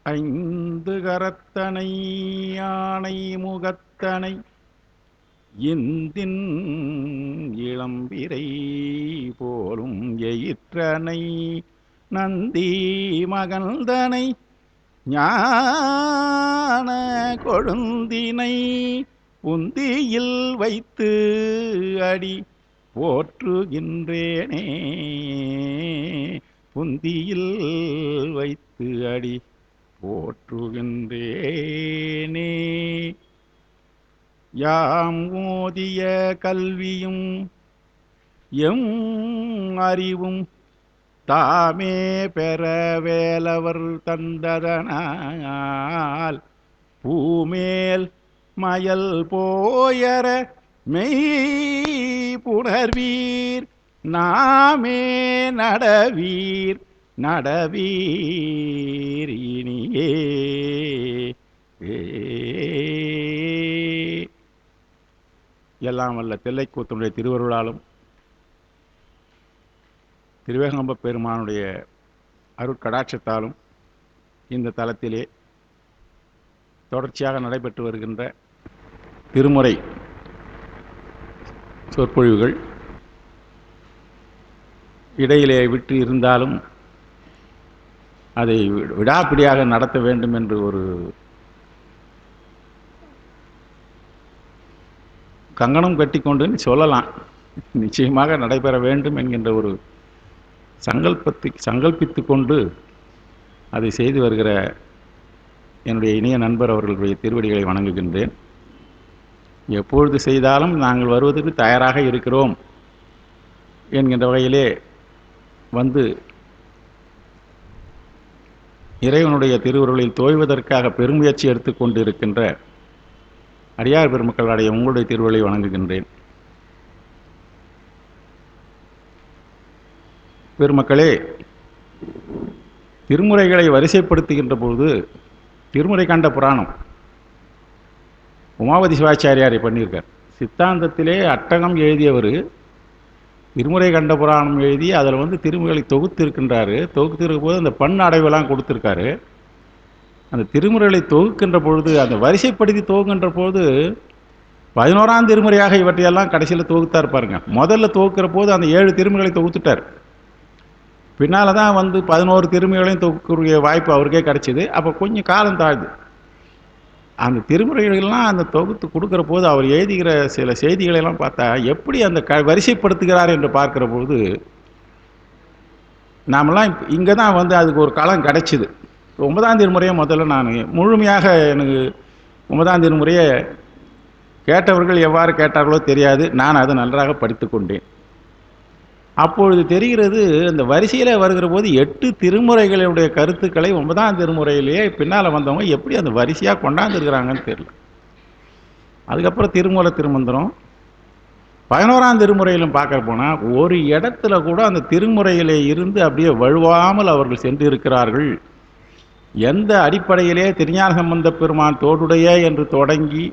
ஐந்து கரத்தனை யானை முகத்தனை இந்தின் இளம்பிரை போலும் எயிற்றனை நந்தி மகந்தனை ஞான கொழுந்தினை உந்தியில் வைத்து அடி போற்றுகின்றேனே. புந்தியில் வைத்து அடி போற்றுகின்றேனே. யாம் ஓதிய கல்வியும் எம் அறிவும் தாமே பெற வேலவர் தந்ததனால் பூமேல் மயல் போயர மெய் புணர்வீர் நாமே நடவீர் நடவீர் இனியே. எல்லாம் வல்ல தில்லைக்கூத்தனுடைய திருவருளாலும் திருவேங்கம்ப பெருமானுடைய அருட்கடாட்சத்தாலும் இந்த தலத்திலே தொடர்ச்சியாக நடைபெற்று வருகின்ற திருமுறை சொற்பொழிவுகள் இடையிலே விட்டு இருந்தாலும் அதை விடாப்பிடியாக நடத்த வேண்டும் என்று ஒரு கங்கணம் கட்டிக்கொண்டு சொல்லலாம். நிச்சயமாக நடைபெற வேண்டும் என்கின்ற ஒரு சங்கல்பித்து கொண்டு அதை செய்து வருகிற என்னுடைய இணைய நண்பர் அவர்களுடைய திருவடிகளை வணங்குகின்றேன். எப்பொழுது செய்தாலும் நாங்கள் வருவதற்கு தயாராக இருக்கிறோம் என்கின்ற வகையிலே வந்து இறைவனுடைய திருவருளில் தோய்வதற்காக பெருமுயற்சி எடுத்துக்கொண்டு இருக்கின்ற அடியார் பெருமக்களுடைய உங்களுடைய திருவருளை வணங்குகின்றேன். பெருமக்களே, திருமுறைகளை வரிசைப்படுத்துகின்ற பொழுது திருமுறை கண்ட புராணம் உமாபதி சிவாச்சாரியாரை பண்ணியிருக்கார். சித்தாந்தத்திலே அட்டகம் எழுதியவர் திருமுறை கண்ட புராணம் எழுதி அதில் திருமுறைகளை தொகுத்து இருக்கின்றாரு. தொகுத்திருக்கும் போது அந்த பண் அடைவெல்லாம் கொடுத்துருக்காரு. அந்த திருமுறைகளை தொகுக்கின்ற பொழுது அந்த வரிசைப்படுத்தி தொகுக்கின்ற பொழுது 11ஆம் திருமுறையாக இவற்றையெல்லாம் கடைசியில் தொகுத்தா இருப்பாருங்க. முதல்ல தொகுக்கிற போது அந்த 7 திருமுறைகளை தொகுத்துட்டார். பின்னால் தான் 11 திருமுறைகளையும் தொகுக்கக்கூடிய வாய்ப்பு அவருக்கே கிடைச்சிது. அப்போ கொஞ்சம் காலம் தாழ்து. அந்த திருமுறைகளெல்லாம் அந்த தொகுத்து கொடுக்குற போது அவர் எழுதுகிற சில செய்திகளெல்லாம் பார்த்தா எப்படி அந்த வரிசைப்படுத்துகிறார் என்று பார்க்கிற பொழுது நாமெல்லாம் இங்கே தான் அதுக்கு ஒரு களம் கிடைச்சிது. 9ஆம் திருமுறையை முதல்ல நான் முழுமையாக எனக்கு 9ஆம் திருமுறையை கேட்டவர்கள் எவ்வாறு கேட்டார்களோ தெரியாது. நான் அதை நன்றாக படித்து கொண்டேன். அப்பொழுது தெரிகிறது இந்த வரிசையில் வருகிற போது 8 திருமுறைகளுடைய கருத்துக்களை 9ஆம் திருமுறையிலேயே பின்னால் வந்தவங்க எப்படி அந்த வரிசையாக கொண்டாந்துருக்கிறாங்கன்னு தெரியல. அதுக்கப்புறம் திருமூல திருமந்திரம் 11ஆம் திருமுறையிலும் பார்க்க போனால் ஒரு இடத்துல கூட அந்த திருமுறையிலே இருந்து அப்படியே வழுவாமல் அவர்கள் சென்று இருக்கிறார்கள். எந்த அடிப்படையிலே திருஞான சம்பந்த பெருமான் தோடுடைய என்று தொடங்கி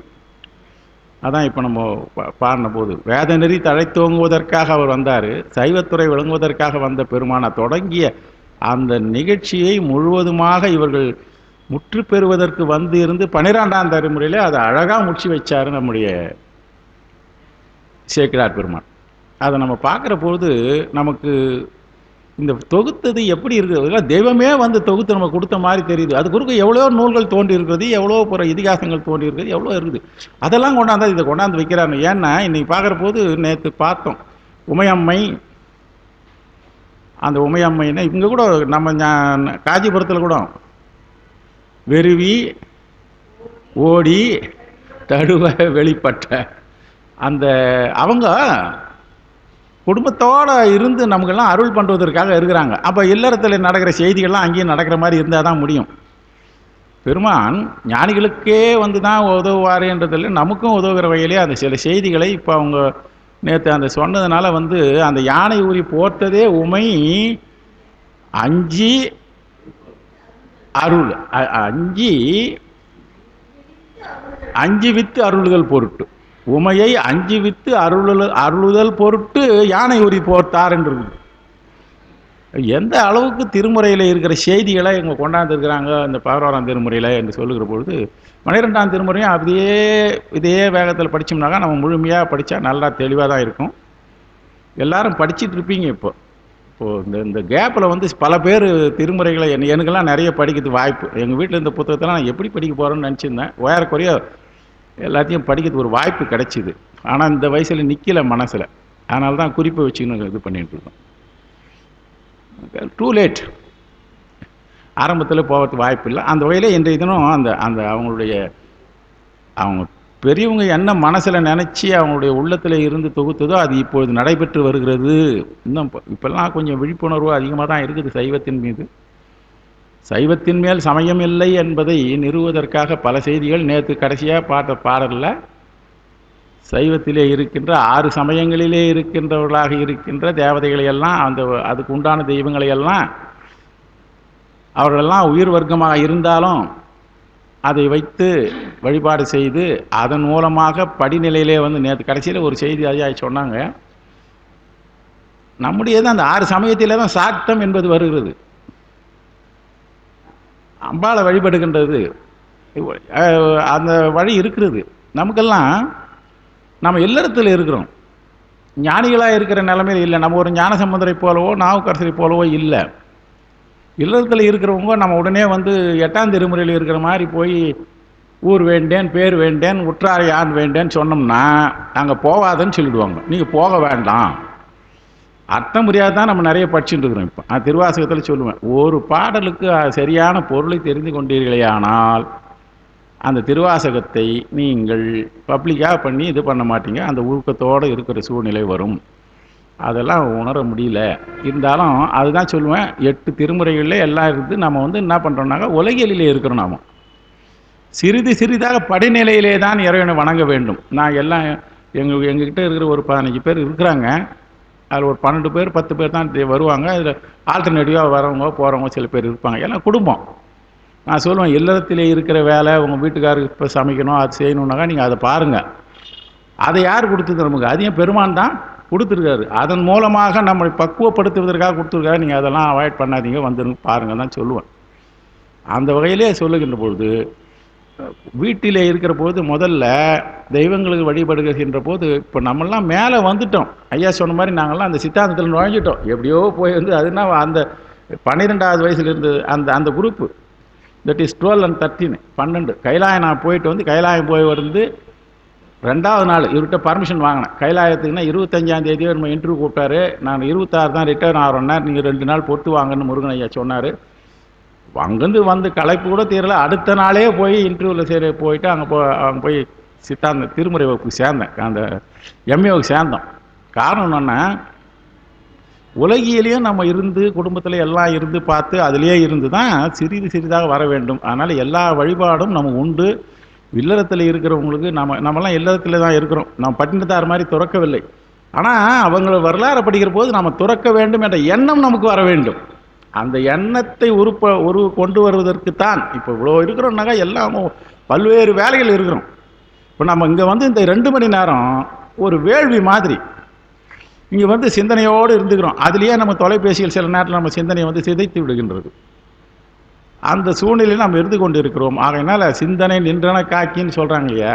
அதான் இப்போ நம்ம பாடின போது வேத நெறி தழைத்தோங்குவதற்காக அவர் வந்தார், சைவத்துறை விளங்குவதற்காக வந்த பெருமானை தொடங்கிய அந்த நிகழ்ச்சியை முழுவதுமாக இவர்கள் முற்று பெறுவதற்கு இருந்து 12ஆம் திருமுறையில் அதை அழகாக முடிச்சு வச்சார் நம்முடைய சேக்கிழார் பெருமான். அதை நம்ம பார்க்குற பொழுது நமக்கு இந்த தொகுத்தது எப்படி இருக்குது, தெய்வமே தொகுத்து நம்ம கொடுத்த மாதிரி தெரியுது. அது குறுக்க எவ்வளோ நூல்கள் தோன்றி இருக்கிறது, எவ்வளோ புற இதிகாசங்கள் தோன்றி இருக்கிறது, எவ்வளோ இருக்குது. அதெல்லாம் கொண்டாந்தா இதை கொண்டாந்து வைக்கிறாங்க. ஏன்னா இன்னைக்கு பார்க்குற போது நேற்று பார்த்தோம் உமையம்மை. அந்த உமையம்மைன்னா இங்கே கூட நம்ம காஞ்சிபுரத்தில் கூட வெறுவி ஓடி தடுவ வெளிப்பட்ட அந்த அவங்க குடும்பத்தோடு இருந்து நமக்கெல்லாம் அருள் பண்ணுவதற்காக இருக்கிறாங்க. அப்போ இல்லறத்தில் நடக்கிற செய்திகள்லாம் அங்கேயும் நடக்கிற மாதிரி இருந்தால் தான் முடியும். பெருமான் ஞானிகளுக்கே தான் உதவுவாருன்றதில் நமக்கும் உதவுகிற வகையிலே அந்த சில செய்திகளை இப்போ அவங்க நேற்று அந்த சொன்னதுனால அந்த யானை ஊறி போர்த்ததே உமை அஞ்சி அருள் அஞ்சு வித்து அருளுதல் பொருட்டு உமையை அஞ்சு வித்து அருளுதல் பொருட்டு யானை உரி போர்த்தார் என்று. எந்த அளவுக்கு திருமுறையில் இருக்கிற செய்திகளை இவங்க கொண்டாந்துருக்கிறாங்க இந்த 11ஆம் திருமுறையில் என்று சொல்லுகிற பொழுது 12ஆம் திருமுறையும் அப்படியே இதே வேகத்தில் படித்தோம்னாக்கா நம்ம முழுமையாக படித்தா நல்லா தெளிவாக தான் இருக்கும். எல்லாரும் படிச்சுட்டு இருப்பீங்க. இப்போது இந்த இந்த கேப்பில் வந்து பல பேர் திருமுறைகளை எனக்கெல்லாம் நிறைய படிக்கிறதுக்கு வாய்ப்பு. எங்கள் வீட்டில் இந்த புத்தகத்தெல்லாம் நான் எப்படி படிக்க போகிறேன்னு நினச்சிருந்தேன். குறைய எல்லாத்தையும் படிக்கிறதுக்கு ஒரு வாய்ப்பு கிடைச்சிது. ஆனால் இந்த வயசில் நிற்கல மனசில். அதனால தான் குறிப்பை வச்சுக்கணும் இது பண்ணிகிட்டு இருக்கோம். Too late. ஆரம்பத்தில் போகிறதுக்கு வாய்ப்பு இல்லை. அந்த வகையில் இன்றைய தினம் அந்த அந்த அவங்க பெரியவங்க என்ன மனசில் நினச்சி அவங்களுடைய உள்ளத்தில் இருந்து தொகுத்ததோ அது இப்பொழுது நடைபெற்று வருகிறது. இன்னும் இப்போல்லாம் கொஞ்சம் விழிப்புணர்வு அதிகமாக தான் இருக்குது சைவத்தின் மீது. சைவத்தின் மேல் சமயம் இல்லை என்பதை நிறுவுவதற்காக பல செய்திகள். நேற்று கடைசியாக பாடலில் சைவத்திலே இருக்கின்ற 6 சமயங்களிலே இருக்கின்றவர்களாக இருக்கின்ற தேவதைகளையெல்லாம் அதுக்கு உண்டான தெய்வங்களையெல்லாம் அவர்களெல்லாம் உயிர் வர்க்கமாக இருந்தாலும் அதை வைத்து வழிபாடு செய்து அதன் மூலமாக படிநிலையிலே வந்து நேற்று கடைசியில் ஒரு செய்தி ஐயா சொன்னாங்க. நம்முடையது அந்த 6 சமயத்திலே தான் சாட்டம் என்பது வருகிறது. அம்பாளை வழிபடுகின்றது அந்த வழி இருக்கிறது. நமக்கெல்லாம் நம்ம இல்லறத்தில் இருக்கிறோம். ஞானிகளாக இருக்கிற நிலைமையில் இல்லை. நம்ம ஒரு ஞான சம்பந்தரை போலவோ நாவுக்கரசரை போலவோ இல்லை. இல்லறத்தில் இருக்கிறவங்க நம்ம உடனே வந்து 8ஆம் திருமுறையில் இருக்கிற மாதிரி போய் ஊர் வேண்டேன் பேர் வேண்டேன் உற்றாரை யான் வேண்டேன்னு சொன்னோம்னா அங்கே போகாதன்னு சொல்லிடுவாங்க. நீங்கள் போக வேண்டாம். அர்த்தம் முடியாது தான் நம்ம நிறைய படிச்சுட்டு இருக்கிறோம். இப்போ நான் திருவாசகத்தில் சொல்லுவேன், ஒரு பாடலுக்கு சரியான பொருளை தெரிந்து கொண்டீர்களே ஆனால் அந்த திருவாசகத்தை நீங்கள் பப்ளிக்காக பண்ணி இது பண்ண மாட்டீங்க. அந்த ஒழுக்கத்தோடு இருக்கிற சூழ்நிலை வரும். அதெல்லாம் உணர முடியல. இருந்தாலும் அதுதான் சொல்லுவேன், 8 திருமுறைகளில் எல்லாம் இருக்குது. நம்ம வந்து என்ன பண்ணுறோம்னாக்கா உலகியலிலே இருக்கிறோம். நாம சிறிது சிறிதாக படிநிலையிலே தான் இறைவனை வணங்க வேண்டும். நான் எல்லாம் எங்ககிட்ட இருக்கிற ஒரு 15 பேர் இருக்கிறாங்க. அதில் ஒரு 12 பேர் 10 பேர் தான் வருவாங்க. அதில் ஆல்டர்னேட்டிவாக வரவங்க போகிறவங்க சில பேர் இருப்பாங்க. எல்லாம் குடும்பம். நான் சொல்லுவேன், இல்லறத்திலே இருக்கிற வேலை உங்கள் வீட்டுக்காருக்கு இப்போ சமைக்கணும் அது செய்யணுன்னாக்கா நீங்கள் அதை பாருங்கள். அதை யார் கொடுத்தது நமக்கு? அதையும் பெருமான் தான் கொடுத்துருக்காரு. அதன் மூலமாக நம்மளை பக்குவப்படுத்துவதற்காக கொடுத்துருக்காரு. நீங்கள் அதெல்லாம் அவாய்ட் பண்ணாதீங்க, வந்துருங்க பாருங்க தான் சொல்லுவேன். அந்த வகையிலே சொல்லுகின்ற பொழுது வீட்டிலே இருக்கிற போது முதல்ல தெய்வங்களுக்கு வழிபடுகின்ற போது இப்போ நம்மெல்லாம் மேலே வந்துட்டோம். ஐயா சொன்ன மாதிரி நாங்கள்லாம் அந்த சித்தாந்தத்தில் நுழைஞ்சிட்டோம். எப்படியோ போய் வந்து அதுனா அந்த 12வது வயசுல இருந்து அந்த group that is 12 and 13 12 Kailayam நான் போயிட்டு வந்து கைலாயம் போய் வந்து 2வது நாள் இவர்கிட்ட பர்மிஷன் வாங்கினேன். கைலாயத்துக்குன்னா 25ஆம் தேதி நம்ம இன்டர்வியூ கூப்பிட்டாரு. நான் 26 தான் ரிட்டர்ன் ஆகிறோன்னா நீங்கள் 2 நாள் பொறுத்து வாங்கன்னு முருகன் ஐயா சொன்னார். அங்கேருந்து வந்து களைப்பு கூட தீரல. அடுத்த நாளே போய் இன்டர்வியூவில் சரி போயிட்டு அங்கே போய் சித்தாந்த திருமுறை வகுப்புக்கு சேர்ந்தேன். அந்த எம்ஏவுக்கு சேர்ந்தோம். காரணம் என்னென்னா உலகிலேயும் நம்ம இருந்து குடும்பத்தில் எல்லாம் இருந்து பார்த்து அதிலே இருந்து தான் சிறிதாக வர வேண்டும். அதனால் எல்லா வழிபாடும் நமக்கு உண்டு. இல்லறத்தில் இருக்கிறவங்களுக்கு நம்மலாம் இல்லறத்தில் தான் இருக்கிறோம். நம்ம பட்டினத்தார் மாதிரி துறக்கவில்லை. ஆனால் அவங்கள வரலாறு படிக்கிற போது நம்ம துறக்க வேண்டும் என்ற எண்ணம் நமக்கு வர வேண்டும். அந்த எண்ணத்தை கொண்டு வருவதற்குத்தான் இப்போ இவ்வளோ இருக்கிறோம்னாக்கா எல்லாம் பல்வேறு வேலைகள் இருக்கிறோம். இப்போ நம்ம இங்கே வந்து இந்த 2 மணி நேரம் ஒரு வேள்வி மாதிரி இங்கே வந்து சிந்தனையோடு இருந்துக்கிறோம். அதுலேயே நம்ம தொலைபேசியில் சில நேரத்தில் நம்ம சிந்தனையை வந்து சிதைத்து விடுகின்றது. அந்த சூழ்நிலையில் நம்ம இருந்து கொண்டு இருக்கிறோம். ஆகையினால சிந்தனை நின்றன காக்கின்னு சொல்கிறாங்க இல்லையா,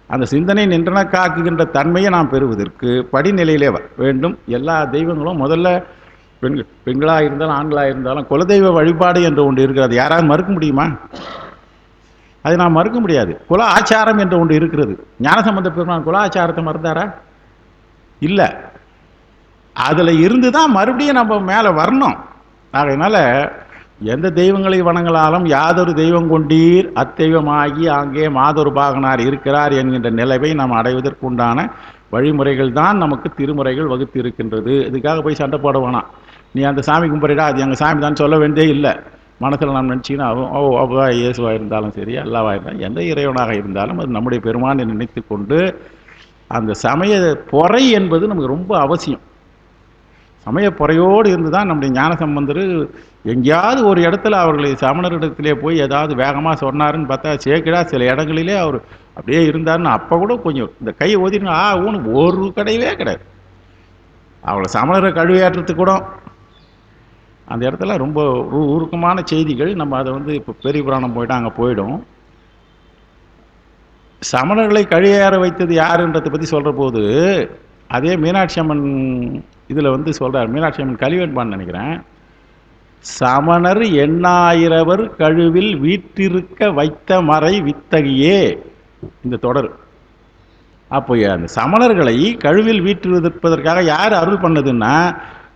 அந்த சிந்தனை நின்றன காக்குகின்ற தன்மையை நாம் பெறுவதற்கு படிநிலையிலே வேண்டும். எல்லா தெய்வங்களும் முதல்ல பெண்களாக இருந்தாலும் ஆண்களாக இருந்தாலும் குலதெய்வ வழிபாடு என்று ஒன்று இருக்கிறது. யாராவது மறுக்க முடியுமா? அதை நாம் மறுக்க முடியாது. குல ஆச்சாரம் என்று ஒன்று இருக்கிறது. ஞானசம்பந்த பெருமான் குல ஆச்சாரத்தை மறந்தாரா? இல்லை. அதில் இருந்து தான் மறுபடியும் நம்ம மேலே வரணும். அதனால எந்த தெய்வங்களை வணங்கலாலும் யாதொரு தெய்வம் கொண்டீர் அத்தெய்வமாகி அங்கே மாதொரு பாகனார் இருக்கிறார் என்கின்ற நிலைவை நாம் அடைவதற்குண்டான வழிமுறைகள் தான் நமக்கு திருமுறைகள் வகுத்து இருக்கின்றது. இதுக்காக போய் சண்டை போட வேணாம். நீ அந்த சாமி கும்பிடுடா, அது எங்கள் சாமி தான் சொல்ல வேண்டியே இல்லை. மனசில் நாம் நினச்சிங்கன்னா அவ்வளோ இயேசுவாக இருந்தாலும் சரி, அல்லாவாக இருந்தாலும் எந்த இறைவனாக இருந்தாலும் அது நம்முடைய பெருமானை நினைத்து கொண்டு அந்த சமய பொறை என்பது நமக்கு ரொம்ப அவசியம். சமய பொறையோடு இருந்து தான் நம்முடைய ஞான சம்பந்தர் எங்கேயாவது ஒரு இடத்துல அவர்களை சமணரிடத்திலே போய் ஏதாவது வேகமாக சொன்னாருன்னு பார்த்தா சேக்கிடா சில இடங்களிலே அவர் அப்படியே இருந்தாருன்னு அப்போ கூட கொஞ்சம் இந்த கையை ஓதிருங்க ஊனு ஒரு கிடையவே கிடையாது. அவளை சமணரை கழுவியாற்றத்துக்கு கூட அந்த இடத்துல ரொம்ப உருக்கமான செய்திகள். நம்ம அதை வந்து இப்போ பெரிய புராணம் போயிட்டு அங்கே போயிடும். சமணர்களை கழியேற வைத்தது யாருன்றதை பற்றி சொல்கிற போது அதே மீனாட்சி அம்மன் இதில் வந்து சொல்கிறார். மீனாட்சி அம்மன் கலிவெண்பான்னு நினைக்கிறேன். சமணர் எண்ணாயிரவர் கழுவில் வீற்றிருக்க வைத்த மறை வித்தகியே, இந்த தொடர். அப்போ அந்த சமணர்களை கழுவில் வீற்றிருப்பதற்காக யார் அருள் பண்ணதுன்னா,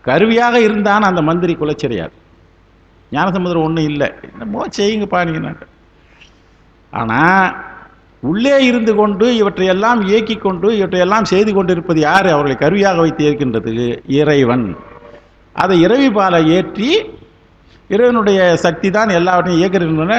கருவியாக இருந்தான் அந்த மந்திரி குலச்சிறையார். ஞானசமுத்திரம் ஒன்றும் இல்லை, என்னமோ செய்யுங்கப்பா நீங்கள். ஆனால் உள்ளே இருந்து கொண்டு இவற்றையெல்லாம் இயக்கி கொண்டு இவற்றையெல்லாம் செய்து கொண்டிருப்பது யார்? அவர்களை கருவியாக வைத்து இருக்கின்றதுக்கு இறைவன். அதை இறைவி பாலை ஏற்றி இறைவனுடைய சக்தி தான் எல்லாவற்றையும் இயக்குகின்றன.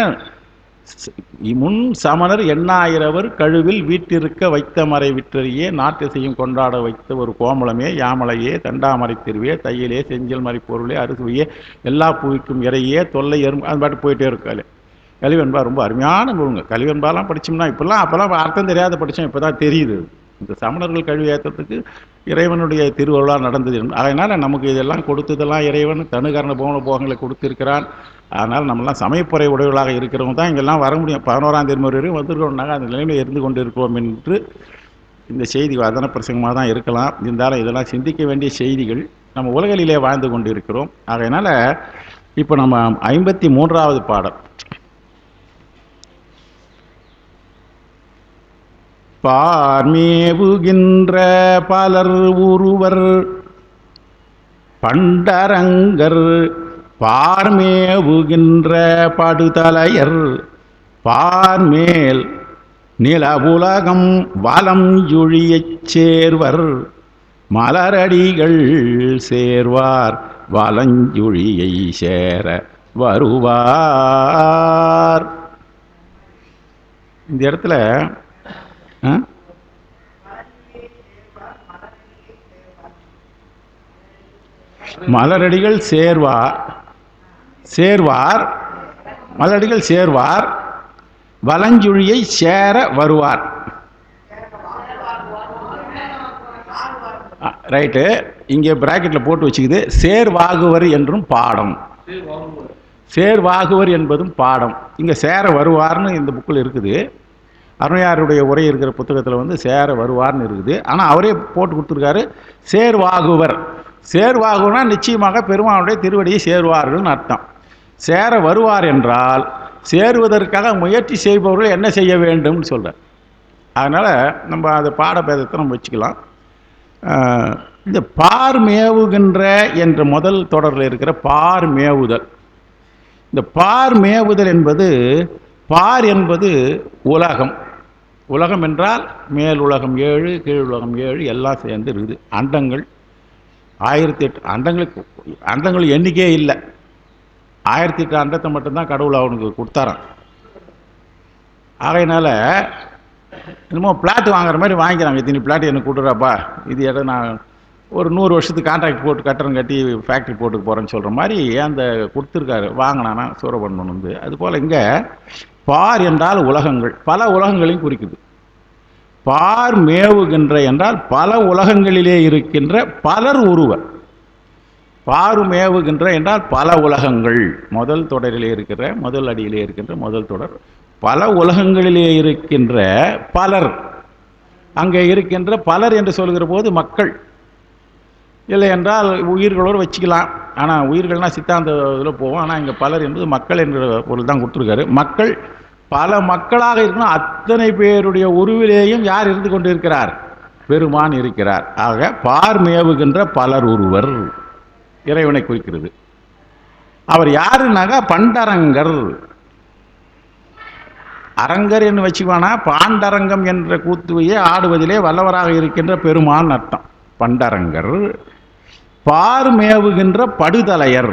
முன் சமணர் எண்ணாயிரவர் கழுவில் வீட்டிருக்க வைத்த மறை விற்றறியே நாட்டு செய்யும் கொண்டாட வைத்த ஒரு கோமளமே யாமலையே தண்டாமரை திருவே தையிலே செஞ்சல் மறை பொருளே அறுசுவையே எல்லா புவிக்கும் இறையே தொல்லை எறும் அது பாட்டு போயிட்டே இருக்காரு. கலிவெண்பா ரொம்ப அருமையான நூலுங்க. கலிவெண்பாலாம் படித்தோம்னா அப்போல்லாம் அர்த்தம் தெரியாத படித்தோம், இப்போ தான் தெரியுது. இந்த சமணர்கள் கல்வி ஏற்றத்துக்கு இறைவனுடைய திருவருளாக நடந்தது. அதனால் நமக்கு இதெல்லாம் கொடுத்ததெல்லாம் இறைவன் தனுகரண போன போகங்களை கொடுத்திருக்கிறான். அதனால் நம்மளாம் சமயப்புறை உடையவர்களாக இருக்கிறவங்க தான் இங்கெல்லாம் வர முடியும். 11ஆம் திருமுறை வரையும் வந்திருக்கோம்னாங்க அந்த நிலைமையில் இருந்து கொண்டு இருக்கிறோம் என்று இந்த செய்தி வதன பிரசங்கமாக தான் இருக்கலாம். இருந்தாலும் இதெல்லாம் சிந்திக்க வேண்டிய செய்திகள். நம்ம உலகிலே வாழ்ந்து கொண்டு இருக்கிறோம். அதனால் இப்போ நம்ம 53வது பாடல். பார்மேவுகின்ற பலர் ஒருவர் பண்டரங்கர் பார்மேவுகின்ற படுதலையர் பார்மேல் நிலவுலகம் வலம் யுழியச் சேர்வர் மலரடிகள் சேர்வார் வலஞ்சுழியை சேர வருவார். இந்த இடத்துல மலரடிகள் சேர்வார் மலரடிகள் சேர்வார் வலஞ்சுழியை சேர வருவார். ரைட்டு, இங்கே பிராக்கெட்டில் போட்டு வச்சுக்குது. சேர்வாகுவர் என்றும் பாடம். சேர்வாகுவர் என்பதும் பாடம். இங்கே சேர வருவார்னு இந்த புக்கில் இருக்குது. அருணையாருடைய உரை இருக்கிற புத்தகத்தில் வந்து சேர வருவார்னு இருக்குது. ஆனால் அவரே போட்டு கொடுத்துருக்காரு சேர்வாகுவர். சேர்வாகுவர்னா நிச்சயமாக பெருமானுடைய திருவடியை சேருவார்கள்னு அர்த்தம். சேர வருவார் என்றால் சேருவதற்காக முயற்சி செய்பவர்கள் என்ன செய்ய வேண்டும்னு சொல்கிறார். அதனால் நம்ம அந்த பாடபேதத்தை நம்ம வச்சுக்கலாம். இந்த பார்மேவுகின்ற என்ற முதல் தொடரில் இருக்கிற பார்மேவுதல். இந்த பார்மேவுதல் என்பது, பார் என்பது உலகம். உலகம் என்றால் மேல் உலகம் 7 கீழ் உலகம் 7 எல்லாம் சேர்ந்து இருக்குது. அண்டங்கள் 1008 அண்டங்கள் எண்ணிக்கையே இல்லை. 1008 அண்டத்தை மட்டும்தான் கடவுள் அவனுக்கு கொடுத்தாரான். ஆகையினால என்னமோ பிளாட் வாங்குற மாதிரி வாங்கிக்கிறாங்க. இத்தனை பிளாட் எனக்கு கொடுக்குறாப்பா, இது இடம் நான் ஒரு 100 வருஷத்துக்கு கான்ட்ராக்ட் போட்டு கட்டணம் கட்டி ஃபேக்ட்ரி போட்டு போகிறேன்னு சொல்கிற மாதிரி அந்த கொடுத்துருக்காரு. வாங்கினானா சூரபன்மன் வந்து. அதுபோல் இங்கே பார் என்றால் உலகங்கள், பல உலகங்களையும் குறிக்குது. பார் மேவுகின்ற என்றால் பல உலகங்களிலே இருக்கின்ற பலர் ஒருவர். பாரு மேவுகின்ற என்றால் பல உலகங்கள். முதல் தொடரிலே இருக்கிற முதல் அடியிலே இருக்கின்ற முதல் தொடர். பல உலகங்களிலே இருக்கின்ற பலர். அங்கே இருக்கின்ற பலர் என்று சொல்கிற போது மக்கள் இல்லை என்றால் உயிர்களோடு வச்சுக்கலாம். ஆனால் உயிர்கள்னால் சித்தாந்த இதில் போவோம். ஆனால் இங்கே பலர் என்பது மக்கள் என்ற பொருள் தான் கொடுத்துருக்காரு. மக்கள் பல மக்களாக இருக்கணும். அத்தனை பேருடைய உருவிலேயும் யார் இருந்து கொண்டு இருக்கிறார்? பெருமான் இருக்கிறார். ஆக பார்மேவுகின்ற பலர் ஒருவர் இறைவனை குறிக்கிறது. அவர் யாருன்னாக்கா பண்டரங்கர். அரங்கர் என்று வச்சுக்குவானா பாண்டரங்கம் என்ற கூத்துவையே ஆடுவதிலே வல்லவராக இருக்கின்ற பெருமான் அர்த்தம். பண்டரங்கர் பார்மேவுகின்ற படுதலையர்.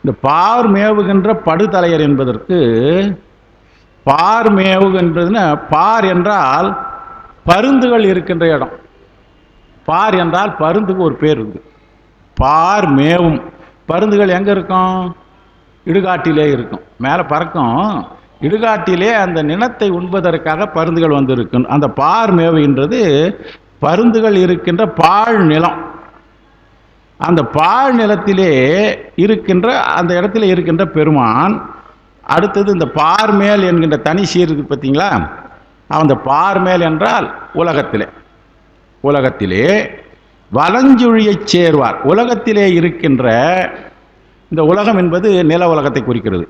இந்த பார்மேவுகின்ற படுதலையர் என்பதற்கு பார்மேவுகின்றதுன்னா, பார் என்றால் பருந்துகள் இருக்கின்ற இடம். பார் என்றால் பருந்துக்கு ஒரு பேர் இருக்குது. பார் மேவும் பருந்துகள் எங்கே இருக்கும்? இடுகாட்டிலே இருக்கும். மேலே பறக்கும். இடுகாட்டிலே அந்த நிலத்தை உண்பதற்காக பருந்துகள் வந்திருக்கும். அந்த பார் மேவுகின்றது பருந்துகள் இருக்கின்ற பாழ் நிலம். அந்த பாழ் நிலத்திலே இருக்கின்ற அந்த இடத்துல இருக்கின்ற பெருமான். அடுத்தது இந்த பார்மேல் என்கின்ற தனி சீர் இருக்கு பார்த்தீங்களா, அந்த பார்மேல் என்றால் உலகத்திலே வலஞ்சுழியை சேர்வார். உலகத்திலே இருக்கின்ற இந்த உலகம் என்பது நில உலகத்தை குறிக்கிறது.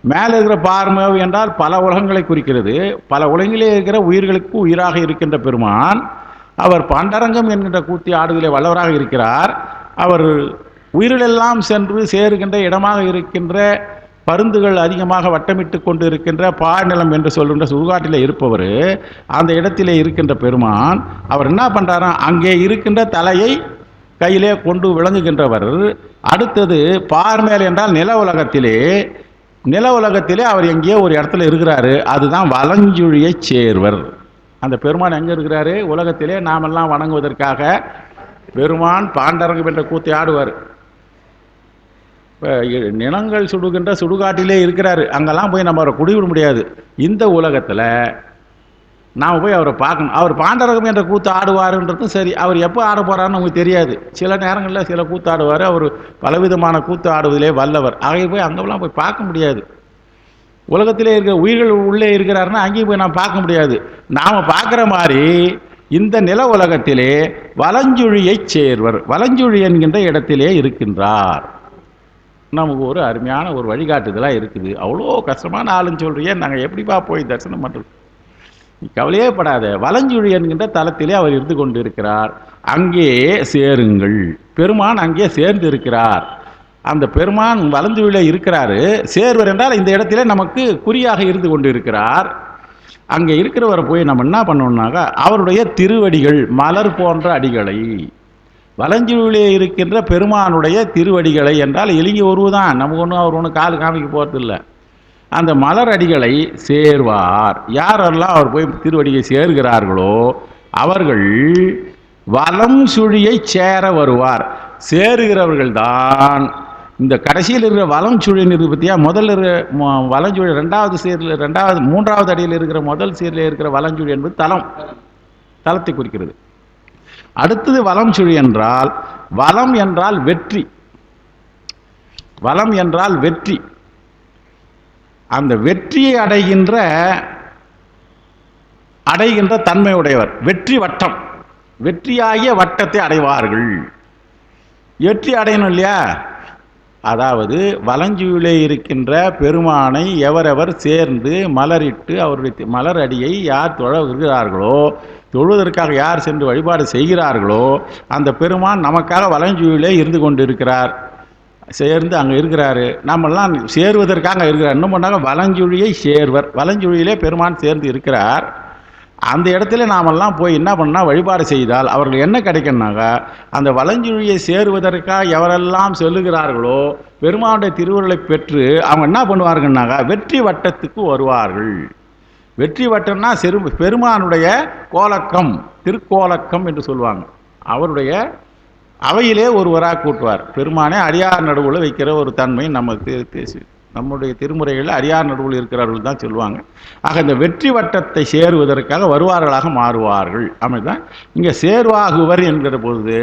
மேலே இருக்கிற பார்மேவு என்றால் பல உலகங்களை குறிக்கிறது. பல உலகிலே இருக்கிற உயிர்களுக்கு உயிராக இருக்கின்ற பெருமான் அவர் பாண்டரங்கம் என்கின்ற கூத்தி ஆடுதலே வல்லவராக இருக்கிறார். அவர் உயிரிலெல்லாம் சென்று சேருகின்ற இடமாக இருக்கின்ற பருந்துகள் அதிகமாக வட்டமிட்டு கொண்டு இருக்கின்ற பாழ்நிலம் என்று சொல்கின்ற சுடுகாட்டில் இருப்பவர், அந்த இடத்திலே இருக்கின்ற பெருமான் அவர் என்ன பண்ணுறாராம், அங்கே இருக்கின்ற தலையை கையிலே கொண்டு விளங்குகின்றவர். அடுத்தது பார்மேல் என்றால் நில உலகத்திலே அவர் எங்கேயோ ஒரு இடத்துல இருக்கிறாரு. அதுதான் வலஞ்சுழியை சேர்வர். அந்த பெருமான் எங்கே இருக்கிறாரு? உலகத்திலே நாமெல்லாம் வணங்குவதற்காக பெருமான் பாண்டரங்கம் என்ற கூத்தை ஆடுவார். இப்போ நிலங்கள் சுடுகின்ற சுடுகாட்டிலே இருக்கிறாரு. அங்கெல்லாம் போய் நம்ம அவரை குடிவிட முடியாது. இந்த உலகத்தில் நாம் போய் அவரை பார்க்கணும். அவர் பாண்டரங்கம் என்ற கூத்து ஆடுவாருன்றதும் சரி, அவர் எப்போ ஆட போகிறாருன்னு நமக்கு தெரியாது. சில நேரங்களில் சில கூத்து ஆடுவார். அவர் பலவிதமான கூத்து ஆடுவதிலே வல்லவர். ஆகவே போய் அங்கெல்லாம் போய் பார்க்க முடியாது. உலகத்திலே இருக்கிற உயிர்கள் உள்ளே இருக்கிறாருன்னா அங்கேயும் போய் நாம் பார்க்க முடியாது. நாம் பார்க்குற மாதிரி இந்த நில உலகத்திலே வலஞ்சுழியை சேர்வர், வலஞ்சுழி என்கின்ற இடத்திலே இருக்கின்றார். நமக்கு ஒரு அருமையான ஒரு வழிகாட்டுதலாக இருக்குது. அவ்வளோ கஷ்டமான ஆளுன்னு சொல்றியே, நாங்கள் எப்படிப்பா போய் தரிசனம் பண்ணுறது? நீ கவலையே படாத, வலஞ்சுழி என்கின்ற தலத்திலே அவர் இருந்து கொண்டு இருக்கிறார். அங்கே சேருங்கள். பெருமான் அங்கே சேர்ந்து இருக்கிறார். அந்த பெருமான் வலஞ்சுழியில் இருக்கிறாரு. சேர்வர் என்றால் இந்த இடத்திலே நமக்கு குறியாக இருந்து கொண்டு இருக்கிறார். அங்கே இருக்கிறவரை போய் நம்ம என்ன பண்ணோம்னாக்கா, அவருடைய திருவடிகள் மலர் போன்ற அடிகளை, வலஞ்சுழியிலே இருக்கின்ற பெருமானுடைய திருவடிகளை என்றால் எளிய உருவுதான், நமக்கு ஒன்றும் அவர் ஒன்றும் கால் காமிக்க போகிறதில்லை. அந்த மலர் அடிகளை சேர்வார். யாரெல்லாம் அவர் போய் திருவடியை சேர்கிறார்களோ அவர்கள் வலம் சுழியை சேர வருவார். சேருகிறவர்கள்தான் இந்த கடைசியில் இருக்கிற வலம் சுழின்னு இருக்குது பற்றியா, முதல்ல வலஞ்சுழி மூன்றாவது அடியில் இருக்கிற முதல் சீரில் இருக்கிற வலஞ்சுழி என்பது தலத்தை குறிக்கிறது. அடுத்தது வலம் சுழி என்றால், வலம் என்றால் வெற்றி, வலம் என்றால் வெற்றி. அந்த வெற்றியை அடைகின்ற தன்மையுடையவர். வெற்றி வட்டம், வெற்றியாகிய வட்டத்தை அடைவார்கள். வெற்றி அடையணும் இல்லையா? அதாவது வலஞ்சுழியிலே இருக்கின்ற பெருமானை எவரெவர் சேர்ந்து மலரிட்டு அவருடைய மலர் அடியை யார் தொழுகிறார்களோ, தொழுவதற்காக யார் சென்று வழிபாடு செய்கிறார்களோ, அந்த பெருமான் நமக்காக வலஞ்சுழியிலே இருந்து கொண்டு இருக்கிறார். சேர்ந்து அங்கே இருக்கிறாரு. நம்மெல்லாம் சேருவதற்காக இருக்கிறார். இன்னும் பண்ணாங்க வலஞ்சுழியை சேர்வர். வலஞ்சுழியிலே பெருமான் சேர்ந்து இருக்கிறார். அந்த இடத்துல நாமெல்லாம் போய் என்ன பண்ணால் வழிபாடு செய்தால் அவர்கள் என்ன கிடைக்கும்னாக்கா, அந்த வலஞ்சுழியை சேருவதற்காக எவரெல்லாம் சொல்லுகிறார்களோ பெருமானுடைய திருவுருளை பெற்று அவங்க என்ன பண்ணுவார்கள்னாக்கா வெற்றி வட்டத்துக்கு வருவார்கள். வெற்றி வட்டம்னா பெருமானுடைய கோலக்கம், திருக்கோலக்கம் என்று சொல்லுவாங்க. அவருடைய அவையிலே ஒருவராக கூட்டுவார். பெருமானே அடியார் நடுவில் வைக்கிற ஒரு தன்மை நம்முடைய திருமுறைகளில் அடியார் நடுவில் இருக்கிறவர்கள் தான் சொல்லுவாங்க. ஆக இந்த வெற்றி வட்டத்தை சேருவதற்காக வருவார்களாக மாறுவார்கள். அப்படிதான் இங்கே சேர்வாகுவர் என்கிற பொழுது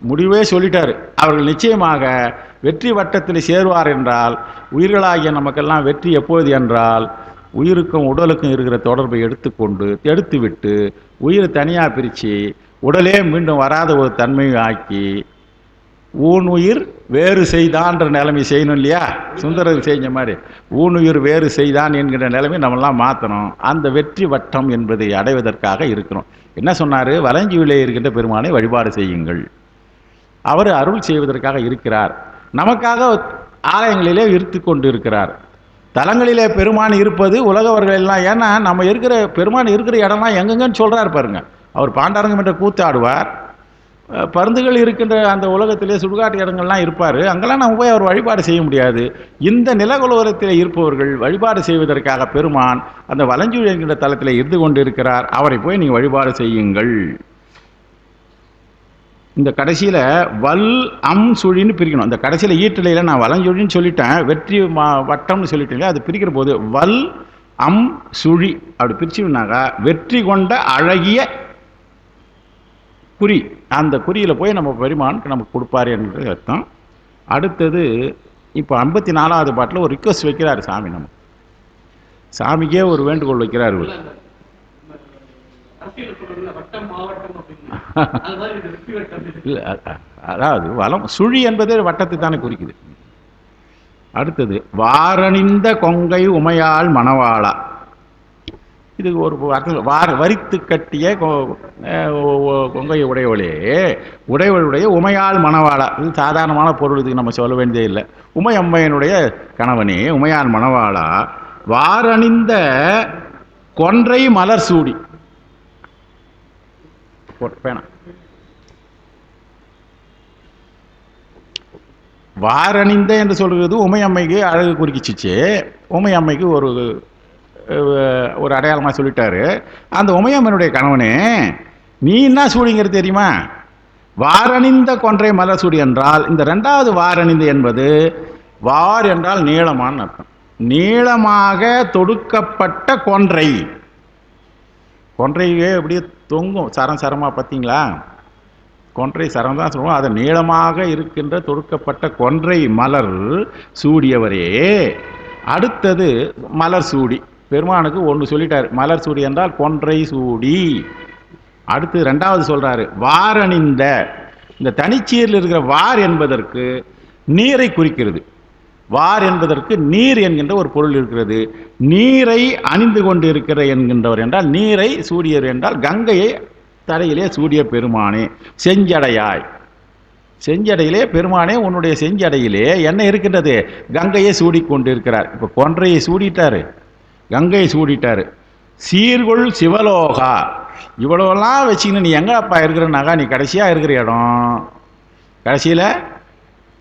முடிவே சொல்லிட்டார். அவர்கள் நிச்சயமாக வெற்றி வட்டத்தில் சேருவார் என்றால், உயிர்களாகிய நமக்கெல்லாம் வெற்றி எப்போது என்றால், உயிருக்கும் உடலுக்கும் இருக்கிற தொடர்பை எடுத்துவிட்டு உயிரை தனியாக பிரித்து உடலே மீண்டும் வராத ஒரு தன்மையை ஆக்கி ஊனுயிர் வேறு செய்தான்ற நிலைமை செய்யணும் இல்லையா? சுந்தரர் செஞ்ச மாதிரி ஊனுயிர் வேறு செய்தான் என்கிற நிலைமை நம்மெல்லாம் மாற்றணும். அந்த வெற்றி வட்டம் என்பதை அடைவதற்காக இருக்கிறோம். என்ன சொன்னார்? வலஞ்சுழியிலே இருக்கின்ற பெருமானை வழிபாடு செய்யுங்கள். அவர் அருள் செய்வதற்காக இருக்கிறார். நமக்காக ஆலயங்களிலே இருந்து கொண்டு இருக்கிறார். தலங்களிலே பெருமான் இருப்பது உலகவர்கள் எல்லாம். ஏன்னா நம்ம இருக்கிற பெருமான் இருக்கிற இடம்லாம் எங்கெங்கன்னு சொல்கிறார் பாருங்க. அவர் பாண்டரங்கம் என்ற கூத்தாடுவார். பருந்துகள் இருக்கின்ற அந்த உலகத்திலே சுடுகாட்டு இடங்கள்லாம் இருப்பார். அங்கெல்லாம் நம்ம போய் அவர் வழிபாடு செய்ய முடியாது. இந்த நிலகுலகத்தில் இருப்பவர்கள் வழிபாடு செய்வதற்காக பெருமான் அந்த வலஞ்சுழி என்கின்ற தலத்தில் இருந்து கொண்டு இருக்கிறார். அவரை போய் நீங்கள் வழிபாடு செய்யுங்கள். இந்த கடைசியில் வல் அம் சுழின்னு பிரிக்கணும். இந்த கடைசியில் ஈட்டிலையில் நான் வலஞ்சுழின்னு சொல்லிட்டேன், வெற்றி வட்டம்னு சொல்லிட்டேன். அது பிரிக்கிற போது வல் அம் சுழி அப்படி பிரிச்சுனாக்கா வெற்றி கொண்ட அழகிய குறி. அந்த குறியில் போய் நம்ம பெருமானுக்கு நமக்கு கொடுப்பாரு என்று அர்த்தம். அடுத்தது இப்போ 54வது பாட்டில் ஒரு ரிக்வஸ்ட் வைக்கிறாரு சாமி. நம்ம சாமிக்கே ஒரு வேண்டுகோள் வைக்கிறாரு. இல்லை, அதாவது வளம் சுழி என்பதே வட்டத்தை தானே குறிக்குது. அடுத்தது வாரணிந்த கொங்கை உமையாள் மணவாளா. இது ஒரு வரித்து கட்டிய கொங்கை உடையவளுடைய உமையாள் மணவாளா. இது சாதாரணமான பொருள், இதுக்கு நம்ம சொல்ல வேண்டியதே இல்லை. உமையம்மையனுடைய கணவனே உமையாள் மணவாளா, வாரணிந்த கொன்றை மலர் சூடி. பேனா வாரணிந்த என்று சொல்கிறது உமையம்மைக்கு அழகு குறிக்கிச்சு. உமையம்மைக்கு ஒரு அடையாளமாக சொல்லிட்டாரு. அந்த உமையம்மனுடைய கணவனே நீ என்ன சூடிங்கிறது தெரியுமா? வாரணிந்த கொன்றை மலர் சூடி என்றால் இந்த ரெண்டாவது வாரணிந்த என்பது வார் என்றால் நீளமான அர்த்தம். நீளமாக தொடுக்கப்பட்ட கொன்றை. கொன்றையே எப்படியே தொங்கும் சரம் சரமாக, பார்த்தீங்களா? கொன்றை சரம் தான் சொல்லுவோம். அது நீளமாக இருக்கின்ற தொடுக்கப்பட்ட கொன்றை மலர் சூடியவரே. அடுத்தது மலர் சூடி. பெருமானுக்கு ஒன்று சொல்லிட்டார், மலர் சூடி என்றால் கொன்றை சூடி. அடுத்து ரெண்டாவது சொல்றாரு வாரணிந்த. இந்த தனிச்சீரில் இருக்கிற வார் என்பதற்கு நீரை குறிக்கிறது. வார் என்பதற்கு நீர் என்கின்ற ஒரு பொருள் இருக்கிறது. நீரை அணிந்து கொண்டு இருக்கிற என்கின்றவர் என்றால் நீரை சூடியர் என்றால் கங்கையை தலையிலே சூடிய பெருமானே. செஞ்சடையாய், செஞ்சடையிலே பெருமானே உன்னுடைய செஞ்சடையிலே என்ன இருக்கின்றது? கங்கையை சூடிக்கொண்டு இருக்கிறார். இப்போ கொன்றையை சூடிட்டாரு, கங்கையை சூடிட்டாரு. சீர்கொள் சிவலோகா. இவ்வளோலாம் வச்சுக்கின்னு நீ எங்கப்பா இருக்கிறனாக்கா நீ கடைசியாக இருக்கிற இடம், கடைசியில்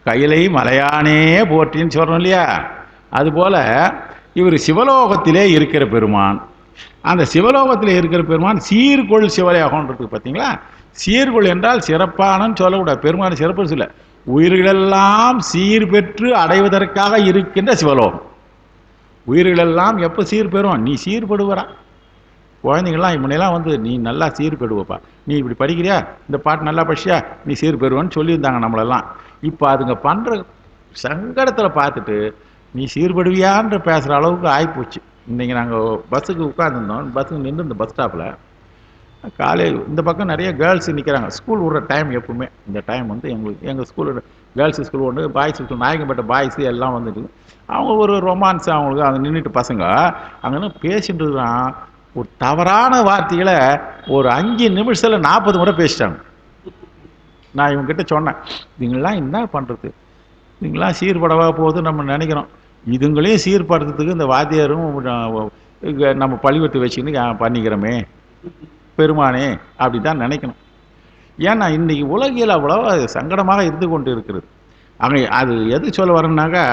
கையிலை மலையானே போற்றின்னு சொல்கிறோம் இல்லையா? அதுபோல் இவர் சிவலோகத்திலே இருக்கிற பெருமான். அந்த சிவலோகத்தில் இருக்கிற பெருமான் சீர்கொள் சிவலோகம்ன்றது பார்த்தீங்களா? சீர்கொள் என்றால் சிறப்பானன்னு சொல்லக்கூடாது. பெருமான் சிறப்பு சொல்ல, உயிர்களெல்லாம் சீர் பெற்று அடைவதற்காக இருக்கின்ற சிவலோகம். உயிர்களெல்லாம் எப்போ சீர் பெறும்? நீ சீர்படுவரா. குழந்தைங்கள்லாம் முன்னையெல்லாம் வந்து நீ நல்லா சீர்படுவப்பா, நீ இப்படி படிக்கிறியா, இந்த பாட்டு நல்லா படிச்சியா, நீ சீர்பெறுவான்னு சொல்லியிருந்தாங்க நம்மளெல்லாம். இப்போ அதுங்க பண்ணுற சங்கடத்தில் பார்த்துட்டு நீ சீர்படுவியான்ற பேசுகிற அளவுக்கு ஆகிப்போச்சு. இன்றைக்கி நாங்கள் பஸ்ஸுக்கு உட்காந்துருந்தோம், பஸ்ஸுக்கு நின்று இந்த பஸ் ஸ்டாப்பில் காலையில் இந்த பக்கம் நிறைய கேர்ள்ஸ் நிற்கிறாங்க. ஸ்கூல் விடுற டைம் எப்பவுமே இந்த டைம் வந்து எங்கள் ஸ்கூலோட கேர்ள்ஸ் ஸ்கூல் ஒன்று, பாய்ஸ் ஸ்கூல், நாயகம்பட்ட பாய்ஸு எல்லாம் வந்துட்டு அவங்க ஒரு ரொமான்ஸ் அவங்களுக்கு அங்கே நின்றுட்டு பசங்க அங்கே பேசிட்டு தான் ஒரு தவறான வார்த்தைகளை ஒரு 5 நிமிஷத்தில் 40 முறை பேசிட்டாங்க. நான் இவங்ககிட்ட சொன்னேன், இதுங்களாம் என்ன பண்ணுறது, இதுங்களாம் சீர்படவா போகுது நம்ம நினைக்கிறோம். இதுங்களையும் சீர்படுத்துறதுக்கு இந்த வாத்தியாரும் நம்ம பழிவட்டு வச்சுக்கின்னு பண்ணிக்கிறோமே பெருமானே, அப்படி தான் நினைக்கணும். ஏன்னா இன்றைக்கி உலகில் அவ்வளோ சங்கடமாக இருந்து கொண்டு இருக்கிறது. அங்கே அது எது சொல்ல வரேன்னாக்கா,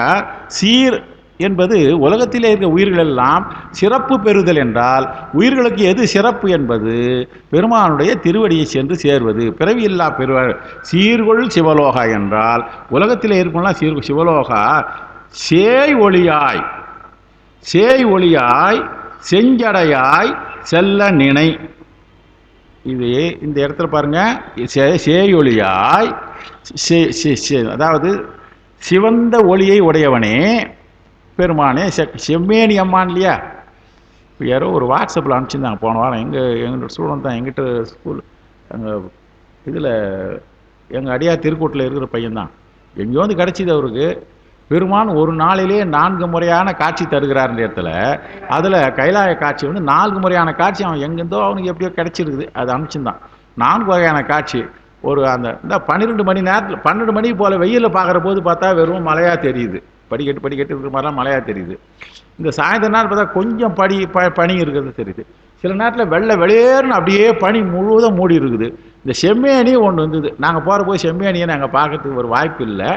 சீர் என்பது உலகத்திலே இருக்க உயிர்கள் எல்லாம் சிறப்பு பெறுதல் என்றால் உயிர்களுக்கு எது சிறப்பு என்பது பெருமானுடைய திருவடியை சென்று சேர்வது, பிறவியில்லா பெருவ சீர்கொள் சிவலோகா என்றால் உலகத்திலே இருக்கும்லாம் சிவலோகா. சேய் ஒளியாய், சேய் ஒளியாய் செஞ்சடையாய் செல்ல நினை. இது இந்த இடத்துல பாருங்க, சேயொளியாய், அதாவது சிவந்த ஒளியை உடையவனே பெருமானே. செம்மேனி அம்மான் இல்லையா? இப்போ யாரோ ஒரு வாட்ஸ்அப்பில் அனுப்பிச்சிருந்தாங்க போன வாரம். எங்களோட ஸ்டூடெண்ட் தான், எங்கிட்ட ஸ்கூல் எங்கள் இதில் எங்கள் அடியார் திருக்கூட்டில் இருக்கிற பையன்தான். எங்கேயோ வந்து கிடச்சிது அவருக்கு. பெருமான் ஒரு நாளிலே 4 முறையான காட்சி தருகிறார் இந்த இடத்துல. அதில் கைலாய காட்சி வந்து 4 முறையான காட்சி. அவன் எங்கேருந்தோ அவனுக்கு எப்படியோ கிடச்சிருக்குது, அது அனுப்பிச்சிருந்தான். 4 வகையான காட்சி. ஒரு இந்த 12 மணி நேரத்தில் 12 மணி போல் வெயிலில் பார்க்குற போது பார்த்தா வெறும் மலையாக தெரியுது, படிக்கட்டு இருக்கிற மாதிரிலாம் மலையாக தெரியுது. இந்த சாயந்தர நேரம் பார்த்தா கொஞ்சம் பனி இருக்கிறது தெரியுது. சில நேரத்தில் வெளியேறுன்னு அப்படியே பனி முழுவதும் மூடி இருக்குது. இந்த செம்மேனி ஒன்று வந்தது. நாங்கள் போகிற போது செம்மேனியை நாங்கள் பார்க்கறதுக்கு ஒரு வாய்ப்பு இல்லை.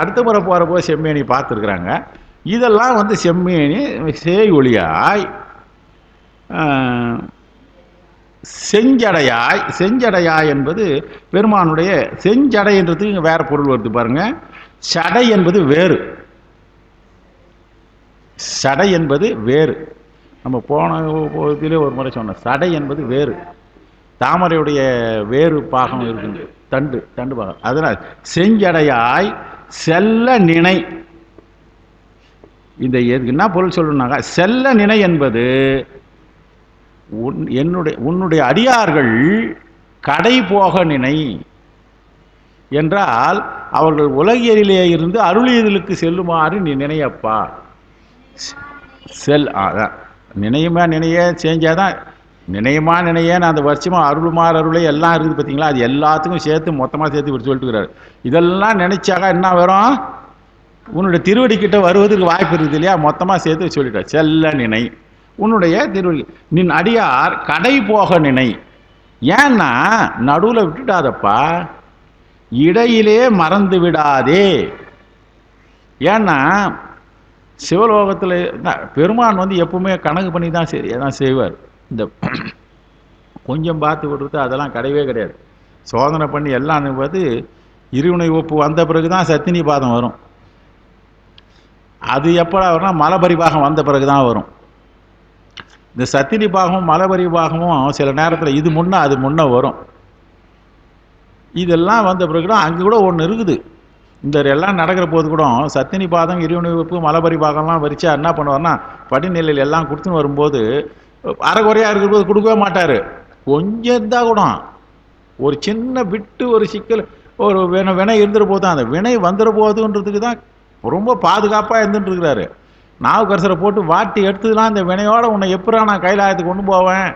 அடுத்த முறை போகிற போது செம்மேனி பார்த்துருக்குறாங்க. இதெல்லாம் வந்து செம்மேனி சேய் ஒளியாய் செஞ்சடையாய். செஞ்சடையாய் என்பது பெருமானுடைய செஞ்சடைன்றதுக்கு இங்கே வேறு பொருள் வருது பாருங்க. சடை என்பது வேறு, சடை என்பது வேறு. நம்ம போன இதிலே ஒரு முறை சொன்னோம், சடை என்பது வேறு. தாமரையுடைய வேறு பாகம் இருக்குது, தண்டு தண்டு பாகம். அதனால் செஞ்சடையாய் செல்ல நினை. இந்த என்ன பொருள் சொல்லணும்னாங்க, செல்ல நினை என்பது உன்னுடைய அடியார்கள் கடை போக நினை என்றால் அவர்கள் உலகியலிலே இருந்து அருளியதலுக்கு செல்லுமாறு நீ நினையப்பா. அதான் நினையுமா நினைய செஞ்சாதான் நினையுமா நினையன்னு அந்த வருஷமா அருளுமாறு அருளை எல்லாம் இருக்குது பார்த்தீங்களா, அது எல்லாத்துக்கும் சேர்த்து மொத்தமாக சேர்த்து இப்படி சொல்லிட்டுக்கிறாரு. இதெல்லாம் நினைச்சாக்கா என்ன வரும், உன்னுடைய திருவடிக்கிட்ட வருவதற்கு வாய்ப்பு இருக்குது இல்லையா, மொத்தமாக சேர்த்து சொல்லிட்டார். செல்ல நினை உன்னுடைய திருவடி, நின் அடியார் கடை போக நினை. ஏன்னா நடுவில் விட்டுட்டாதப்பா, இடையிலே மறந்து விடாதே. ஏன்னா சிவலோகத்தில் பெருமான் எப்பவுமே கணக்கு பண்ணி தான் சரி அதான் செய்வார். இந்த கொஞ்சம் பார்த்து விடுறது அதெல்லாம் கிடையவே கிடையாது. சோதனை பண்ணி எல்லாம் பார்த்து இருவினை ஒப்பு வந்த பிறகு தான் சத்தினி பாதம் வரும். அது எப்படா வரும்னா மலபரிபாகம் வந்த பிறகு தான் வரும். இந்த சத்தினி பாகமும் மலபரி பாகமும் சில நேரத்தில் இது முன்னே அது முன்னே வரும். இதெல்லாம் வந்த பிறகுதான் அங்கே கூட ஒன்று இருக்குது. இந்த எல்லாம் நடக்கிற போது கூட சத்தினி பாதம் இருவினைப்பு மலபரி பாகம்லாம் வரிச்சா என்ன பண்ணுவார்னா, படிநிலையில் எல்லாம் கொடுத்துன்னு வரும்போது அரைக்குறையாக இருக்கிற போது கொடுக்கவே மாட்டார். கொஞ்சம் இருந்தால் கூட ஒரு சின்ன விட்டு ஒரு சிக்கல் ஒரு வினை இருந்துற போது தான், அந்த வினை வந்துட போதுன்றதுக்கு தான் ரொம்ப பாதுகாப்பாக இருந்துட்டு இருக்கிறாரு. நாவுக்கரசரை போட்டு வாட்டி எடுத்துக்கலாம், இந்த வினையோட உன்னை எப்படா நான் கைலாயத்துக்கு கொண்டு போவேன்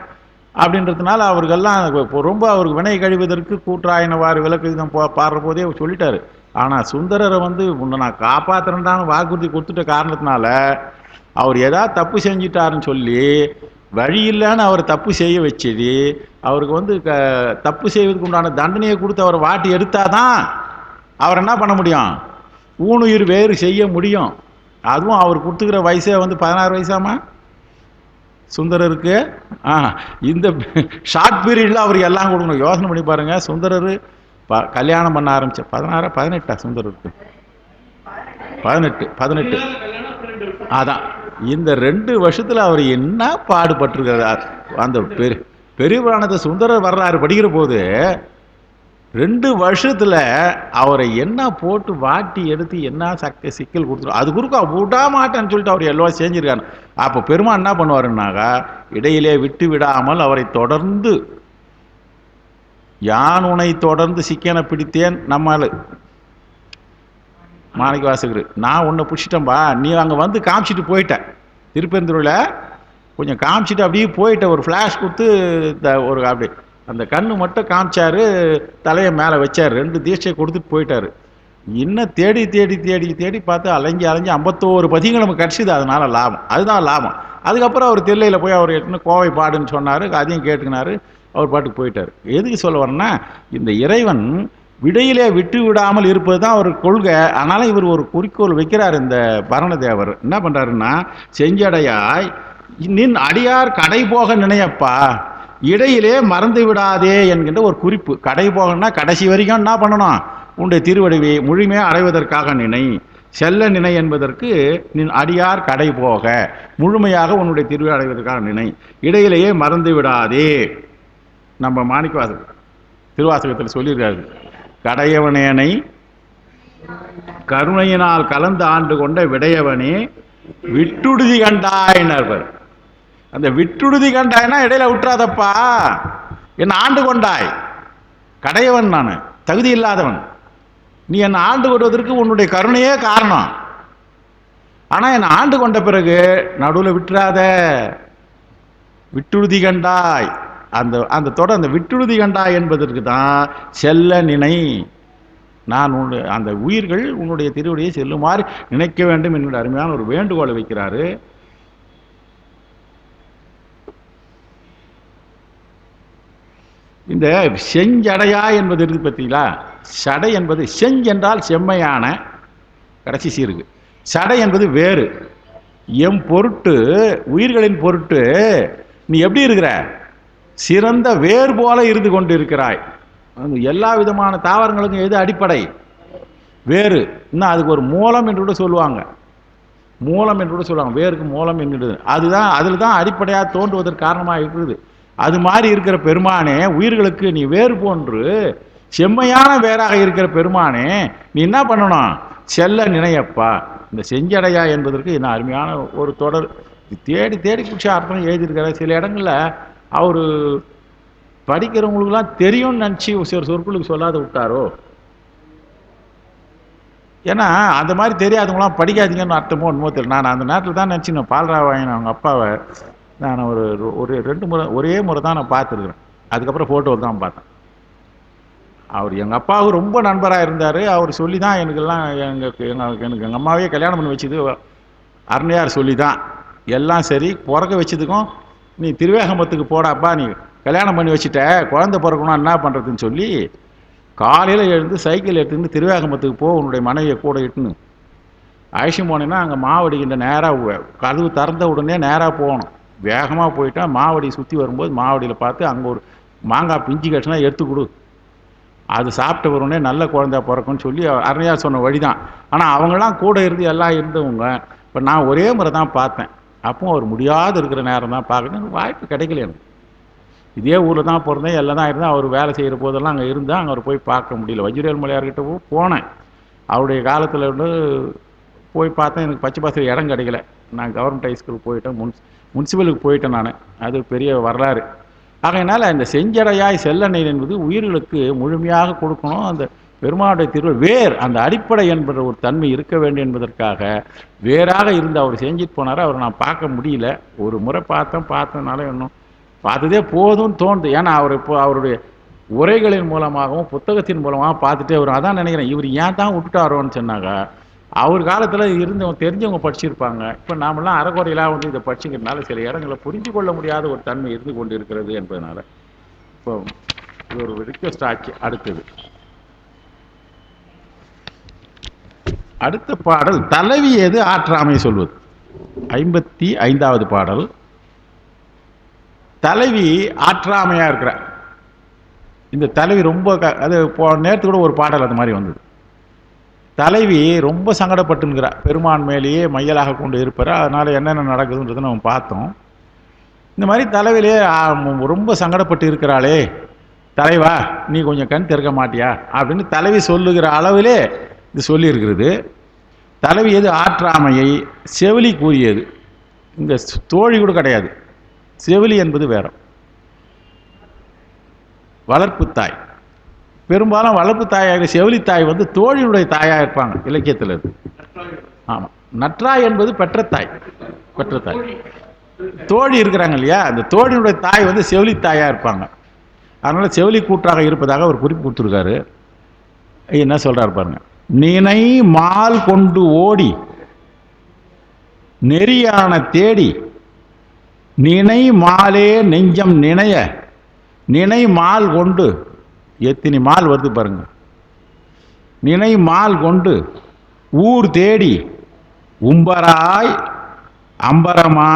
அப்படின்றதுனால அவர்கள்லாம் ரொம்ப அவருக்கு வினை கழிவதற்கு கூற்றாயினவாறு விளக்கு பாடுற போதே சொல்லிட்டாரு. ஆனால் சுந்தரரை உன்னை நான் காப்பாற்றுறேன்டான்னு வாக்குறுதி கொடுத்துட்ட காரணத்தினால அவர் ஏதாவது தப்பு செஞ்சிட்டாருன்னு சொல்லி வழி இல்லைன்னு அவர் தப்பு செய்ய வச்சது, அவருக்கு தப்பு செய்வதற்கு உண்டான தண்டனையை கொடுத்து அவரை வாட்டி எடுத்தாதான் அவர் என்ன பண்ண முடியும், ஊனுயிர் வேறு செய்ய முடியும். அதுவும் அவர் கொடுத்துக்கிற வயசே 16 வயசாமா சுந்தரருக்கு. இந்த ஷார்ட் பீரியடில் அவர் எல்லாம் கொடுக்கணும். யோசனை பண்ணி பாருங்க, சுந்தரர் கல்யாணம் பண்ண ஆரம்பிச்ச 16 18 சுந்தரருக்கு 18. அதான் இந்த 2 வருஷத்துல அவர் என்ன பாடுபட்டிருக்கிறார். அந்த பெரிய புராணத்தை சுந்தரர் வர்றாரு படிக்கிற போது 2 வருஷத்துல அவரை என்ன போட்டு வாட்டி எடுத்து என்ன சிக்கல் கொடுத்துரும். அது குறுக்கா விடா மாட்டேன்னு சொல்லிட்டு அவர் எல்லாம் செஞ்சிருக்காரு. அப்போ பெருமான் என்ன பண்ணுவாருன்னாக்கா, இடையிலே விட்டு விடாமல் அவரை தொடர்ந்து, யான் உனை தொடர்ந்து சிக்கனை பிடித்தேன் நம்மால் மாணிக்க வாசகர், நான் உன்னை பிடிச்சிட்டேன்பா, நீ அங்கே காமிச்சிட்டு போயிட்ட, திருப்பெருந்துறையில் கொஞ்சம் காமிச்சிட்டு அப்படியே போயிட்ட, ஒரு ஃப்ளாஷ் கொடுத்து ஒரு அப்படி அந்த கண்ணு மட்டும் காமிச்சாரு, தலையை மேலே வச்சார், 2 தீட்சை கொடுத்துட்டு போயிட்டாரு. இன்னும் தேடி தேடி தேடி தேடி பார்த்து அலைஞ்சி 51 பதிகள் நமக்கு கிடச்சிது. அதனால லாபம், அதுதான் லாபம். அதுக்கப்புறம் அவர் தில்லையில் போய் அவர் எட்டுன்னு கோவை பாடுன்னு சொன்னார், அதையும் கேட்டுக்கினாரு, அவர் பாட்டுக்கு போயிட்டார். எதுக்கு சொல்ல வரேன்னா, இந்த இறைவன் விடையிலே விட்டு விடாமல் இருப்பது தான் அவர் கொள்கை. ஆனாலும் இவர் ஒரு குறிக்கோள் வைக்கிறார். இந்த பரணதேவர் என்ன பண்ணுறாருன்னா, செஞ்சடையாய் நின் அடியார் கடை போக நினையப்பா, இடையிலே மறந்து விடாதே என்கின்ற ஒரு குறிப்பு. கடை போகணும்னா கடைசி வரைக்கும் என்ன பண்ணணும், உன்னுடைய திருவடிவை முழுமையாக அடைவதற்காக நினை. செல்ல நினை என்பதற்கு நின் அடியார் கடை போக முழுமையாக உன்னுடைய திருவடி அடைவதற்காக நினை, இடையிலேயே மறந்து விடாதே. நம்ம மாணிக்கவாசகர் திருவாசகத்தில் சொல்லியிருக்காரு, கடையவனேனை கருணையினால் கலந்து ஆண்டு கொண்ட விடையவனே விட்டுடுதி கண்டாயினர். அந்த விட்டுடுதி கண்டாய்னா இடையில விட்டுறாதப்பா, என்ன ஆண்டு கொண்டாய், கடையவன் நான், தகுதி இல்லாதவன், நீ என்னை ஆண்டு கொள்வதற்கு உன்னுடைய கருணையே காரணம். ஆனால் என்னை ஆண்டு கொண்ட பிறகு நடுவில் விட்டுறாத, விட்டுடுதி கண்டாய். அந்த தொடர் அந்த விட்டுடுதி கண்டாய் என்பதற்கு தான் செல்ல நினை. நான் அந்த உயிர்கள் உன்னுடைய திருவடியை செல்லுமாறு நினைக்க வேண்டும் என்னுடைய அருமையான ஒரு வேண்டுகோளை வைக்கிறாரு. இந்த செஞ்சடையா என்பது இருக்கு பார்த்தீங்களா, சடை என்பது செஞ்சென்றால் செம்மையான கடைசி சீருக்கு, சடை என்பது வேறு. எம் பொருட்டு, உயிர்களின் பொருட்டு நீ எப்படி இருக்கிற, சிறந்த வேறு போல இருந்து கொண்டு இருக்கிறாய். எல்லா விதமான தாவரங்களுக்கும் எது அடிப்படை, வேறு. இன்னும் அதுக்கு ஒரு மூலம் என்று கூட சொல்லுவாங்க, மூலம் என்று கூட சொல்லுவாங்க, வேருக்கு மூலம் என்று. அதுதான் அதில் தான் அடிப்படையாக தோன்றுவதற்கு காரணமாக இருக்குது. அது மாதிரி இருக்கிற பெருமானே, உயிர்களுக்கு நீ வேறு போன்று செம்மையான வேறாக இருக்கிற பெருமானே, நீ என்ன பண்ணணும்? செல்ல நினையப்பா. இந்த செஞ்சடையா என்பதற்கு என்ன அருமையான ஒரு தொடர். தேடி தேடி பிடிச்ச அர்த்தம் எழுதியிருக்கிறார். சில இடங்கள்ல அவர் படிக்கிறவங்களுக்குலாம் தெரியும்னு நினச்சி ஒரு சொற்களுக்கு சொல்லாத விட்டாரோ. ஏன்னா அந்த மாதிரி தெரியாதவங்களாம் படிக்காதீங்கன்னு அர்த்தமோ என்னமோ தெரியல. நான் அந்த நேரத்தில் தான் நினச்சினேன், பால்ராவாயன் அவங்க அப்பாவை நான் ஒரு 2 முறை, ஒரே முறை தான் நான் பார்த்துருக்குறேன். அதுக்கப்புறம் ஃபோட்டோவில் தான் பார்த்தேன். அவர் எங்கள் அப்பாவுக்கு ரொம்ப நண்பராக இருந்தார். அவர் சொல்லி தான் எனக்கெல்லாம் எனக்கு எங்கள் அம்மாவே கல்யாணம் பண்ணி வச்சது அருணையார் சொல்லி தான். எல்லாம் சரி, பிறக்க வச்சதுக்கும் நீ திருவேகம்பத்துக்கு போடாப்பா, நீ கல்யாணம் பண்ணி வச்சுட்ட, குழந்தை பிறக்கணும் என்ன பண்ணுறதுன்னு சொல்லி காலையில் எழுந்து சைக்கிள் எடுத்துன்னு திருவேகம்பத்துக்கு போ, உன்னுடைய மனைவியை கூட இட்டுன்னு அழைச்சிட்டு போனேன்னா அங்கே மாவடிக்கின்ற நேராக கதவு திறந்த உடனே நேராக போகணும். வேகமாக போயிட்டா மாவடி சுற்றி வரும்போது மாவடியில் பார்த்து அங்கே ஒரு மாங்காய் பிஞ்சு கட்டினா எடுத்து கொடு, அது சாப்பிட்ட உடனே நல்ல குழந்தையா பிறக்கும்னு சொல்லி அருணையார் சொன்ன வழி தான். ஆனால் அவங்களாம் கூட இருந்து எல்லாம் இருந்தவங்க. இப்போ நான் ஒரே முறை தான் பார்த்தேன். அப்போ அவர் முடியாது இருக்கிற நேரம் தான் பார்க்கணும், எனக்கு வாய்ப்பு கிடைக்கல. எனக்கு இதே ஊரில் தான் பிறந்தேன், எல்லாம் தான் இருந்தேன். அவர் வேலை செய்கிற போதெல்லாம் அங்கே இருந்தால் அங்கே அவர் போய் பார்க்க முடியல. வஜ்ரவேல் மலையார்கிட்ட போனேன், அவருடைய காலத்தில் போய் பார்த்தேன். எனக்கு பச்சை பாசல் இடம் கிடைக்கல. நான் கவர்மெண்ட் ஹைஸ்கூலுக்கு போயிட்டேன், முனிசிபலுக்கு போயிட்டேன் நான். அது பெரிய வரலாறு. ஆகையினால் இந்த செஞ்சடையாய் செல்லண்ணெய் என்பது உயிர்களுக்கு முழுமையாக கொடுக்கணும். அந்த பெருமாளுடைய திருவள் வேர், அந்த அடிப்படை என்பது ஒரு தன்மை இருக்க வேண்டும் என்பதற்காக வேறாக இருந்து அவர் செஞ்சுட்டு போனார். அவர் நான் பார்க்க முடியல. ஒரு முறை பார்த்ததுனால இன்னும் பார்த்ததே போதும்னு தோணுது. ஏன்னா அவர் இப்போ அவருடைய உரைகளின் மூலமாகவும் புத்தகத்தின் மூலமாக பார்த்துட்டே வரும். அதான் நினைக்கிறேன், இவர் ஏன் தான் விட்டுட்டாரோன்னு சொன்னாங்க. அவர் காலத்தில் இருந்தவங்க தெரிஞ்சவங்க படிச்சிருப்பாங்க. இப்போ நாமெல்லாம் அறகுறையெல்லாம் இதை படிச்சுக்கிறதுனால சில இடங்களை புரிஞ்சு கொள்ள முடியாத ஒரு தன்மை இருந்து கொண்டு இருக்கிறது என்பதனால இப்போ இது ஒரு ரிக்வெஸ்ட் ஆச்சு. அடுத்த பாடல் தலைவி எது ஆற்றாமை சொல்வது. 55வது பாடல். தலைவி ஆற்றாமையா இருக்கிறார். இந்த தலைவி ரொம்ப அது நேரத்து கூட ஒரு பாடல் அது மாதிரி வந்தது. தலைவி ரொம்ப சங்கடப்பட்டுங்கிறார், பெருமான் மேலேயே மையலாக கொண்டு இருப்பார். அதனால் என்னென்ன நடக்குதுன்றதை நம்ம பார்த்தோம். இந்த மாதிரி தலைவிலே ரொம்ப சங்கடப்பட்டு இருக்கிறாளே, தலைவா நீ கொஞ்சம் கண் திறக்க மாட்டியா அப்படின்னு தலைவி சொல்லுகிற அளவிலே இது சொல்லியிருக்கிறது. தலைவி எது ஆற்றாமையை செவிலி கூறியது. இந்த தோழி கூட கிடையாது, செவிலி என்பது வேற. வளர்ப்பு தாய், பெரும்பாலும் வளர்ப்பு தாயாக செவிலி தாய் தோழியுடைய தாயாக இருப்பாங்க இலக்கியத்தில். இது ஆமாம். நற்றாய் என்பது பெற்ற தாய். தோழி இருக்கிறாங்க இல்லையா, அந்த தோழியுடைய தாய் செவிலி தாயாக இருப்பாங்க. அதனால செவிலி கூற்றாக இருப்பதாக ஒரு குறிப்பு கொடுத்துருக்காரு. என்ன சொல்றாரு பாருங்க. நினை மால் கொண்டு ஓடி நெறியான தேடி நினை மாலே நெஞ்சம் நினைய. நினை மால் கொண்டு, எத்தனை மால் வருது பாருங்க. நினை மால் கொண்டு ஊர் தேடி உம்பராய் அம்பரமா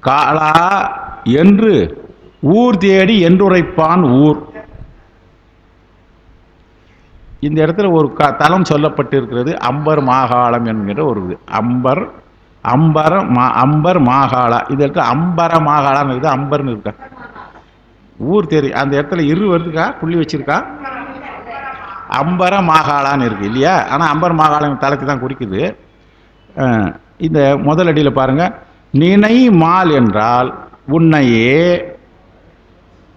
காலா என்று ஊர் தேடி என்றுரைப்பான் ஊர். இந்த இடத்துல ஒரு தலம் சொல்லப்பட்டு இருக்கிறது, அம்பர் மாகாளம் என்கிற ஒரு இது. அம்பர் மாகாளா. இந்த இடத்துல அம்பர மாகாளான்னு இருக்குது, அம்பர்னு இருக்கா. ஊர் தேடி அந்த இடத்துல இரு வருதுக்கா, புள்ளி வச்சிருக்கா. அம்பர மாகாளான்னு இருக்கு இல்லையா. ஆனால் அம்பர் மாகாளம் தலத்தை தான் குறிக்குது. இந்த முதலடியில் பாருங்க. நினை மால் என்றால் உன்னையே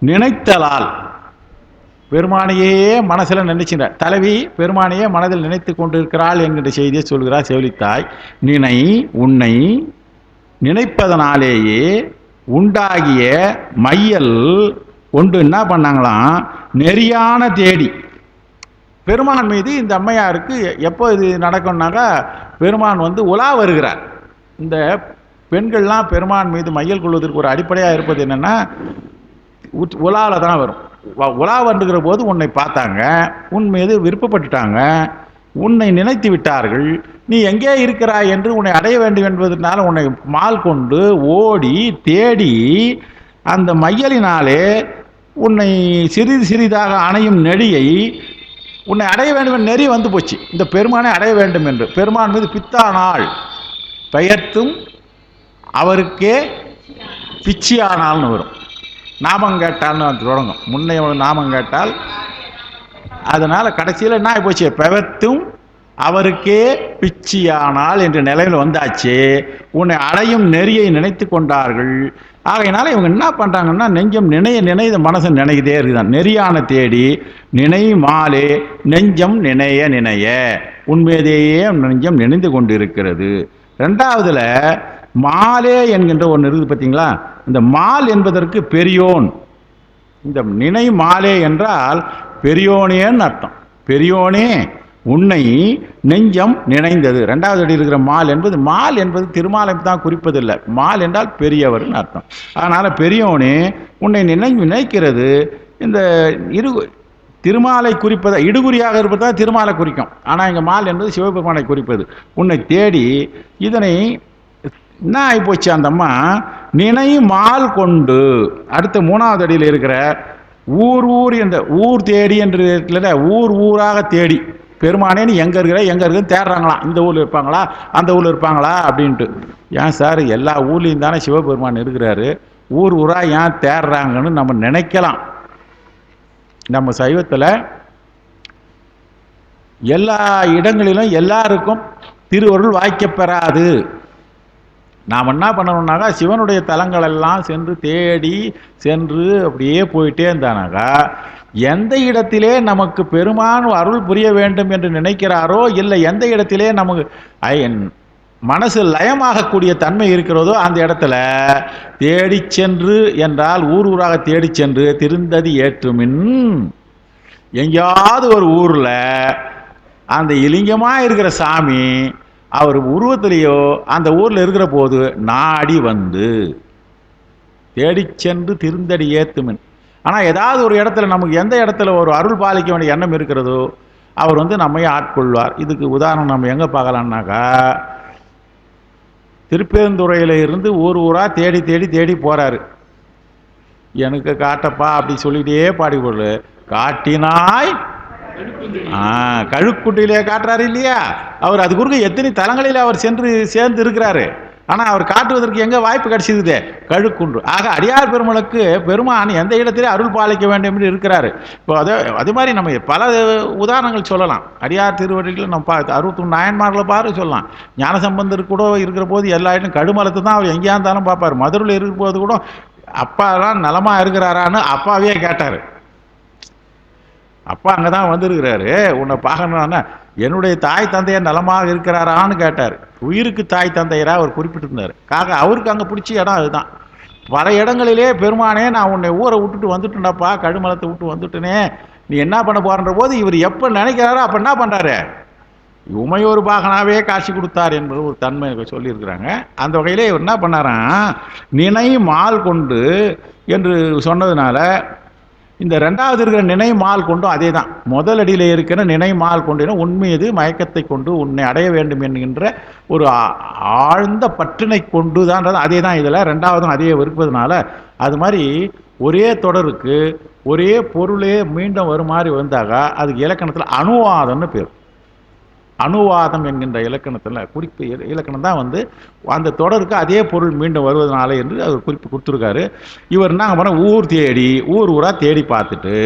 நினைத்தலால், பெருமானையே மனசில் நினைச்சின்ற தலைவி பெருமானையே மனதில் நினைத்து கொண்டிருக்கிறாள் என்கின்ற செய்தியை சொல்கிறார் செவிலித்தாய். நினை, உன்னை நினைப்பதனாலேயே உண்டாகிய மையல் கொண்டு என்ன பண்ணாங்களாம், நெறியான தேடி. பெருமான் மீது இந்த அம்மையாருக்கு எப்போ இது நடக்கும்னாக்கா, பெருமான் உலா வருகிறார். இந்த பெண்கள்லாம் பெருமான் மீது மையல் கொள்வதற்கு ஒரு அடிப்படையாக இருப்பது என்னென்னா, உலாவில் தான் வரும். உலா வந்துகிற போது உன்னை பார்த்தாங்க, உன் மீது விருப்பப்பட்டுட்டாங்க, உன்னை நினைத்து விட்டார்கள், நீ எங்கே இருக்கிறாய் என்று உன்னை அடைய வேண்டும் என்பதனால உன்னை மால் கொண்டு ஓடி தேடி அந்த மையலினாலே உன்னை சிறிது சிறிதாக அணையும் நெடியை உன்னை அடைய வேண்டும் என்ற நெறி வந்து போச்சு. இந்த பெருமானை அடைய வேண்டும் என்று பெருமான் மீது பித்தானாள், பெயர்த்தும் அவருக்கே பிச்சியானால்னு வரும். நாமம் கேட்டால்னு தொடங்கும். முன்னைய நாமம் கேட்டால். அதனால் கடைசியில் என்ன ஆகிப்போச்சு, பெவத்தும் அவருக்கே பிச்சியானால் என்ற நிலையில் வந்தாச்சு. உன்னை அடையும் நெறியை நினைத்து கொண்டார்கள். ஆகையினால இவங்க என்ன பண்ணுறாங்கன்னா, நெஞ்சம் நினைய நினைத மனசு நினைக்குதே இருக்குதான். நெறியான தேடி நினை மாலே நெஞ்சம் நினைய நினைய உண்மையதையே நெஞ்சம் நினைந்து கொண்டு இருக்கிறது. ரெண்டாவதுல மாலே என்கின்ற ஒன்று இருக்குது பார்த்தீங்களா. இந்த மால் என்பதற்கு பெரியோன். இந்த நினை மாலே என்றால் பெரியோனேன்னு அர்த்தம். பெரியோனே உன்னை நெஞ்சம் நினைந்தது. ரெண்டாவது அடி இருக்கிற மால் என்பது திருமாலை தான் குறிப்பதில்லை. மால் என்றால் பெரியவர்னு அர்த்தம். அதனால பெரியோனே உன்னை நினைக்கிறது. இந்த திருமாலை குறிப்பதை இடுகுறியாக இருப்பதா திருமாலை குறிக்கும். ஆனால் இங்கே மால் என்பது சிவபெருமானை குறிப்பது. உன்னை தேடி இதனை என்ன ஆகிப்போச்சு அந்த அம்மா, நினை மால் கொண்டு. அடுத்த மூணாவது அடியில் இருக்கிற ஊர் என்ற ஊர் தேடி என்று ஊர் ஊராக தேடி பெருமானேன்னு எங்கே இருக்குன்னு தேடுறாங்களாம். இந்த ஊரில் இருப்பாங்களா அந்த ஊரில் இருப்பாங்களா அப்படின்ட்டு. ஏன் சார், எல்லா ஊர்லேயும் தானே சிவபெருமான் இருக்கிறாரு, ஊர் ஊராக ஏன் தேடுறாங்கன்னு நம்ம நினைக்கலாம். நம்ம சைவத்தில் எல்லா இடங்களிலும் எல்லாருக்கும் திருவருள் வாய்க்கப்பெறாது. நாம் என்ன பண்ணணும்னாக்கா, சிவனுடைய தலங்கள் எல்லாம் சென்று அப்படியே போயிட்டே இருந்தானாக்கா, எந்த இடத்திலே நமக்கு பெருமான் அருள் புரிய வேண்டும் என்று நினைக்கிறாரோ, இல்லை எந்த இடத்திலே நமக்கு மனசு லயமாகக்கூடிய தன்மை இருக்கிறதோ அந்த இடத்துல தேடி சென்று என்றால் ஊர் ஊராக தேடி சென்று திருந்ததி ஏற்றுமின். எங்கேயாவது ஒரு ஊரில் அந்த இலிங்கமாக இருக்கிற சாமி அவர் உருவத்திலேயோ அந்த ஊரில் இருக்கிற போது நாடி வந்து தேடி சென்று திருந்தடி ஏத்துமின். ஆனால் ஏதாவது ஒரு இடத்துல நமக்கு எந்த இடத்துல ஒரு அருள் பாலிக்க வேண்டிய எண்ணம் இருக்கிறதோ அவர் நம்மை ஆட்கொள்வார். இதுக்கு உதாரணம் நம்ம எங்கே பார்க்கலாம்னாக்கா, திருப்பெருந்துறையில் இருந்து ஊர் ஊராக தேடி தேடி தேடி போகிறாரு. எனக்கு காட்டப்பா அப்படி சொல்லிகிட்டே பாடிக்கொள்ளு. காட்டினாய் கழுக்குட்டிலே காட்டுறாரு இல்லையா. அவர் அது குறுக்க எத்தனை தலங்களில் அவர் சேர்ந்து இருக்கிறாரு. ஆனால் அவர் காட்டுவதற்கு எங்கே வாய்ப்பு கிடைச்சிருக்குது, கழுக்குன்று. ஆக அடியார் பெருமளுக்கு பெருமான் எந்த இடத்திலே அருள் பாலிக்க வேண்டும் என்று இருக்கிறாரு. இப்போ அதே மாதிரி நம்ம பல உதாரணங்கள் சொல்லலாம். அடியார் திருவடிகளில் நம்ம 61 நாயன்மார்களை சொல்லலாம். ஞானசம்பந்தர் கூட இருக்கிற போது எல்லா இடமும் கடுமலத்தை தான் அவர் எங்கேயா இருந்தாலும் பார்ப்பார். மதுரையில் இருக்கிற போது கூட அப்பாலாம் நலமாக இருக்கிறாரான்னு அப்பாவே கேட்டார். அப்பா அங்கே தான் வந்திருக்கிறாரு, உன்னை பார்க்கணுன்னா என்னுடைய தாய் தந்தையர் நலமாக இருக்கிறாரான்னு கேட்டார். உயிருக்கு தாய் தந்தையராக அவர் குறிப்பிட்டிருந்தார். அவருக்கு அங்கே பிடிச்ச இடம் அதுதான். பல இடங்களிலே பெருமானே நான் உன்னை ஊரை விட்டுட்டு வந்துட்டேன்டாப்பா, கடுமலத்தை விட்டு வந்துட்டேனே, நீ என்ன பண்ண போறன்ற போது இவர் எப்போ நினைக்கிறாரோ அப்போ என்ன பண்ணுறாரு, உமையொரு பாகனாவே காட்சி கொடுத்தார் என்பது ஒரு தன்மை சொல்லியிருக்கிறாங்க. அந்த வகையிலே இவர் என்ன பண்ணாராம், நினை மால் கொண்டு என்று சொன்னதுனால இந்த ரெண்டாவது இருக்கிற நினை மால் கொண்டும் அதே தான். முதல் அடியில் இருக்கிற நினை மால் கொண்டு உண்மையது மயக்கத்தை கொண்டு உன்னை அடைய வேண்டும் என்கின்ற ஒரு ஆழ்ந்த பற்றினை கொண்டு தான் அதே தான். இதில் ரெண்டாவதும் அதே இருப்பதுனால அது மாதிரி ஒரே தொடருக்கு ஒரே பொருளே மீண்டும் வருமாறு வந்தாக்கா அதுக்கு இலக்கணத்தில் அனுவாதம்னு பேர். அனுவாதம் என்கின்ற இலக்கணத்தில் குறிப்பு இலக்கணம் தான் அந்த தொடருக்கு அதே பொருள் மீண்டும் வருவதனால என்று அவர் குறிப்பு கொடுத்துருக்காரு. இவர் என்ன பண்ண, ஊர் தேடி ஊர் ஊராக தேடி பார்த்துட்டு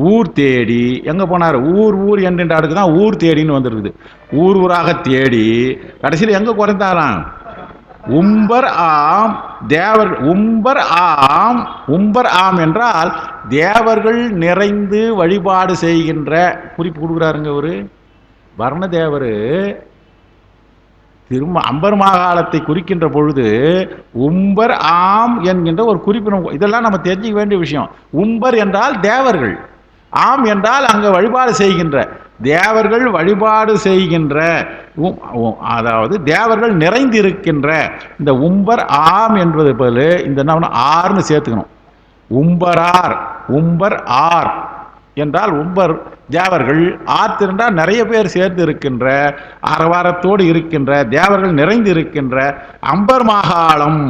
ஊர் தேடி எங்கே போனார், ஊர் என்கின்ற அடுக்கு தான் ஊர் தேடின்னு வந்துருக்குது. ஊர் ஊராக தேடி கடைசியில் எங்கே குறைந்தாராம், உம்பர் ஆம் தேவர். உம்பர் ஆம் என்றால் தேவர்கள் நிறைந்து வழிபாடு செய்கின்ற குறிப்பு கொடுக்குறாருங்க. ஒரு வர்ணதேவர் அம்பர் மாகாளத்தை குறிக்கின்ற பொழுது உம்பர் ஆம் என்கின்ற ஒரு குறிப்பிடும். இதெல்லாம் நம்ம தெரிஞ்சுக்க வேண்டிய விஷயம். உம்பர் என்றால் தேவர்கள், ஆம் என்றால் அங்கே வழிபாடு செய்கின்ற தேவர்கள், வழிபாடு செய்கின்ற அதாவது தேவர்கள் நிறைந்திருக்கின்ற இந்த உம்பர் ஆம் என்பது பதில் இந்த என்ன ஆர்னு சேர்த்துக்கணும். உம்பரார், உம்பர் ஆர் என்றால் உம்பர் தேவர்கள், ஆத்திருந்தால் நிறைய பேர் சேர்ந்து இருக்கின்ற அரவாரத்தோடு இருக்கின்ற தேவர்கள் நிறைந்து இருக்கின்ற அம்பர் மாகாளம்.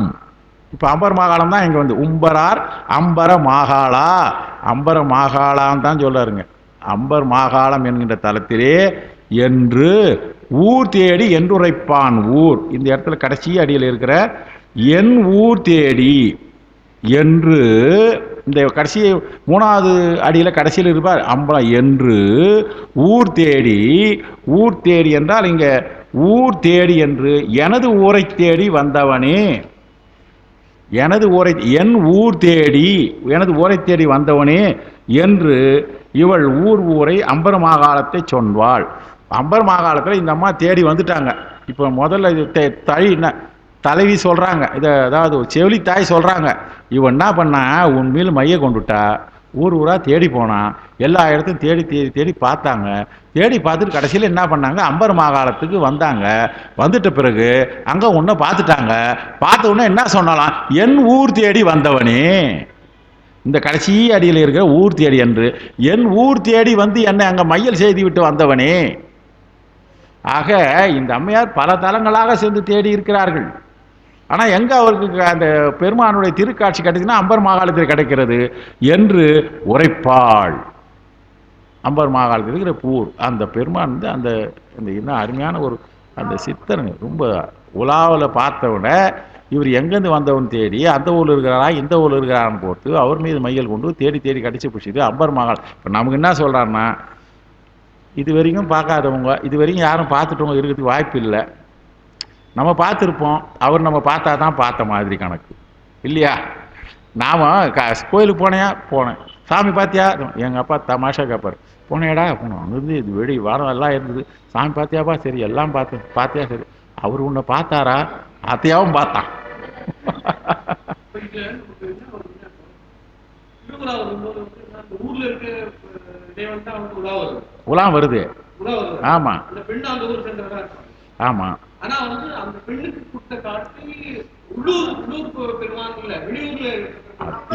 இப்போ அம்பர் மாகாளம் தான் இங்கே உம்பரார் அம்பர மாகாளா, அம்பர மாகாளான்னு தான் சொல்றாருங்க. அம்பர் மாகாளம் என்கின்ற தலத்திலே என்று ஊர் தேடி என்றுரைப்பான். ஊர் இந்த இடத்துல கடைசி அடியில் இருக்கிற என் ஊர் தேடி என்று இந்த கடைசி 3வது அடியில் கடைசியில் இருப்பார் அம்பலம் என்று ஊர் தேடி என்றால் இங்கே ஊர் தேடி என்று எனது ஊரை தேடி வந்தவனே, எனது ஊரை தேடி வந்தவனே என்று இவள் ஊரை அம்பர் மாகாளத்தை சொன்வாள். அம்பர் மாகாளத்தில் இந்த அம்மா தேடி வந்துட்டாங்க. இப்போ முதல்ல இது தலைவி சொல்கிறாங்க, இதை அதாவது செவிலித்தாய் சொல்கிறாங்க, இவன் என்ன பண்ணா உண்மையில் மைய கொண்டுட்டா ஊராக தேடி போனான். எல்லா இடத்தையும் தேடி தேடி தேடி பார்த்தாங்க. தேடி பார்த்துட்டு கடைசியில் என்ன பண்ணாங்க, அம்பர் மாகாளத்துக்கு வந்தாங்க. வந்துட்ட பிறகு அங்கே உன்னை பார்த்துட்டாங்க. பார்த்த உடனே என்ன சொன்னாலாம், என் ஊர் தேடி வந்தவனே, இந்த கடைசி அடியில் இருக்கிற ஊர் தேடி என்று என் ஊர் தேடி வந்து என்னை அங்கே மையல் செய்து விட்டு வந்தவனே. ஆக இந்த அம்மையார் பல தலங்களாக சென்று தேடி இருக்கிறார்கள். ஆனால் எங்கே அவருக்கு அந்த பெருமானுடைய திருக்காட்சி கிடைச்சுன்னா அம்பர் மாகாளத்தில் கிடைக்கிறது என்று உரைப்பாள். அம்பர் மாகாளத்தில் இருக்கிற பூர் அந்த பெருமான் வந்து அந்த இன்னும் அருமையான ஒரு அந்த சித்தனை ரொம்ப உலாவில் பார்த்தவன இவர் எங்கேருந்து வந்தவன் தேடி அந்த ஊரில் இருக்கிறாரா இந்த ஊரில் இருக்கிறாரான்னு போட்டு அவர் மீது மையல் கொண்டு தேடி தேடி கடிச்சு பிடிச்சிது அம்பர் மாகாளம். இப்போ நமக்கு என்ன சொல்கிறாருன்னா, இது வரைக்கும் பார்க்காதவங்க, இது வரைக்கும் யாரும் பார்த்துட்டவங்க இருக்கிறதுக்கு வாய்ப்பு இல்லை. நம்ம பார்த்துருப்போம், அவர் நம்ம பார்த்தா தான் பார்த்த மாதிரி கணக்கு இல்லையா? நாம் கோயிலுக்கு போனேன், சாமி பார்த்தியா, எங்கள் அப்பா தமாஷா கேட்பார், போனேடா போனோம், அங்கேருந்து இது வெடி வாரம் எல்லாம் இருந்தது, சாமி பார்த்தியாப்பா, சரி எல்லாம் பார்த்தியா, சரி அவர் உன்னை பார்த்தாரா, அத்தையாவும் பார்த்தான். உலாம் வருது. ஆமா ஆமா. ஆனா வந்து அந்த பெண்ணுக்கு கொடுத்த காட்சி உள்ளூர் பெருமான் இல்ல, வெளியூர்ல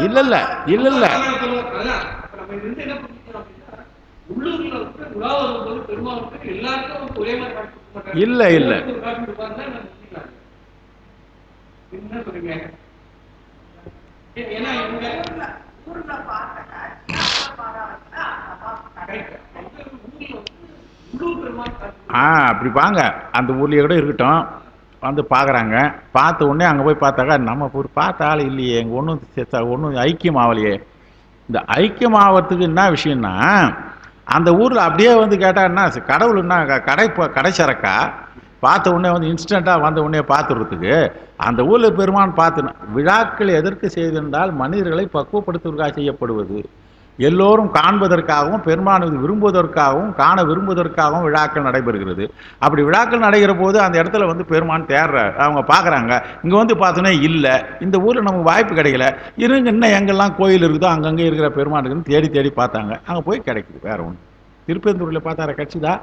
இல்ல இல்ல இல்ல இல்ல நம்ம இருந்து என்ன புரிஞ்சுக்கணும் அப்படின்னா, உள்ளூர்ல வந்து உலா வரும்போது பெருமானுக்கு எல்லாருக்கும் ஒரே மாதிரி காட்சி கொடுக்க மாட்டாங்க. இல்ல இல்ல காட்சி கொடுப்பாருன்னா என்ன சொல்றீங்க? ஏன்னா இவங்க ஊர்ல அப்படி வாங்க, அந்த ஊர்லேயே கூட இருக்கட்டும், வந்து பார்க்குறாங்க. பார்த்த உடனே அங்கே போய் பார்த்தாக்கா நம்ம ஒரு பார்த்த ஆள் இல்லையே, எங்கள் ஒன்றும் ஐக்கியம் ஆகலையே. இந்த ஐக்கியம் ஆகிறதுக்கு என்ன விஷயம்னா, அந்த ஊரில் அப்படியே வந்து கேட்டான்னா கடவுள்னா கடை சரக்கா பார்த்த உடனே வந்து இன்ஸ்டண்ட்டாக வந்த உடனே பார்த்துடுறதுக்கு அந்த ஊரில் பெருமான் பார்த்துனா விழாக்கள் எதற்கு செய்திருந்தால் மனிதர்களை பக்குவப்படுத்துவதற்காக செய்யப்படுவது. எல்லோரும் காண்பதற்காகவும் பெருமானை விரும்புவதற்காகவும் காண விரும்புவதற்காகவும் விழாக்கள் நடைபெறுகிறது. அப்படி விழாக்கள் நடைகிற போது அந்த இடத்துல வந்து பெருமான் தேடுறார், அவங்க பார்க்குறாங்க. இங்கே வந்து பார்த்தோன்னே இல்லை, இந்த ஊரில் நமக்கு வாய்ப்பு கிடைக்கல, இன்னும் எங்கெல்லாம் கோயில் இருக்குதோ அங்கங்கே இருக்கிற பெருமான் இருக்குன்னு தேடி தேடி பார்த்தாங்க. அங்கே போய் கிடைக்குது. வேற ஒன்று திருப்பெருந்தூரில் பார்த்தார கட்சிதா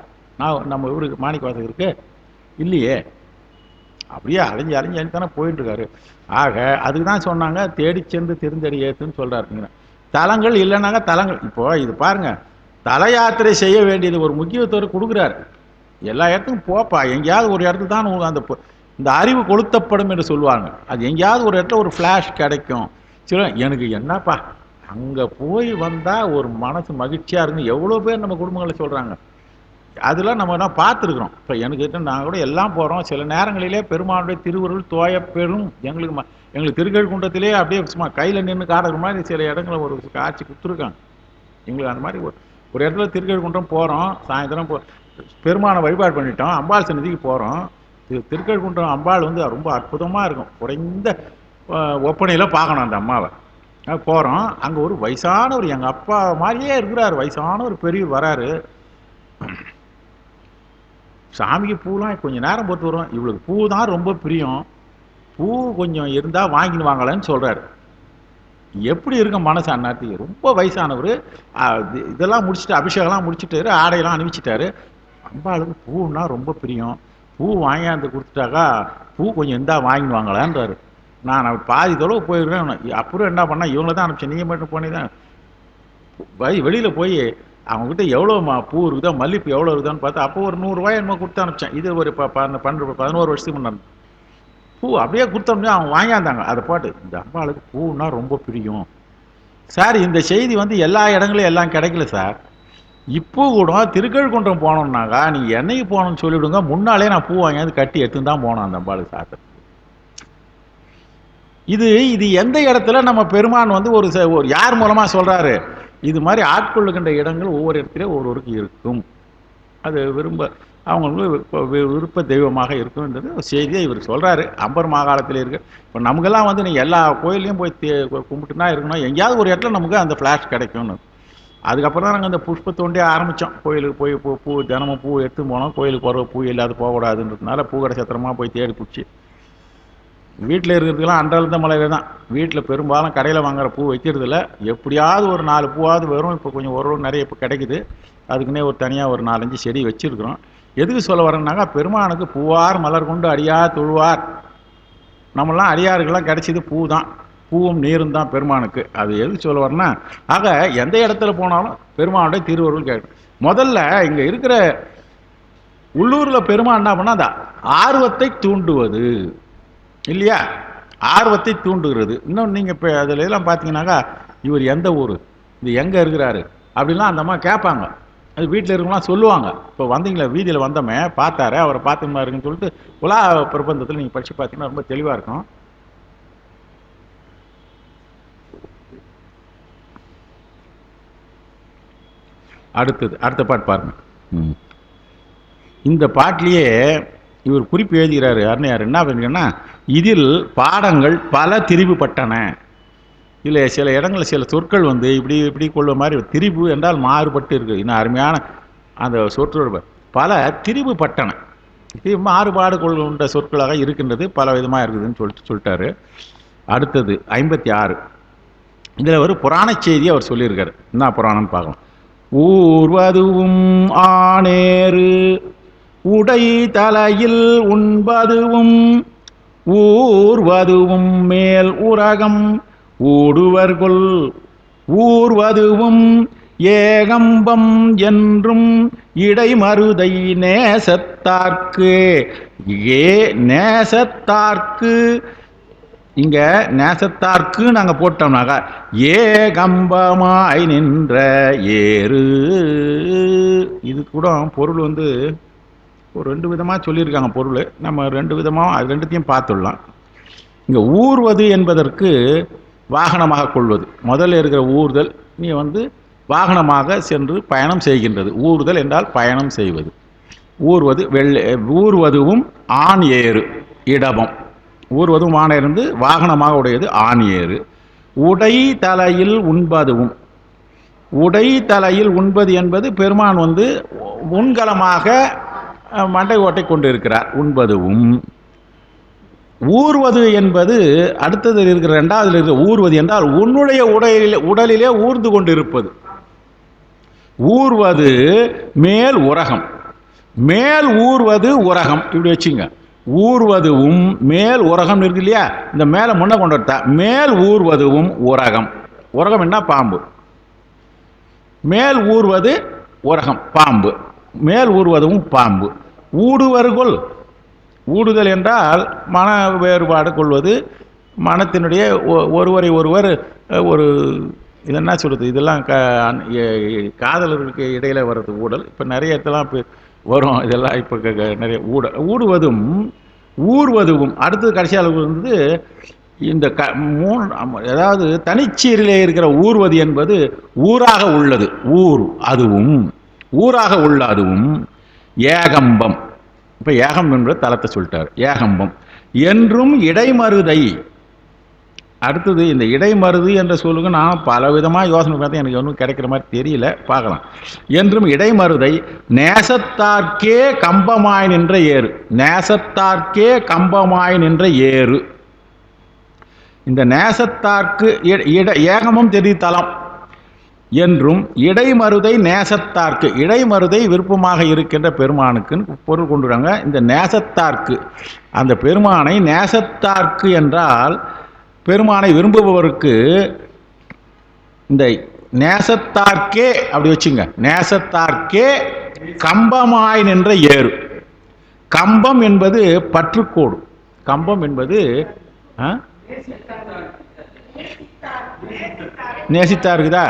நம்ம ஊருக்கு மாணிக்கவாசகர் இருக்கு இல்லையே, அப்படியே அலைஞ்சு தானே போயிட்டு இருக்காரு. ஆக அதுக்கு தான் சொன்னாங்க தேடி சென்று திருந்தடி ஏற்றுன்னு சொல்கிறாருங்க. தலங்கள் இல்லைனாங்க தலங்கள். இப்போ இது பாருங்க, தல யாத்திரை செய்ய வேண்டியது ஒரு முக்கியத்துவம் கொடுக்குறாரு. எல்லா இடத்துக்கும் போப்பா, எங்கேயாவது ஒரு இடத்துல தான் அந்த இந்த அறிவு கொளுத்தப்படும் என்று சொல்லுவாங்க. அது எங்கேயாவது ஒரு இடத்துல ஒரு ஃப்ளாஷ் கிடைக்கும். சரி, எனக்கு என்னப்பா அங்கே போய் வந்தால் ஒரு மனசு மகிழ்ச்சியாக இருக்குன்னு எவ்வளோ பேர் நம்ம குடும்பங்களில் சொல்கிறாங்க. அதெல்லாம் நம்ம என்ன பார்த்துருக்குறோம். இப்போ எனக்கு நாங்கள் கூட எல்லாம் போகிறோம். சில நேரங்களிலே பெருமானுடைய திருவுருள் தோயப்பெரும் எங்களுக்கு திருக்கழுக்குன்றத்திலே அப்படியே சும்மா கையில் நின்று காடுற மாதிரி சில இடங்களில் ஒரு காட்சி கொடுத்துருக்காங்க எங்களுக்கு. அந்த மாதிரி ஒரு இடத்துல திருக்கழுக்குன்றம் போகிறோம், சாயந்தரம் பெருமானை வழிபாடு பண்ணிட்டோம், அம்பாள் சன்னதிக்கு போகிறோம். திருக்கழுக்குன்றம் அம்பாள் வந்து ரொம்ப அற்புதமாக இருக்கும். குறைந்த ஒப்பனையில் பார்க்கணும் அந்த அம்மாவை. போகிறோம், அங்கே ஒரு வயசானவர் எங்கள் அப்பா மாதிரியே இருக்கிறார், வயசானவர் பெரியவர் வராரு. சாமிக்கு பூலாம் கொஞ்சம் நேரம் போட்டு வரும், இவளுக்கு பூ தான் ரொம்ப பிரியம், பூ கொஞ்சம் இருந்தால் வாங்கின்னு வாங்கலன்னு சொல்கிறாரு. எப்படி இருக்கும் மனசு அந்நாட்டுக்கு? ரொம்ப வயசானவர், இதெல்லாம் முடிச்சுட்டு அபிஷேகம்லாம் முடிச்சுட்டாரு, ஆடையெல்லாம் அணிவிச்சிட்டாரு. அம்பாளுக்கு பூன்னா ரொம்ப பிரியம், பூ வாங்கியாந்து கொடுத்துட்டாக்கா பூ கொஞ்சம் இருந்தால் வாங்கின்னு வாங்கலான்றாரு. நான் பாதி தொலைவு போயிடுறேன். அப்புறம் என்ன பண்ணால் இவங்கள தான் அனுப்பிச்சேன், நீங்கள் மட்டும் போனே தான் வெளியில் போய் அவங்ககிட்ட எவ்வளோ பூ இருக்குதோ மல்லிப்பூ எவ்வளோ இருக்குதான்னு பார்த்தா அப்போ ஒரு 100 ரூபாய் என்னமோ கொடுத்து அனுப்பிச்சேன். இது ஒரு 11 வருஷத்துக்கு முன்னாடி பூ அப்படியே கொடுத்தோம்னா அவங்க வாங்கியாந்தாங்க. அதை பாட்டு இந்த அம்பாளுக்கு பூன்னா ரொம்ப பிரியும் சார். இந்த செய்தி வந்து எல்லா இடங்களையும் எல்லாம் கிடைக்கல சார். இப்போ கூட திருக்கழுக்குன்றம் போனோம்னாக்கா நீங்கள் என்னைக்கு போகணும்னு சொல்லிவிடுங்க, முன்னாலே நான் பூ வாங்கியாந்து கட்டி எடுத்துன்னு தான் போனோம் அந்த அம்பாளுக்கு சாப்பிட்டு. இது இது எந்த இடத்துல நம்ம பெருமான் வந்து ஒரு யார் மூலமாக சொல்கிறாரு, இது மாதிரி ஆட்கொள்ளுகின்ற இடங்கள் ஒவ்வொரு இடத்துலையும் ஒவ்வொருக்கு இருக்கும். அது அவங்களுக்கு விருப்ப தெய்வமாக இருக்கும்ன்றது ஒரு செய்தியை இவர் சொல்கிறாரு. அம்பர் மாகாணத்தில் இருக்கு. இப்போ நமக்கெல்லாம் வந்து நீங்கள் எல்லா கோயிலையும் போய் கும்பிட்டுனா இருக்கணும், எங்கேயாவது ஒரு இடத்துல நமக்கு அந்த ஃப்ளாஷ் கிடைக்கும்னு. அதுக்கப்புறம் தான் நாங்கள் அந்த புஷ்ப தோண்டியே ஆரம்பித்தோம். கோயிலுக்கு போய் பூ தினமும் பூ எடுத்து போனோம். கோயிலுக்கு போகிற பூ இல்லாத போகக்கூடாதுன்றதுனால பூக்கடை சத்திரமாக போய் தேடி பிடிச்சி வீட்டில் இருக்கிறதுக்கெல்லாம் அன்றழுத்த மலையில் தான். வீட்டில் பெரும்பாலும் கடையில் வாங்குற பூ வைக்கிறதில்ல. எப்படியாவது ஒரு 4 பூவாவது வரும். இப்போ கொஞ்சம் ஓரளவு நிறைய இப்போ கிடைக்குது. அதுக்குன்னே ஒரு தனியாக ஒரு 4-5 செடி வச்சுருக்குறோம். எதுக்கு சொல்ல வரேன்னாக்கா, பெருமானுக்கு பூவார் மலர் கொண்டு அடியார் தொழுவார். நம்மளாம் அடியாருக்கெல்லாம் கிடைச்சது பூ தான். பூவும் நீரும் தான் பெருமானுக்கு. அது எதுக்கு சொல்ல வரேன்னா, ஆக எந்த இடத்துல போனாலும் பெருமானுடைய திருவருள் கேட்கும். முதல்ல இங்கே இருக்கிற உள்ளூரில் பெருமான் என்ன பண்ணால் அந்த ஆர்வத்தை தூண்டுவது இல்லையா, ஆர்வத்தை தூண்டுகிறது. இன்னும் நீங்கள் இப்போ அதில் எல்லாம் பார்த்தீங்கன்னாக்கா, இவர் எந்த ஊர், இது எங்கே இருக்கிறாரு அப்படின்லாம் அந்த அம்மா கேட்பாங்க. அது வீட்டில் இருக்கவங்களாம் சொல்லுவாங்க. இப்போ வந்தீங்களா, வீதியில் வந்தோமே பார்த்தாரு, அவரை பார்த்துமா இருக்குன்னு சொல்லிட்டு உலா பிரபந்தத்தில் நீங்கள் படித்து பார்த்தீங்கன்னா ரொம்ப தெளிவாக இருக்கும். அடுத்த பாட்டு பாருங்க. இந்த பாட்டிலேயே இவர் குறிப்பு எழுதுகிறாரு. அருணையார் என்ன பண்ணுங்கன்னா, இதில் பாடங்கள் பல திரிவுபட்டன. இல்லை சில இடங்களில் சில சொற்கள் வந்து இப்படி இப்படி கொள்ளுற மாதிரி திரிவு என்றால் மாறுபட்டு இருக்குது. இன்னும் அருமையான அந்த சொற்கள் பல திரிவுபட்டன, இது மாறுபாடு கொள்கின்ற சொற்களாக இருக்கின்றது, பல விதமாக இருக்குதுன்னு சொல்லிட்டாரு. அடுத்தது 56. இதில் ஒரு புராண செய்தியை அவர் சொல்லியிருக்காரு. என்ன புராணம்னு பார்க்கலாம். ஊர்வதுவும் ஆனேறு உடை தலையில் உண்பதுவும் ஊர்வதுவும் மேல் உரகம் ஊடுவர்கொள் ஊர்வதுவும் ஏகம்பம் என்றும் இடைமருதை நேசத்தார்க்கு நேசத்தார்க்கு. இங்க நேசத்தார்க்கு நாங்க போட்டோம்னாக்கா ஏகம்பமாய் நின்ற ஏறு. இது கூட பொருள் வந்து ஒரு 2 விதமாக சொல்லியிருக்காங்க. பொருள் நம்ம 2 விதமாக அது 2த்தையும் பார்த்துடலாம். இங்கே ஊர்வது என்பதற்கு வாகனமாக கொள்வது. முதல்ல இருக்கிற ஊர்தல் நீ வந்து வாகனமாக சென்று பயணம் செய்கின்றது. ஊர்தல் என்றால் பயணம் செய்வது. ஊர்வது ஊர்வதுவும் ஆண் ஏறு இடபம். ஊர்வதும் ஆண் இருந்து வாகனமாக உடையது ஆண் ஏறு. உடை தலையில் உண்பதுவும். உடை தலையில் உண்பது என்பது பெருமான் வந்து உண்கலமாக மண்டை ஓட்டை கொண்டு இருக்கிறார். உண்பதுவும். ஊர்வது என்பது அடுத்தது இருக்கிற 2வது இருக்கிற ஊர்வது என்றால் உன்னுடைய உடலிலே ஊர்ந்து கொண்டு இருப்பது. ஊர்வது மேல் உரகம். மேல் ஊர்வது உரகம் இப்படி வச்சுங்க. ஊர்வதுவும் மேல் உரகம் இருக்கு இல்லையா, இந்த மேலே முன்ன கொண்டு வரத்தா மேல் ஊர்வதுவும் உரகம். உரகம் என்ன பாம்பு. மேல் ஊர்வது உரகம் பாம்பு. மேல் ஊர்வதும் பாம்பு. ஊடுவர்கொள். ஊடுதல் என்றால் மன வேறுபாடு கொள்வது. மனத்தினுடைய ஒருவரை ஒருவர் ஒரு இது என்ன சொல்கிறது, இதெல்லாம் காதலர்களுக்கு இடையில வர்றது ஊடல். இப்போ நிறைய இடத்துலாம் இப்போ வரும் இதெல்லாம். இப்போ நிறைய ஊடுவதும் ஊர்வதுவும். அடுத்தது கடைசியால் வந்து இந்த அதாவது தனிச்சீரிலே இருக்கிற ஊர்வது என்பது ஊராக உள்ளது. அதுவும் ஊராக உள்ள அதுவும் ஏகம்பம். இப்போ ஏகம் என்பது தலத்தை சொல்லிட்டார். ஏகம்பம் என்றும் இடைமருதை. அடுத்தது இந்த இடைமருது என்ற சொல்லுங்க நான் பல விதமாக யோசனை பார்த்தேன், எனக்கு ஒன்றும் கிடைக்கிற மாதிரி தெரியல, பார்க்கலாம். என்றும் இடைமருதை நேசத்தார்க்கே கம்பமாய் நின்ற ஏறு. நேசத்தார்க்கே கம்பமாய் நின்ற ஏறு. இந்த நேசத்தார்க்கு ஏகமும் தெரிய தலம் என்றும் இடைமருதை நேசத்தார்க்கு. இடைமருதை விருப்பமாக இருக்கின்ற பெருமானுக்குன்னு பொருள் கொண்டுறாங்க. இந்த நேசத்தார்க்கு அந்த பெருமானை நேசத்தார்க்கு என்றால் பெருமானை விரும்புபவருக்கு இந்த நேசத்தார்க்கே அப்படி வச்சுங்க. நேசத்தார்க்கே கம்பமாய் நின்ற ஏறு. கம்பம் என்பது பற்றுக்கோடு. கம்பம் என்பது நேசித்தார் இருக்குதா,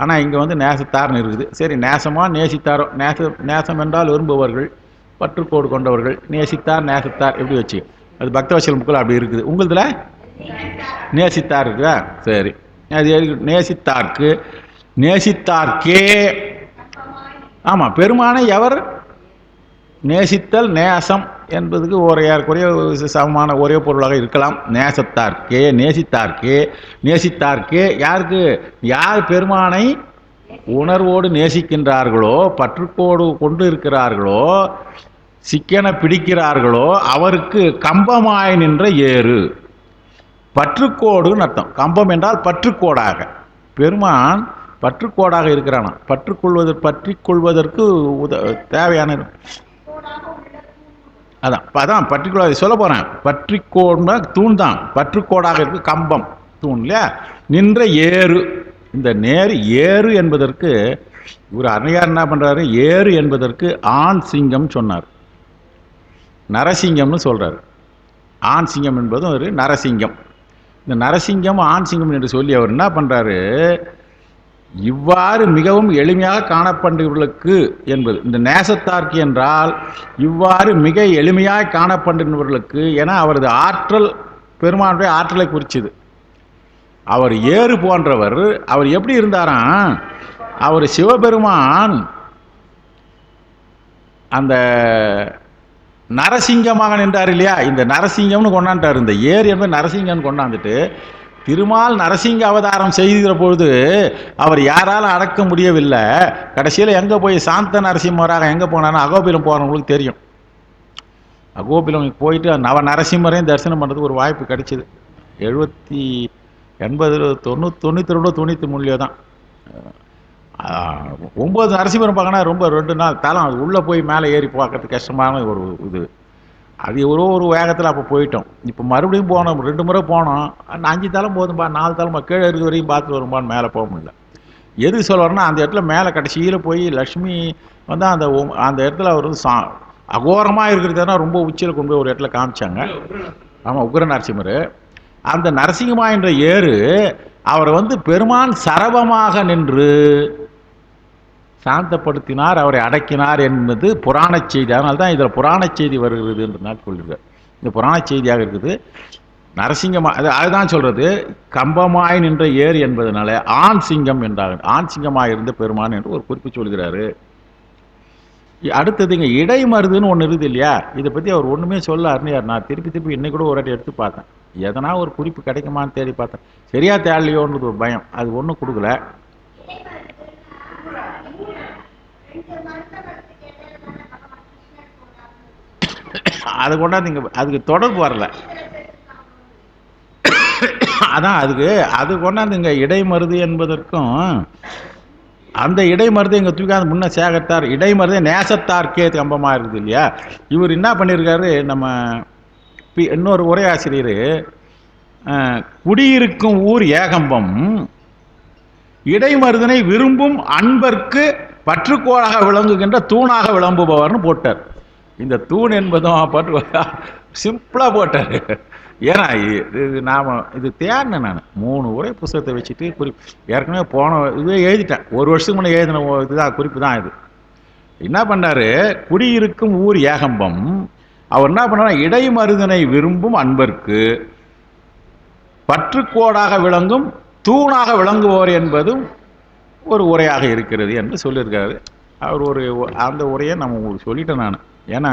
ஆனால் இங்கே வந்து நேசத்தார்னு இருக்குது. சரி, நேசமா நேசித்தாரோ. நேசம் என்றால் விரும்புபவர்கள், பற்றுக்கோடு கொண்டவர்கள். நேசித்தார் நேசத்தார் எப்படி வச்சு அது பக்தவசல் புக்கில் அப்படி இருக்குது. உங்களதுல நேசித்தார் இருக்குதா? சரி, அது நேசித்தார்க்கு, நேசித்தார்க்கே. ஆமாம், பெருமானை எவர் நேசித்தல், நேசம் என்பதுக்கு ஏறக்குறைய சமமான ஒரே பொருளாக இருக்கலாம். நேசத்தார்க்கே, நேசித்தார்க்கே. நேசித்தார்க்கே யாருக்கு? யார் பெருமானை உணர்வோடு நேசிக்கின்றார்களோ, பற்றுக்கோடு கொண்டு இருக்கிறார்களோ, சிக்கன பிடிக்கிறார்களோ, அவருக்கு கம்பமாய் நின்ற ஏறு. பற்றுக்கோடுன்னு அர்த்தம். கம்பம் என்றால் பற்றுக்கோடாக. பெருமான் பற்றுக்கோடாக இருக்கிறானா, பற்றி கொள்வதற்கு தேவையான அதான் பர்டிகுலர் சொல்ல போகிறேன். பற்றிக்கோடுனா தூண் தான், பற்றுக்கோடாக இருக்கு கம்பம், தூண் இல்லையா? நின்ற ஏறு. இந்த ஏறு என்பதற்கு ஒரு அன்னையார் என்ன பண்ணுறாரு, ஏறு என்பதற்கு ஆண் சிங்கம் சொன்னார், நரசிங்கம்னு சொல்கிறார். ஆண் சிங்கம் என்பதும் ஒரு நரசிங்கம். இந்த நரசிங்கம் ஆண் சிங்கம் என்று சொல்லி அவர் என்ன பண்ணுறாரு, இவ்வாறு மிகவும் எளிமையாக காணப்படுபவர்களுக்கு என்பது இந்த நேசத்தார்க்கு என்றால் இவ்வாறு மிக எளிமையாக காணப்படுபவர்களுக்கு என அவரது ஆற்றல், பெருமானுடைய ஆற்றலை குறிச்சுது. அவர் ஏறு போன்றவர். அவர் எப்படி இருந்தாராம், அவர் சிவபெருமான் அந்த நரசிங்கமாக நின்றார் இல்லையா? இந்த நரசிங்கம்னு கொண்டாண்டார். இந்த ஏறு என்பது நரசிங்கம்னு கொண்டாந்துட்டு திருமால் நரசிங்க அவதாரம் செய்கிற பொழுது அவர் யாராலும் அடக்க முடியவில்லை. கடைசியில் எங்கே போய் சாந்த நரசிம்மராக எங்கே போனாலும் அகோபிலம் போகிறவங்களுக்கு தெரியும். அகோபிலம் போயிட்டு நவ நரசிம்மரையும் தரிசனம் பண்ணுறதுக்கு ஒரு வாய்ப்பு கிடைச்சிது. 92 தான். 9 நரசிம்மரம் பார்க்கணும், ரொம்ப 2 நாள் தலம். அது உள்ளே போய் மேலே ஏறி பார்க்கறதுக்கு கஷ்டமான ஒரு இது. அது ஒரு வேகத்தில் அப்போ போயிட்டோம். இப்போ மறுபடியும் போனோம், 2 முறை போனோம். 5 தலம் போதும்பா, 4 தலம் கீழே இருக்க வரையும் பார்த்துட்டு வரும்பான்னு மேலே போக முடியல. எது சொல்லுவார்னா, அந்த இடத்துல மேலே கடைசியில் போய் லக்ஷ்மி வந்து அந்த இடத்துல அவர் வந்து அகோரமாக இருக்கிறதுனா ரொம்ப உச்சியில் கொண்டு போய் ஒரு இடத்துல காமிச்சாங்க. ஆமாம், உக்ர நரசிம்மர். அந்த நரசிங்கமா என்ற ஏறு அவரை வந்து பெருமான் சரபமாக நின்று சாந்தப்படுத்தினார், அவரை அடக்கினார் என்பது புராண செய்தி. அதனால தான் இதில் புராண செய்தி வருகிறது என்று நான் சொல்லியிருக்கார். இந்த புராண செய்தியாக இருக்குது. நரசிங்கமா அதுதான் சொல்றது, கம்பமாய் நின்ற ஏறு என்பதனால ஆண் சிங்கம் என்றாக, ஆண் சிங்கமாக இருந்த பெருமான் என்று ஒரு குறிப்பு சொல்கிறாரு. அடுத்தது இங்கே இடைமருதுன்னு ஒன்று இருக்குது இல்லையா? இதை பற்றி அவர் ஒன்றுமே சொல்ல அருணையார். நான் திருப்பி இன்னைக்கு கூட ஒரு வாட்டி எடுத்து பார்த்தேன். எதனா ஒரு குறிப்பு கிடைக்குமான்னு தேடி பார்த்தேன். சரியா தேடலையோன்றது ஒரு பயம். அது ஒன்றும் கொடுக்கல. அதை கொண்டாந்து இங்கே அதுக்கு தொடர்பு வரல. அதான் அது கொண்டாந்து இங்கே இடைமருது என்பதற்கும் அந்த இடைமருது எங்கள் தூக்காந்து முன்ன சேகத்தார் இடைமருதே நேசத்தார்க்கே கம்பமாக இருக்குது இல்லையா? இவர் என்ன பண்ணியிருக்காரு, நம்ம இன்னொரு உரையாசிரியர், குடியிருக்கும் ஊர் ஏகம்பம் இடைமருதனை விரும்பும் அன்பர்க்கு பற்றுக்கோளாக விளங்குகின்ற தூணாக விளம்புபவர்னு போட்டார். இந்த தூண் என்பதும் சிம்பிளாக போட்டார். ஏன்னா இது தேடினேன் நான் 3 உரை புத்தகத்தை வச்சுட்டு ஏற்கனவே போன இதுவே எழுதிட்டேன். 1 வருஷத்துக்கு முன்னே எழுதின இதுதான் குறிப்பு தான் இது. என்ன பண்ணாரு, குடியிருக்கும் ஊர் ஏகம்பம் அவர் என்ன பண்ணார், இடைமருதனை விரும்பும் அன்பர்க்கு பற்றுக்கோடாக விளங்கும் தூணாக விளங்குவோர் என்பதும் ஒரு உரையாக இருக்கிறது என்று சொல்லியிருக்காரு. அவர் அந்த உரையை நம்ம உங்களுக்கு சொல்லிட்டேன் நான். ஏன்னா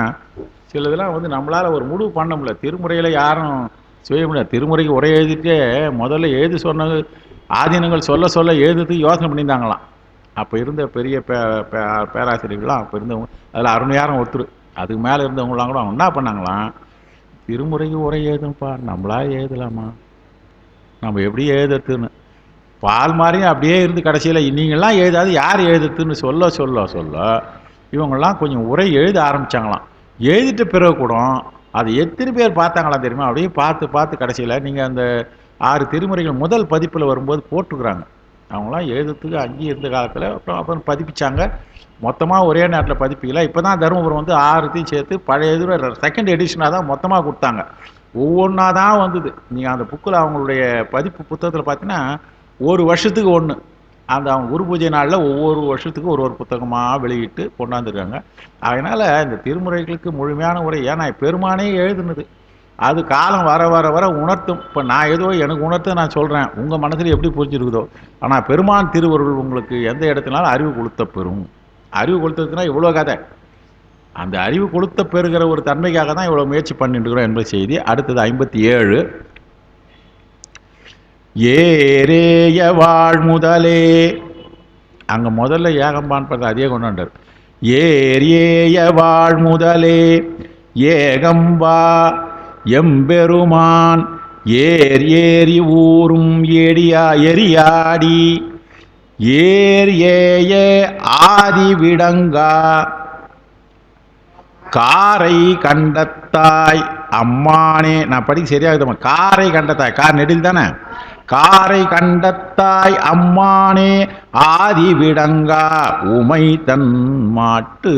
சிலதெல்லாம் வந்து நம்மளால் ஒரு முடிவு பண்ண முடியல. திருமுறையில் யாரும் செய்ய முடியாது. திருமுறைக்கு உரை எழுதிட்டே முதல்ல எழுதி சொன்னது ஆதீனங்கள் சொல்ல எழுதுறதுக்கு யோசனை பண்ணியிருந்தாங்களாம். அப்போ இருந்த பெரிய பேராசிரியர்கள்லாம் அப்போ இருந்தவங்க, அதில் அருணையாரும் ஒருத்தர், அதுக்கு மேலே இருந்தவங்களாம் கூட அவங்க என்ன பண்ணாங்களாம், திருமுறைக்கு உரை எழுதுப்பா, நம்மளா எழுதலாமா, நம்ம எப்படி எழுதுறதுன்னு பால் மாதிரியும் அப்படியே இருந்து கடைசியில் நீங்கள்லாம் எழுதாது யார் எழுதுறதுன்னு சொல்ல இவங்கெல்லாம் கொஞ்சம் உரை எழுத ஆரம்பித்தாங்களாம். எழுதிட்ட பிறகு கூட அது எத்தனை பேர் பார்த்தாங்களாம் தெரியுமா? அப்படியே பார்த்து கடைசியில் நீங்கள் அந்த 6 திருமுறைகள் முதல் பதிப்பில் வரும்போது போட்டுக்கிறாங்க. அவங்களாம் எழுதுறதுக்கு அங்கேயும் இருந்த காலத்தில் அப்புறம் பதிப்பிச்சாங்க. மொத்தமாக ஒரே நேரத்தில் பதிப்பிக்கல. இப்போ தான் தருமபுரம் வந்து 6த்தையும் சேர்த்து பழைய இது செகண்ட் எடிஷனாக தான் மொத்தமாக கொடுத்தாங்க. ஒவ்வொன்றா தான் வந்தது. நீங்கள் அந்த புக்கில் அவங்களுடைய பதிப்பு புத்தகத்தில் பார்த்தீங்கன்னா 1 வருஷத்துக்கு 1 அந்த அவங்க குரு பூஜை நாளில் ஒவ்வொரு வருஷத்துக்கு ஒரு புத்தகமாக வெளியிட்டு கொண்டாந்துருக்காங்க. அதனால் இந்த திருமுறைகளுக்கு முழுமையான உரை, ஏன்னா பெருமானே எழுதுனது, அது காலம் வர வர வர உணர்த்தும். இப்போ நான் ஏதோ எனக்கு உணர்த்த நான் சொல்கிறேன், உங்கள் மனசில் எப்படி புரிஞ்சிருக்குதோ. ஆனால் பெருமான் திருவருள் உங்களுக்கு எந்த இடத்துனாலும் அறிவு கொளுத்த பெறும். அறிவு கொளுத்ததுன்னா இவ்வளோ கதை. அந்த அறிவு கொளுத்த பெறுகிற ஒரு தன்மைக்காக தான் இவ்வளோ முயற்சி பண்ணிட்டு இருக்கிறோம் என்பது செய்தி. அடுத்தது 57. ஏரேய வாழ் முதலே, அங்கே முதல்ல ஏகம்பான் படத்தை அதே கொண்டாண்டார். ஏரிய வாழ் முதலே ஏகம்பா எம்பெருமான் ஏர் ஏறி ஊரும் எரியாடி ஏர் ஏய ஆதி விடங்கா காரை கண்டத்தாய் அம்மானே. நான் படிக்க சரியாகுது. காரை கண்டத்தாய், கார் நெடில் தானே. காரை கண்டத்தாய் அம்மானே ஆதி விடங்கா உமை தன் மாட்டு.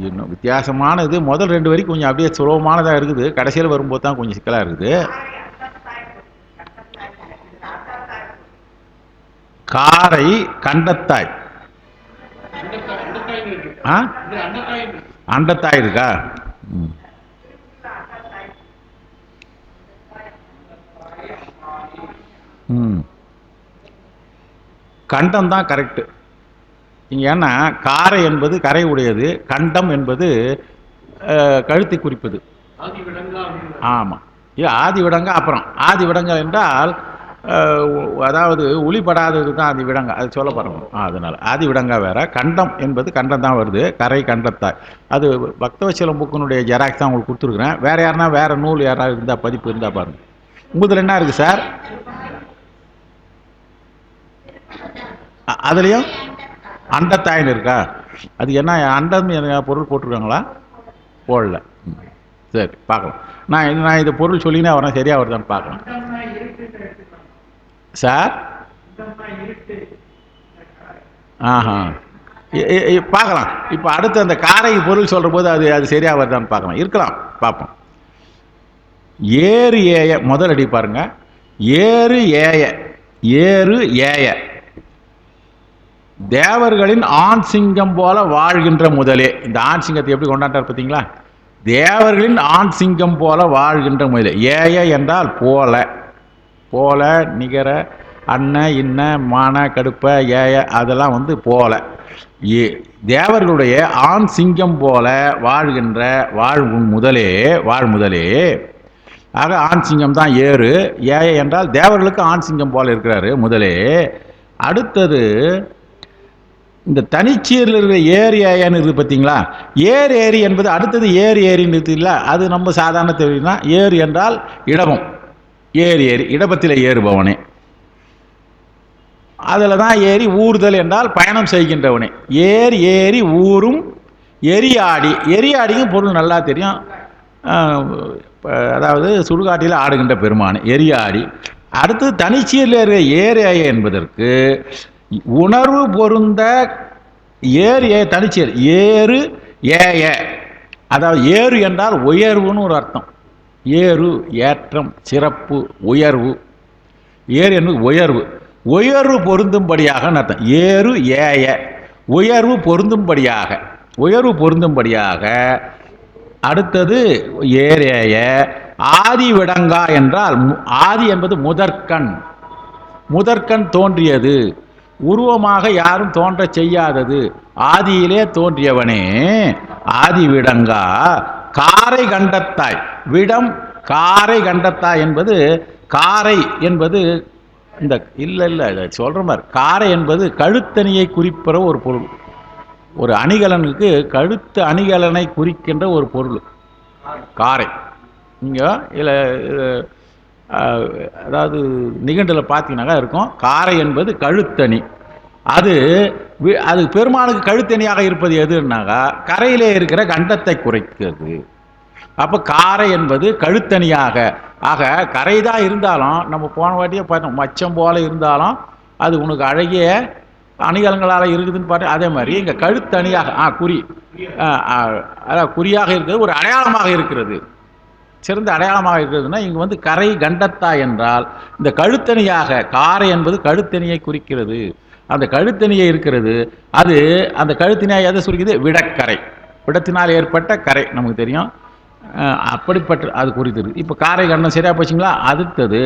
இன்னும் வித்தியாசமானது. முதல் 2 வரி கொஞ்சம் அப்படியே சுலபமானதாக இருக்குது, கடைசியில் வரும்போது தான் கொஞ்சம் சிக்கலாக இருக்குது. காரை கண்டத்தாய், அண்டத்தாய் இருக்கா? கண்டம் தான் கரெக்டு இங்கே. ஏன்னா காரை என்பது கரை உடையது, கண்டம் என்பது கழுத்தை குறிப்பது. ஆமாம், இது ஆதி விடங்கா. அப்புறம் ஆதி விடங்கா என்றால் அதாவது ஒளிப்படாதது தான் ஆதி விடங்கா, அது சொல்ல போகிறோம். அதனால் ஆதி விடங்கா வேற, கண்டம் என்பது கண்டம் தான் வருது, கரை கண்டத்தாய். அது பக்தவச்சலம் புக்கினுடைய ஜெராக்ஸ் தான் உங்களுக்கு கொடுத்துருக்குறேன். வேறு யாருன்னா வேறு நூல் யாராவது இருந்தால் பதிப்பு இருந்தால் பாருங்கள். உங்களுக்கு என்ன இருக்குது சார்? அதுலேயும் அண்டத்தாயின்னு இருக்கா? அது என்ன அண்டம் பொருள் போட்டிருக்காங்களா? போடல. சரி, பார்க்கலாம். நான் இந்த பொருள் சொல்லினே வரேன், சரியாக வருதான்னு பார்க்கலாம் சார். ஆஹா, பார்க்கலாம். இப்போ அடுத்து அந்த காரை பொருள் சொல்கிற போது அது சரியாக வருதான்னு பார்க்கலாம். இருக்கலாம், பார்ப்போம். ஏறு ஏய முதல் அடி பாருங்க. ஏறு ஏய, ஏறு ஏய தேவர்களின் ஆண் சிங்கம் போல வாழ்கின்ற முதலே. இந்த ஆண் சிங்கத்தை எப்படி கொண்டாட்டார் பார்த்தீங்களா? தேவர்களின் ஆண் சிங்கம் போல வாழ்கின்ற முதலே. ஏய என்றால் போல, போல நிகர அன்ன இன்ன மான கடுப்ப ஏய அதெல்லாம் போல. தேவர்களுடைய ஆண் சிங்கம் போல வாழ்கின்ற முதலே, வாழ் முதலே. ஆக ஆண் சிங்கம் தான் ஏறு. ஏய என்றால் தேவர்களுக்கு ஆண் சிங்கம் போல இருக்கிறாரு முதலே. அடுத்தது இந்த தனிச்சீரில் இருக்கிற ஏரி ஏன்னு இருக்குது பார்த்தீங்களா? ஏர் ஏரி என்பது அடுத்தது ஏரி ஏரின்னு இருக்குது இல்லை? அது நம்ம சாதாரண தெரியுதுன்னா, ஏறு என்றால் இடபம், ஏரி ஏரி இடபத்தில் ஏறுபவனே. அதில் தான் ஏறி ஊறுதல் என்றால் பயணம் செய்கின்றவனே. ஏர் ஏறி ஊரும் எரியாடி, எரியாடியும் பொருள் நல்லா தெரியும். அதாவது சுடுகாட்டில் ஆடுகின்ற பெருமான் எரியாடி. அடுத்தது தனிச்சீரில் இருக்கிற ஏர் ஏய என்பதற்கு உணர்வு பொருந்த ஏறு ஏ தனிச்சேர் ஏறு ஏய. அதாவது ஏறு என்றால் உயர்வுன்னு ஒரு அர்த்தம். ஏறு ஏற்றம், சிறப்பு, உயர்வு. ஏறு என்பது உயர்வு, உயர்வு பொருந்தும்படியாக அர்த்தம். ஏறு ஏய உயர்வு பொருந்தும்படியாக, உயர்வு பொருந்தும்படியாக. அடுத்தது ஏரேய ஆதி விடங்கா என்றால் ஆதி என்பது முதற்கண், முதற்கண் தோன்றியது, உருவமாக யாரும் தோன்ற செய்யாதது, ஆதியிலே தோன்றியவனே ஆதி விடங்கா. காரை கண்டத்தாய், விடம் காரை கண்டத்தாய் என்பது, காரை என்பது இந்த இல்லை சொல்கிற மாதிரி, காரை என்பது கழுத்தணியை குறிப்பிற ஒரு பொருள். ஒரு அணிகலனுக்கு கழுத்து அணிகலனை குறிக்கின்ற ஒரு பொருள் காரை. இங்கே இதில் அதாவது நிகண்டில் பார்த்தீங்கன்னாக்கா இருக்கும், காரை என்பது கழுத்தணி. அது பெருமானுக்கு கழுத்தணியாக இருப்பது எதுனாக்கா கரையிலே இருக்கிற கண்டத்தை குறைக்கிறது. அப்போ காரை என்பது கழுத்தணியாக. ஆக கரை தான் இருந்தாலும், நம்ம போன வாட்டியே பார்த்தோம், மச்சம் போல இருந்தாலும் அது உனக்கு அழகிய அணிகலங்களால் இருக்குதுன்னு பார்த்தா, அதே மாதிரி இங்கே கழுத்தணியாக குறி, அதாவது குறியாக இருக்கிறது, ஒரு அடையாளமாக இருக்கிறது, சிறந்த அடையாளமாக இருக்கிறதுனா இங்கே கரை கண்டத்தா என்றால் இந்த கழுத்தணியாக, காரை என்பது கழுத்தணியை குறிக்கிறது. அந்த கழுத்தணியை இருக்கிறது, அது அந்த கழுத்தணியாக எதை சுருக்குது? விடக்கரை. விடத்தினால் ஏற்பட்ட கரை நமக்கு தெரியும். அப்படிப்பட்ட அது குறித்து இருக்கு. இப்போ காரை கண்டம் சரியா போச்சுங்களா? அடுத்தது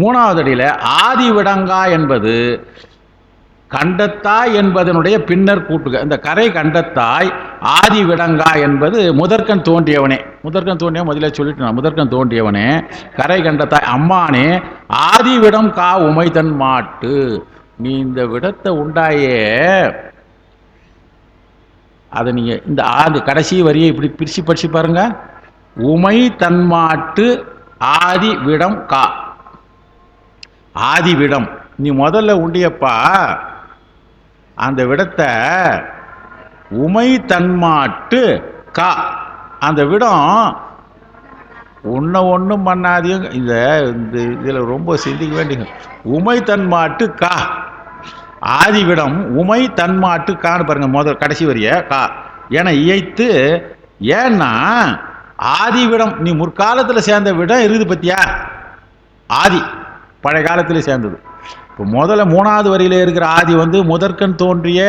3வது அடியில் ஆதி விடங்கா என்பது கண்டத்தாய் என்பதனுடைய பின்னர் கூட்டுக. இந்த கரை கண்டத்தாய் ஆதி விடங்கா என்பது முதற்கண் தோன்றியவனே. முதற்கண் தோன்றிய முதல்ல சொல்லிட்டு முதற்கண் தோன்றியவனே கரை கண்டத்தாய் அம்மானே ஆதி விடம் கா உமை தன் மாட்டு. நீ இந்த விடத்தை உண்டாயே அதை நீங்க இந்த ஆதி கடைசி வரியை இப்படி பிரிச்சு படிச்சு பாருங்க. உமை தன்மாட்டு ஆதி விடம் கா. ஆதி விடம் நீ முதல்ல உண்டியப்பா அந்த விடத்தை உமை தன்மாட்டு கா. அந்த விடம் ஒன்றும் பண்ணாதையும் இந்த இதில் ரொம்ப சிந்திக்க வேண்டிய உமை தன்மாட்டு கா. ஆதி விடம் உமை தன்மாட்டு கான்னு பாருங்க முதல் கடைசி வரிய கா என இயைத்து. ஏன்னா ஆதி விடம் நீ முற்காலத்தில் சேர்ந்த விடம் இருக்குது பத்தியா, ஆதி பழைய காலத்தில் சேர்ந்தது. இப்போ முதல்ல 3வது வரியில இருக்கிற ஆதி முதற்கண் தோன்றிய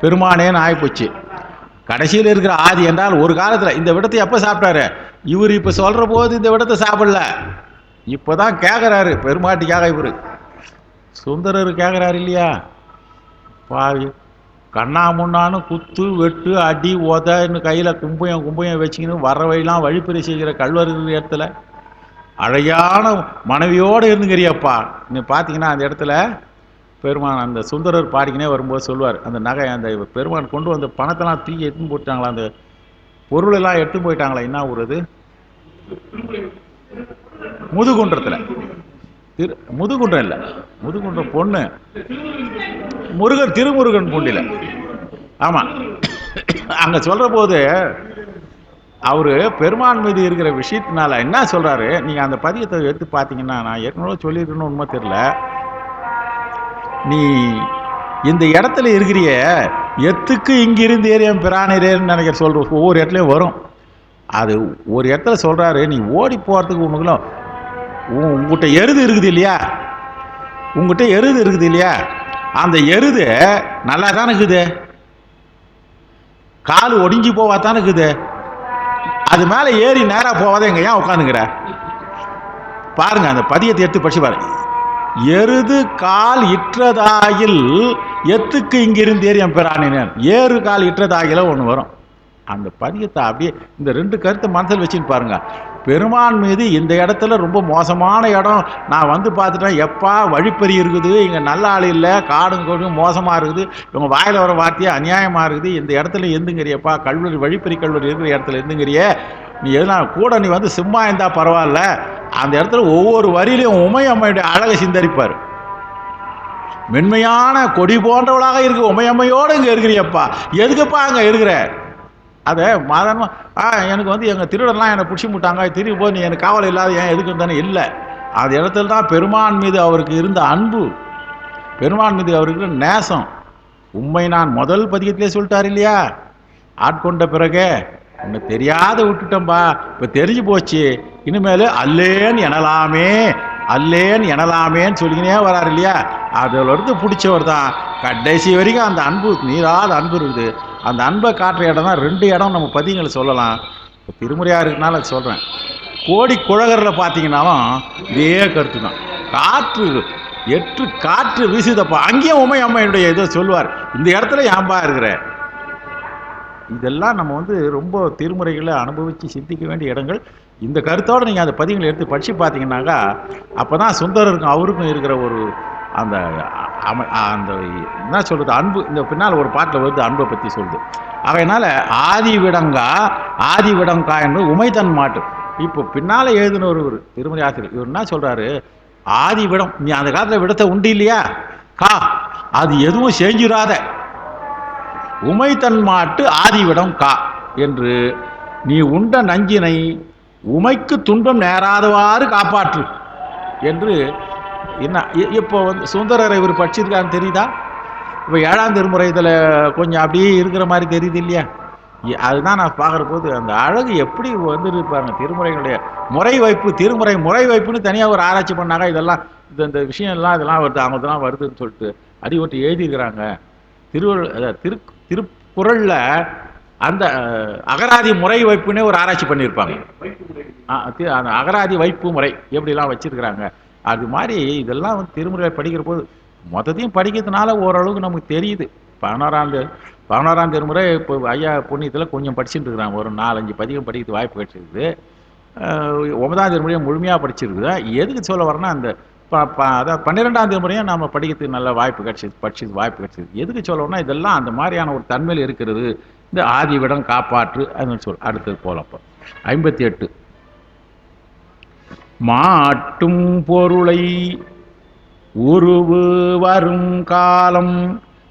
பெருமானேன்னு ஆகிப்போச்சு. கடைசியில் இருக்கிற ஆதி என்றால் ஒரு காலத்தில் இந்த விடத்தை எப்போ சாப்பிட்டாரு இவர்? இப்போ சொல்ற போது இந்த விடத்தை சாப்பிடல, இப்போதான் கேட்குறாரு பெருமாட்டிக்காக. இவரு சுந்தரர் கேட்குறாரு இல்லையா, பாவி கண்ணா முன்னான்னு குத்து வெட்டு அடி உதன்னு கையில் கும்பையம் வச்சுக்கின்னு வர வழிலாம் வழிப்பறி செய்கிற கல்வர் இடத்துல அழகான மனைவியோடு இருந்துங்கிறியப்பா. நீ பார்த்தீங்கன்னா அந்த இடத்துல பெருமான் அந்த சுந்தரர் பாடிக்கினே வரும்போது சொல்லுவார், அந்த நகை அந்த பெருமான் கொண்டு வந்த பணத்தெல்லாம் தூக்கி எடுத்துன்னு போட்டாங்களா, அந்த பொருளெல்லாம் எடுத்து போயிட்டாங்களா. என்ன ஊருது? முதுகுன்றத்தில். முதுகுன்றம் இல்லை, முதுகுன்றம் பொண்ணு முருகன் திருமுருகன் பூண்டில. ஆமாம், அங்கே சொல்கிற போது அவரு பெருமான் மீது இருக்கிற விஷயத்தினால என்ன சொல்றாரு, நீங்க அந்த பதியத்தை எடுத்து பார்த்தீங்கன்னா, நான் ஏற்கனவே சொல்லியிருக்கணும் உண்மை தெரியல, நீ இந்த இடத்துல இருக்கிறிய எத்துக்கு இங்கிருந்து ஏரியம் பிராணிரேன்னு நினைக்கிற சொல்ற ஒவ்வொரு இடத்துலையும் வரும். அது ஒரு இடத்துல சொல்றாரு, நீ ஓடி போறதுக்கு உனக்குலாம் உங்ககிட்ட எருது இருக்குது இல்லையா, உங்ககிட்ட எருது இருக்குது இல்லையா, அந்த எருது நல்லா தானே இருக்குது, கால் ஒடிஞ்சி போவா தானே இருக்குது, அது மேலே ஏறி நேராக போவாத எங்க ஏன் உட்காந்துங்கிற பாருங்க. அந்த பதியத்தை எடுத்து படிச்சு பாருங்க. எருது கால் இற்றதாயில் எத்துக்கு இங்கிருந்து ஏரியம் பெறானினேன். ஏறு கால் இற்றதாகில ஒன்று வரும். அந்த பதியத்தை அப்படியே இந்த 2 கருத்தை மனசில் வச்சுன்னு பாருங்க. பெருமான் மீது இந்த இடத்துல ரொம்ப மோசமான இடம், நான் பார்த்துட்டேன், எப்பா வழிப்பறி இருக்குது, இங்கே நல்ல ஆள் இல்லை, காடும் கோடும் மோசமாக இருக்குது, இவங்க வாயில் வர வார்த்தையே அநியாயமாக இருக்குது, இந்த இடத்துல எந்துங்கிறியப்பா, கல்வரி வழிப்பறி கல்வரி இருக்கிற இடத்துல எந்துங்கிறிய, நீ எதுனா கூட நீ சும்மா இருந்தா பரவாயில்ல. அந்த இடத்துல ஒவ்வொரு வரியிலையும் உமையம்மையுடைய அழகை சிந்தரிப்பார். மென்மையான கொடி போன்றவளாக இருக்கு உமையம்மையோடு இங்கே இருக்கிறியப்பா, எதுக்குப்பா அங்கே இருக்கிற? அதை மாதமா எனக்கு எங்கள் திருடெல்லாம் என்னை பிடிச்சி முட்டாங்க, திரும்பி போய் நீ எனக்கு காவல் இல்லாத ஏன் எதுக்கு தானே இல்லை. அந்த இடத்துல தான் பெருமான் மீது அவருக்கு இருந்த அன்பு, பெருமான் மீது அவருக்கு நேசம் உண்மை. நான் முதல் பதியத்திலே சொல்லிட்டார் இல்லையா, ஆட்கொண்ட பிறகு உன்னை தெரியாத விட்டுட்டோம்பா, இப்போ தெரிஞ்சு போச்சு, இனிமேல் அல்லேன்னு எனலாமே அல்லேன்னு எனலாமேன்னு சொல்லிக்கினே வராரு இல்லையா. அதில் இருந்து பிடிச்சவர் தான் கடைசி வரைக்கும் அந்த அன்பு நீராத அன்பு இருக்குது. அந்த அன்பை காட்டுற இடம் தான் 2 இடம் நம்ம பதியங்களை சொல்லலாம். இப்போ திருமுறையாக இருக்குனால அது சொல்கிறேன். கோடி குழகரில் பார்த்தீங்கன்னாலும் இதே கருத்து தான். காற்று வீசுதப்பா, அங்கேயும் உமை அம்மையுடைய இதை சொல்லுவார், இந்த இடத்துல ஏன்பா இருக்கிற. இதெல்லாம் நம்ம ரொம்ப திருமுறைகளை அனுபவித்து சிந்திக்க வேண்டிய இடங்கள். இந்த கருத்தோடு நீங்கள் அந்த பதியங்களை எடுத்து படித்து பார்த்தீங்கன்னாக்கா, அப்போ தான் சுந்தரருக்கும் அவருக்கும் இருக்கிற ஒரு அந்த அந்த என்ன சொல்கிறது அன்பு. இந்த பின்னால் ஒரு பாட்டில் வருது அன்பை பற்றி சொல்லுது. அதனால் ஆதி விடங்கா என்பது உமைதன் மாட்டு. இப்போ பின்னால் எழுதின ஒரு திருமறை ஆசிரியர் இவர் என்ன சொல்கிறாரு, ஆதி விடம் நீ அந்த காலத்தில் விடத்தை உண்டு இல்லையா கா, அது எதுவும் செஞ்சிடாத உமை தன் மாட்டு ஆதி விடம் கா என்று நீ உண்ட நஞ்சினை உமைக்கு துன்பம் நேராதவாறு காப்பாற்று என்று. என்ன இப்போ சுந்தரரை இவர் படிச்சிருக்கான்னு தெரியுதா? இப்போ 7ஆம் திருமுறை இதில் கொஞ்சம் அப்படியே இருக்கிற மாதிரி தெரியுது இல்லையா. அதுதான் நான் பார்க்குற போது அந்த அழகு எப்படி இருப்பாங்க திருமுறைகளுடைய முறை வைப்பு. திருமுறை முறை வைப்புன்னு தனியாக ஒரு ஆராய்ச்சி பண்ணாங்க. இதெல்லாம் இந்த விஷயம்லாம் இதெல்லாம் வருது, அவங்க இதெல்லாம் வருதுன்னு சொல்லிட்டு அடி ஒட்டி எழுதியிருக்கிறாங்க. திருக்குறளில் அந்த அகராதி முறை வைப்புன்னே ஒரு ஆராய்ச்சி பண்ணியிருப்பாங்க. அந்த அகராதி வைப்பு முறை எப்படிலாம் வச்சிருக்கிறாங்க. அது மாதிரி இதெல்லாம் வந்து திருமுறை படிக்கிற போது மொத்தத்தையும் படிக்கிறதுனால ஓரளவுக்கு நமக்கு தெரியுது. 11ஆம் திருமுறை இப்போ ஐயா புண்ணியத்தில் கொஞ்சம் படிச்சுட்டு இருக்கிறாங்க. ஒரு 4-5 பதிகம் படிக்கிறது வாய்ப்பு கிடைச்சிருக்குது. 9ஆம் திருமுறையை முழுமையாக படிச்சிருக்குது. எதுக்கு சொல்ல வரேன்னா, அந்த அதாவது 12ஆம் திருமுறையும் நம்ம படிக்கிறதுக்கு நல்ல வாய்ப்பு படிச்சது வாய்ப்பு கிடைச்சிது. எதுக்கு சொல்லணும்னா, இதெல்லாம் அந்த மாதிரியான ஒரு தன்மையில் இருக்கிறது. இந்த ஆதிவிடம் காப்பாற்று அதுன்னு சொல். அடுத்தது போலப்போ 58 மாட்டும் பொருளை உருவு வரும் காலம்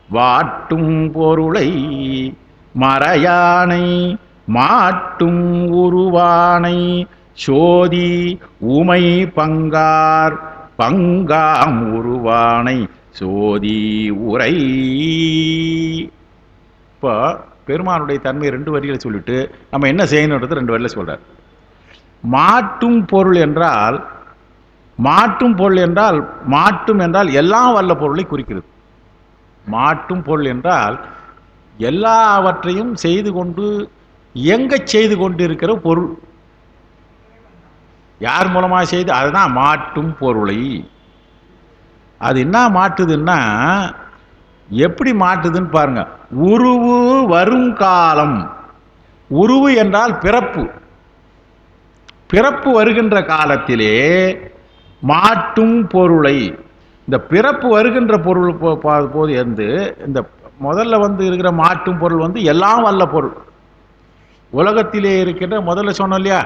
வாட்டும் பொருளை மறையானை மாட்டும் உருவானை சோதி உமை பங்கார் பங்காம் உருவானை சோதி உரை. இப்போ பெருமானுடைய தன்மை 2 வரிகளை சொல்லிட்டு நம்ம என்ன செய்யணுன்றது 2 வரியில் சொல்றார். மாட்டும் பொருள் என்றால் மாட்டும் என்றால் எல்லாம் வல்ல பொருளை குறிக்கிறது. மாட்டும் பொருள் என்றால் எல்லாவற்றையும் செய்து கொண்டு இயங்கச் செய்து கொண்டு இருக்கிற பொருள். யார் மூலமாக செய்து, அதுதான் மாட்டும் பொருளை. அது என்ன மாட்டுதுன்னா, எப்படி மாட்டுதுன்னு பாருங்க. உருவு வரும் காலம். உருவு என்றால் பிறப்பு. பிறப்பு வருகின்ற காலத்திலே மாட்டும் பொருளை. இந்த பிறப்பு வருகின்ற பொருள் போது இருந்து இந்த முதல்ல வந்து இருக்கிற மாட்டும் பொருள் வந்து எல்லாம் வல்ல பொருள். உலகத்திலே இருக்கின்ற, முதல்ல சொன்னோம் இல்லையா,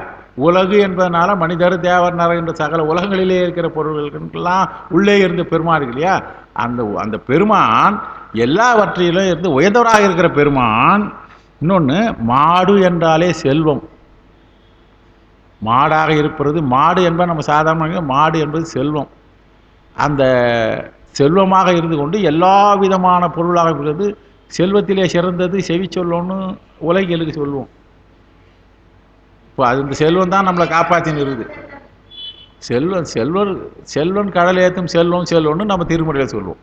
உலகு என்பதனால மனிதர் தேவர் நரர் என்ற சகல உலகங்களிலே இருக்கிற பொருள்களுக்கெல்லாம் உள்ளே இருந்து பெருமான் இருக்கு இல்லையா, அந்த பெருமான் எல்லாவற்றிலும் இருந்து உயர்ந்தவராக இருக்கிற பெருமான். இன்னொன்று, மாடு என்றாலே செல்வம். மாடாக இருப்பது, மாடு என்பது நம்ம சாதாரண மாடு என்பது செல்வம். அந்த செல்வமாக இருந்து கொண்டு எல்லா விதமான பொருளாக இருக்கிறது. செல்வத்திலே சிறந்தது செவி சொல்லணும்னு உலகியலுக்கு சொல்லுவோம். இப்போ அது இந்த செல்வம் தான் நம்மளை காப்பாற்றின்னு இருக்குது. செல்வன் கடல் ஏற்றும் செல்வம்னு நம்ம திருமுறையில் சொல்லுவோம்.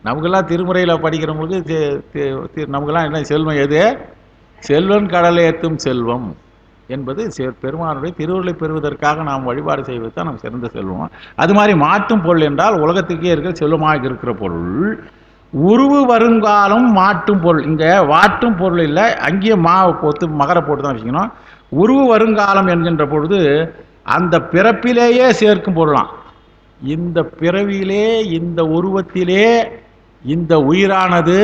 நமக்கெல்லாம் திருமுறையில் படிக்கிறவங்களுக்கு நமக்கெல்லாம் என்ன செல்வம் எது? செல்வன் கடல் ஏற்றும் செல்வம் என்பது பெருமானுடைய திருவுருளை பெறுவதற்காக நாம் வழிபாடு செய்வது தான் நம்ம சிறந்த செல்வம். அது மாதிரி மாட்டும் பொருள் என்றால் உலகத்துக்கே இருக்கிற செல்வமாக இருக்கிற பொருள். உருவு வருங்காலம் மாட்டும் பொருள். இங்கே வாட்டும் பொருள் இல்லை, அங்கேயே மாவை போட்டு மகர போட்டு தான் வச்சுக்கணும். உருவு வருங்காலம் என்கின்ற பொழுது அந்த பிறப்பிலேயே சேர்க்கும் பொருளாம். இந்த பிறவியிலே, இந்த உருவத்திலே, இந்த உயிரானது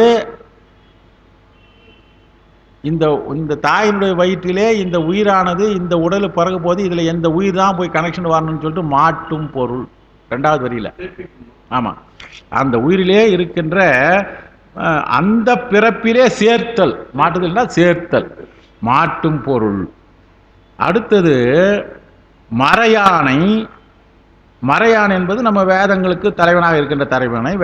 இந்த தாயினுடைய வயிற்றிலே இந்த உயிரானது இந்த உடலை பிறகு போது இதில் எந்த உயிர் தான் போய் கனெக்ஷன் வரணும்னு சொல்லிட்டு மாட்டும் பொருள் 2வது வரியில். ஆமாம், அந்த உயிரிலே இருக்கின்ற அந்த பிறப்பிலே சேர்த்தல். மாட்டுதல்னா சேர்த்தல், மாட்டும் பொருள். அடுத்தது மறையானை. மறையான் என்பது நம்ம வேதங்களுக்கு தலைவனாக இருக்கின்ற தலைவனை.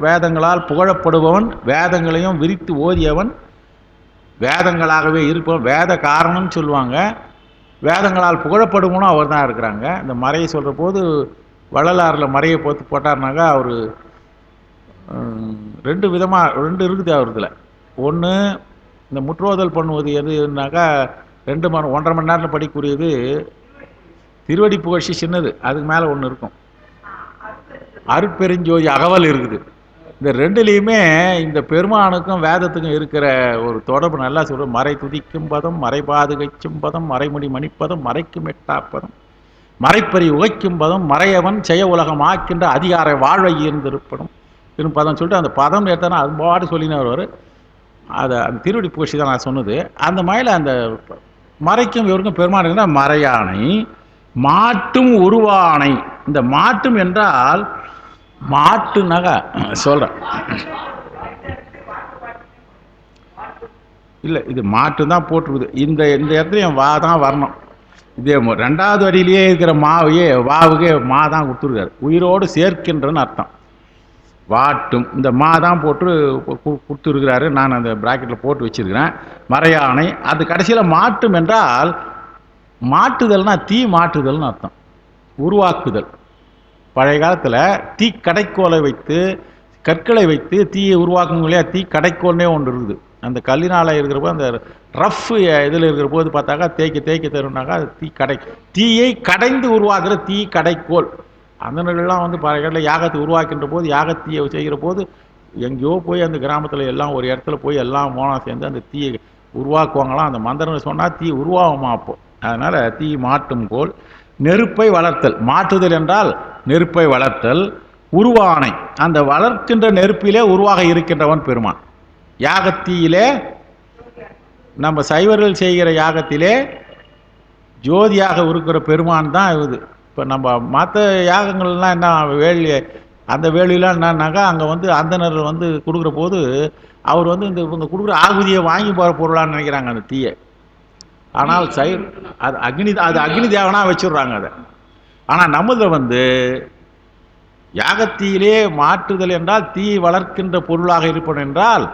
வேதங்களால் புகழப்படுபவன், வேதங்களையும் விரித்து ஓதியவன், வேதங்களாகவே இருப்பவன், வேத காரணம்னு சொல்லுவாங்க. வேதங்களால் புகழப்படுவனும் அவர் தான் இருக்கிறாங்க. இந்த மறையை சொல்கிற போது வள்ளலாரில் மறையை போட்டார்னாக்கா அவர் 2 இருக்குது அவரதுல. ஒன்று, இந்த முற்றோதல் பண்ணுவது எதுனாக்கா 1.5 மணி நேரத்தில் படிக்கக்கூடியது திருவடி புகழ்ச்சி சின்னது, அதுக்கு மேலே ஒன்று இருக்கும், அருட்பெருஞ்சோதி அகவல் இருக்குது. இந்த 2லையுமே இந்த பெருமானுக்கும் வேதத்துக்கும் இருக்கிற ஒரு தொடர்பு நல்லா சொல்கிறோம். மறை துதிக்கும் பதம், மறை பாதுகைக்கும் பதம், மறைமுடி மணிப்பதம், மறைக்கும் எட்டாப்பதம், மறைப்பறி உகைக்கும் பதம், மறையவன் செய்ய உலகம் ஆக்கின்ற அதிகார வாழ்வை இருந்திருப்படும் இரும் பதம் சொல்லிட்டு அந்த பதம் எடுத்தானா அது பாட்டு சொல்லினே வருவார். அதை அந்த திருவடி புகழ்ச்சி தான் நான் சொன்னது. அந்த மாதிரி அந்த மறைக்கும் இவருக்கும் பெருமானுக்குன்னா மறையானை. மாட்டும் உருவானை. இந்த மாட்டும் என்றால் மாட்டுனாக சொல்கிறேன் இல்லை, இது மாட்டு தான் போட்டிருக்குது. இந்த இடத்துலையும் வா தான் வரணும். இதே 2வது வரியிலேயே இருக்கிற வாவுக்கே மா தான் கொடுத்துருக்காரு. உயிரோடு சேர்க்கின்றன்னு அர்த்தம். வாட்டும் இந்த மா தான் போட்டு கொடுத்துருக்கிறாரு. நான் அந்த பிராக்கெட்டில் போட்டு வச்சிருக்கிறேன். மறையானை. அது கடைசியில் மாட்டும் என்றால் மாட்டுதல்னா தீ மாட்டுதல்னு அர்த்தம். உருவாக்குதல். பழைய காலத்தில் தீ கடைக்கோலை வைத்து கற்களை வைத்து தீயை உருவாக்கணும் இல்லையா, தீ கடைக்கோல்னே ஒன்று இருக்குது. அந்த கல்லினால் இருக்கிற போது அந்த ரஃப் இதில் இருக்கிற போது பார்த்தாக்கா தேய்க்க தருனாக்கா அது தீயை கடைந்து உருவாக்குற தீ கடைக்கோள். அந்தனர்கள்லாம் வந்து பல யாகத்தை உருவாக்கின்ற போது யாகத்தீயை செய்கிற போது எங்கேயோ போய் அந்த கிராமத்தில் எல்லாம் ஒரு இடத்துல போய் எல்லாம் மோனம் சேர்ந்து அந்த தீயை உருவாக்குவாங்களாம். அந்த மந்திரம் சொன்னால் தீ உருவாகுமா அப்போ. அதனால் தீ மாட்டும் கோல். நெருப்பை வளர்த்தல், மாற்றுதல் என்றால் நெருப்பை வளர்த்தல். உருவானை, அந்த வளர்க்கின்ற நெருப்பிலே உருவாக இருக்கின்றவன் பெருமான். யாகத்தீயிலே நம்ம சைவர்கள் செய்கிற யாகத்திலே ஜோதியாக இருக்கிற பெருமான் தான் இது. இப்போ நம்ம மற்ற யாகங்கள்லாம் என்ன வேலி, அந்த வேலியெலாம் என்னன்னாக்கா அங்கே வந்து அந்தனர் வந்து கொடுக்குற போது அவர் வந்து இந்த இவங்க கொடுக்குற ஆகுதியை வாங்கி போகிற பொருளான்னு நினைக்கிறாங்க அந்த தீயை. ஆனால் அது அக்னி தேவனாக வச்சுடுறாங்க அதை. ஆனால் நம்மதில் வந்து யாகத்தீயிலே மாற்றுதல் என்றால் தீ வளர்க்கின்ற பொருளாக இருப்பன் என்றால்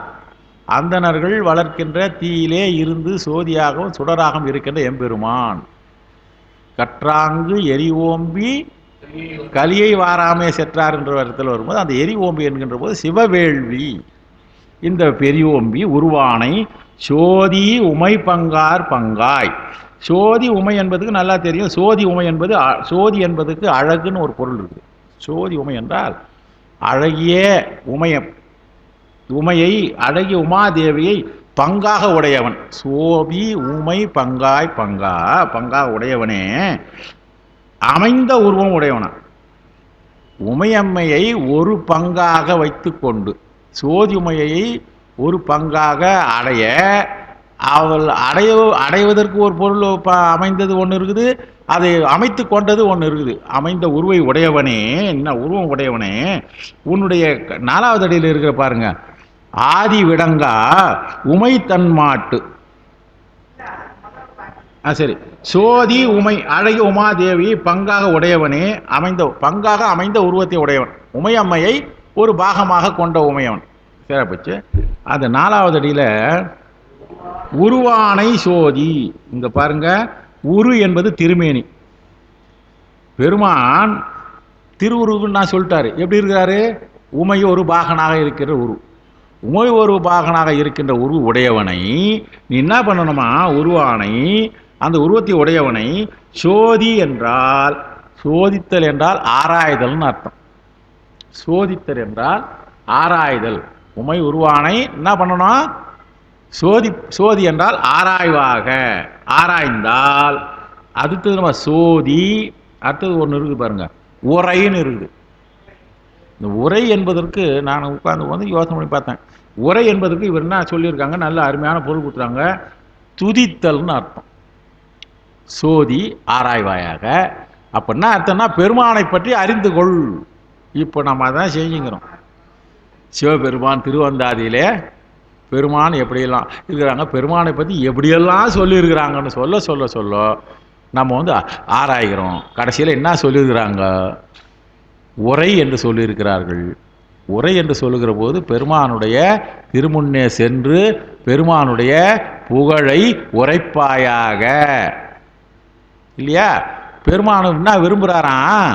அந்தணர்கள் வளர்க்கின்ற தீயிலே இருந்து சோதியாகவும் சுடராகவும் இருக்கின்ற எம்பெருமான். கற்றாங்கு எரி ஓம்பி கலியை வாராமே செற்றார் என்ற இடத்துல வரும்போது அந்த எரி ஓம்பி என்கின்ற போது சிவவேள்வி. இந்த பெரியோம்பி உருவானை சோதி உமை பங்கார் பங்காய். சோதி உமை என்பதுக்கு நல்லா தெரியும். சோதி உமை என்பது சோதி என்பதுக்கு அழகுன்னு ஒரு பொருள் இருக்குது. சோதி உமை என்றால் அழகிய உமையை அழகிய உமாதேவியை பங்காக உடையவன். சோபி உமை பங்காய் பங்காக உடையவனே அமைந்த உருவம் உடையவனா. உமையம்மையை ஒரு பங்காக வைத்து கொண்டு சோதி உமையை ஒரு பங்காக அடைய, அவள் அடைவதற்கு ஒரு பொருள் அமைந்தது ஒன்று இருக்குது, அதை அமைத்து கொண்டது ஒன்று இருக்குது. அமைந்த உருவை உடையவனே, என்ன உருவம் உடையவனே, உன்னுடைய 4வது அடியில் இருக்கிற பாருங்க, ஆதி விடங்கா உமை தன்மாட்டு. சரி, சோதி உமை அழகிய உமாதேவி பங்காக உடையவனே, பங்காக அமைந்த உருவத்தை உடையவன், உமையம்மையை ஒரு பாகமாக கொண்ட உமையவன். சிறப்புச்சு. அது 4வது அடியில் உருவானை சோதி. இங்க பாருங்க, உரு என்பது திருமேனி. பெருமான் திருவுருவுன்னு நான் சொல்லிட்டாரு. எப்படி இருக்கிறாரு? உமை ஒரு பாகனாக இருக்கிற உரு. உமை ஒரு பாகனாக இருக்கின்ற உரு உடையவனை நீ என்ன பண்ணணுமா? உருவானை, அந்த உருவத்தை உடையவனை சோதி என்றால், சோதித்தல் என்றால் ஆராய்தல்னு அர்த்தம். சோதித்தல் என்றால் ஆராய்தல். உமை உருவானை என்ன பண்ணணும்? சோதி என்றால் ஆராய்வாக, ஆராய்ந்தால். அடுத்தது நம்ம சோதி, அடுத்தது ஒன்று இருக்குது பாருங்க, உரைன்னு இருக்குது. இந்த உரை என்பதற்கு நான் உட்கார்ந்து வந்து யோசனை பண்ணி பார்த்தேன். உரை என்பதற்கு இவர் என்ன சொல்லியிருக்காங்க, நல்ல அருமையான பொருள் கொடுத்துறாங்க. துதித்தல்னு அர்த்தம். சோதி ஆராய்வாயாக அப்படின்னா அர்த்தம்னா பெருமானை பற்றி அறிந்து கொள். இப்போ நம்ம அதான் செஞ்சுங்கிறோம். சிவபெருமான் திருவந்தாதியிலே பெருமான் எப்படியெல்லாம் இருக்கிறாங்க, பெருமானை பற்றி எப்படியெல்லாம் சொல்லியிருக்கிறாங்கன்னு சொல்ல நம்ம வந்து ஆராய்கிறோம். கடைசியில் என்ன சொல்லியிருக்கிறாங்க? உரை என்று சொல்லியிருக்கிறார்கள். உரை என்று சொல்லுகிற போது பெருமானுடைய திருமுன்னே சென்று பெருமானுடைய புகழை உரைப்பாயாக. இல்லையா? பெருமானு என்ன விரும்புகிறாராம்?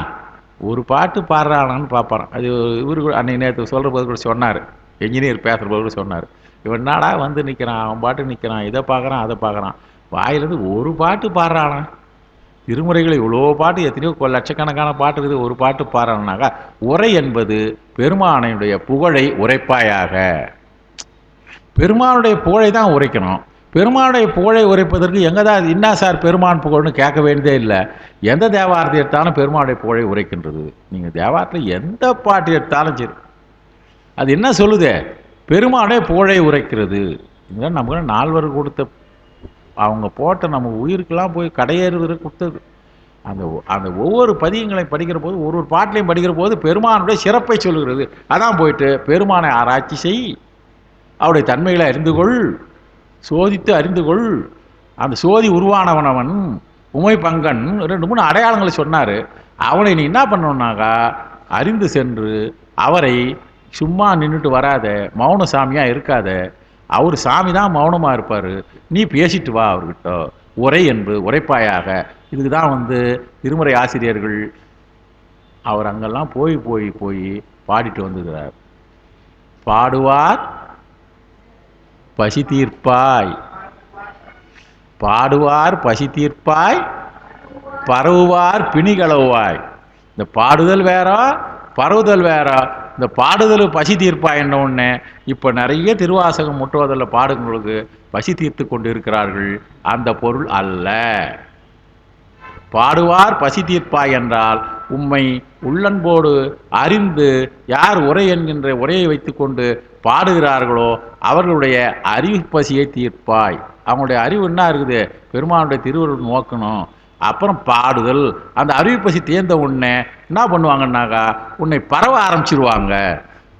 ஒரு பாட்டு பாடுறானான்னு பார்ப்பாரான். அது இவரு கூட அன்னைக்கு நேற்று சொல்கிற போது கூட சொன்னார், என்ஜினியர் பேசுகிற போது கூட சொன்னார். இவன் என்னடா வந்து நிற்கிறான், அவன் பாட்டு நிற்கிறான், இதை பார்க்குறான் அதை பார்க்குறான், வாயிலிருந்து ஒரு பாட்டு பாடுறானா? திருமுறைகளை இவ்வளோ பாட்டு, எத்தனையோ லட்சக்கணக்கான பாட்டு இருக்குது, ஒரு பாட்டு பாடுறானாக்கா உரை என்பது பெருமானுடைய புகழை உரைப்பாயாக. பெருமானுடைய புகழை தான் உரைக்கணும். பெருமானுடைய புகழை உரைப்பதற்கு எங்கதான் என்ன சார் பெருமான் புகழ்னு கேட்க வேண்டியதே இல்லை. எந்த தேவாரத்தை எடுத்தாலும் பெருமானுடைய புகழை உரைக்கின்றது. நீங்கள் தேவாரத்தில் எந்த பாட்டு எடுத்தாலும் சரி, அது என்ன சொல்லுது? பெருமானுடைய புகழை உரைக்கிறது. இதுதான் நமக்கு 4 கொடுத்த, அவங்க போட்ட நம்ம உயிருக்கெல்லாம் போய் கடையேறுவதற்கு கொடுத்தது. அந்த ஒவ்வொரு பதியங்களையும் படிக்கிற போது, ஒரு பாட்டிலையும் படிக்கிற போது பெருமானுடைய சிறப்பை சொல்லுகிறது. அதான் போயிட்டு பெருமானை ஆராய்ச்சி செய், அவருடைய தன்மைகளை அறிந்து கொள், சோதித்து அறிந்து கொள். அந்த சோதி உருவானவன் அவன், உமை பங்கன் 2-3 அடையாளங்களை சொன்னார். அவனை நீ என்ன பண்ணணுன்னாக்கா அறிந்து சென்று அவரை சும்மா நின்றுட்டு வராத, மௌன சாமியாக இருக்காத. அவர் சாமி தான் மௌனமாக இருப்பார், நீ பேசிட்டு வா அவர்கிட்ட. உரை என்பது உரைப்பாயாக. இதுக்கு தான் வந்து திருமுறை ஆசிரியர்கள் அவர் அங்கெல்லாம் போய் போய் போய் பாடிட்டு வந்துக்கிறார். பாடுவார் பசி தீர்ப்பாய். பாடுவார் பசி தீர்ப்பாய், பரவுவார் பிணிகளவாய். இந்த பாடுதல் வேற, பரவுதல் வேற. இந்த பாடுதல் பசி தீர்ப்பாய் என்ன ஒன்று, இப்போ நிறைய திருவாசகம் முற்றுவதில் பாடுங்களுக்கு பசி தீர்த்து கொண்டு இருக்கிறார்கள். அந்த பொருள் அல்ல. பாடுவார் பசி தீர்ப்பாய் என்றால் உம்மை உள்ளன்போடு அறிந்து யார் உரை என்கின்ற உரையை வைத்துக்கொண்டு பாடுகிறார்களோ அவர்களுடைய அறிவு பசியை தீர்ப்பாய். அவங்களுடைய அறிவு என்ன இருக்குது, பெருமானுடைய திருவருள் நோக்கணும். அப்புறம் பாடுதல். அந்த அறிவு பசி தேர்ந்த உடனே என்ன பண்ணுவாங்கன்னாக்கா உன்னை பரவ ஆரம்பிச்சிருவாங்க.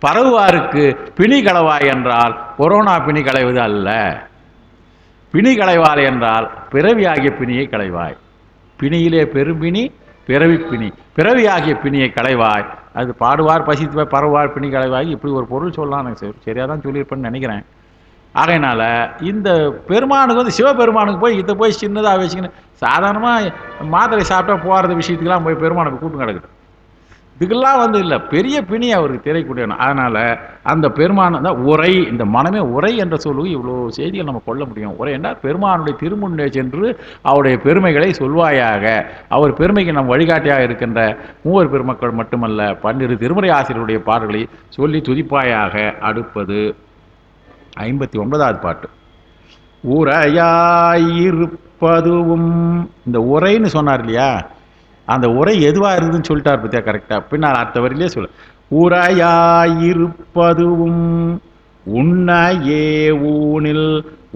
பரவுவாருக்கு பிணி களைவாய் என்றால் கொரோனா பிணி களைவது அல்ல. பிணி களைவாய் என்றால் பிறவி ஆகிய பிணியை களைவாய். பிணியிலே பெரும்பிணி பிறவி பிணி, பிறவி ஆகிய பிணியை களைவாய். அது பாடுவார் பசி பரவுவார் பிணி களைவாய். இப்படி ஒரு பொருள் சொல்லலாம். எனக்கு சரியாக தான் சொல்லியிருப்பேன்னு நினைக்கிறேன். ஆகையினால இந்த பெருமானுக்கு வந்து சிவபெருமானுக்கு போய் இதை போய் சின்னதாக வச்சுக்கின்னு சாதாரணமாக மாத்திரை சாப்பிட்டா போகிறது விஷயத்துக்கெல்லாம் போய் பெருமானுக்கு கூட்டம் கிடக்குது. இதுக்கெல்லாம் வந்து இல்லை, பெரிய பிணி அவருக்கு தெரியக்கூடியவன். அதனால் அந்த பெருமான் தான் உரை. இந்த மனமே உரை என்ற சொல்லு இவ்வளோ செய்திகள் நம்ம கொள்ள முடியும். உரை என்றால் பெருமானுடைய திருமுன்னே சென்று அவருடைய பெருமைகளை சொல்வாயாக. அவர் பெருமைக்கு நம் வழிகாட்டியாக இருக்கின்ற மூவர் பெருமக்கள் மட்டுமல்ல, 12 திருமுறை ஆசிரியருடைய பாடல்களை சொல்லி துதிப்பாயாக. அடுப்பது 59வது பாட்டு. உரையாயிருப்பதுவும். இந்த உரைன்னு சொன்னார் இல்லையா, அந்த உரை எதுவாக இருக்குதுன்னு சொல்லிட்டார் பத்தியா கரெக்டாக. பின்னால் அடுத்த வரையிலே சொல்ல, உரையாயிருப்பதுவும் உன்னையே ஊனில்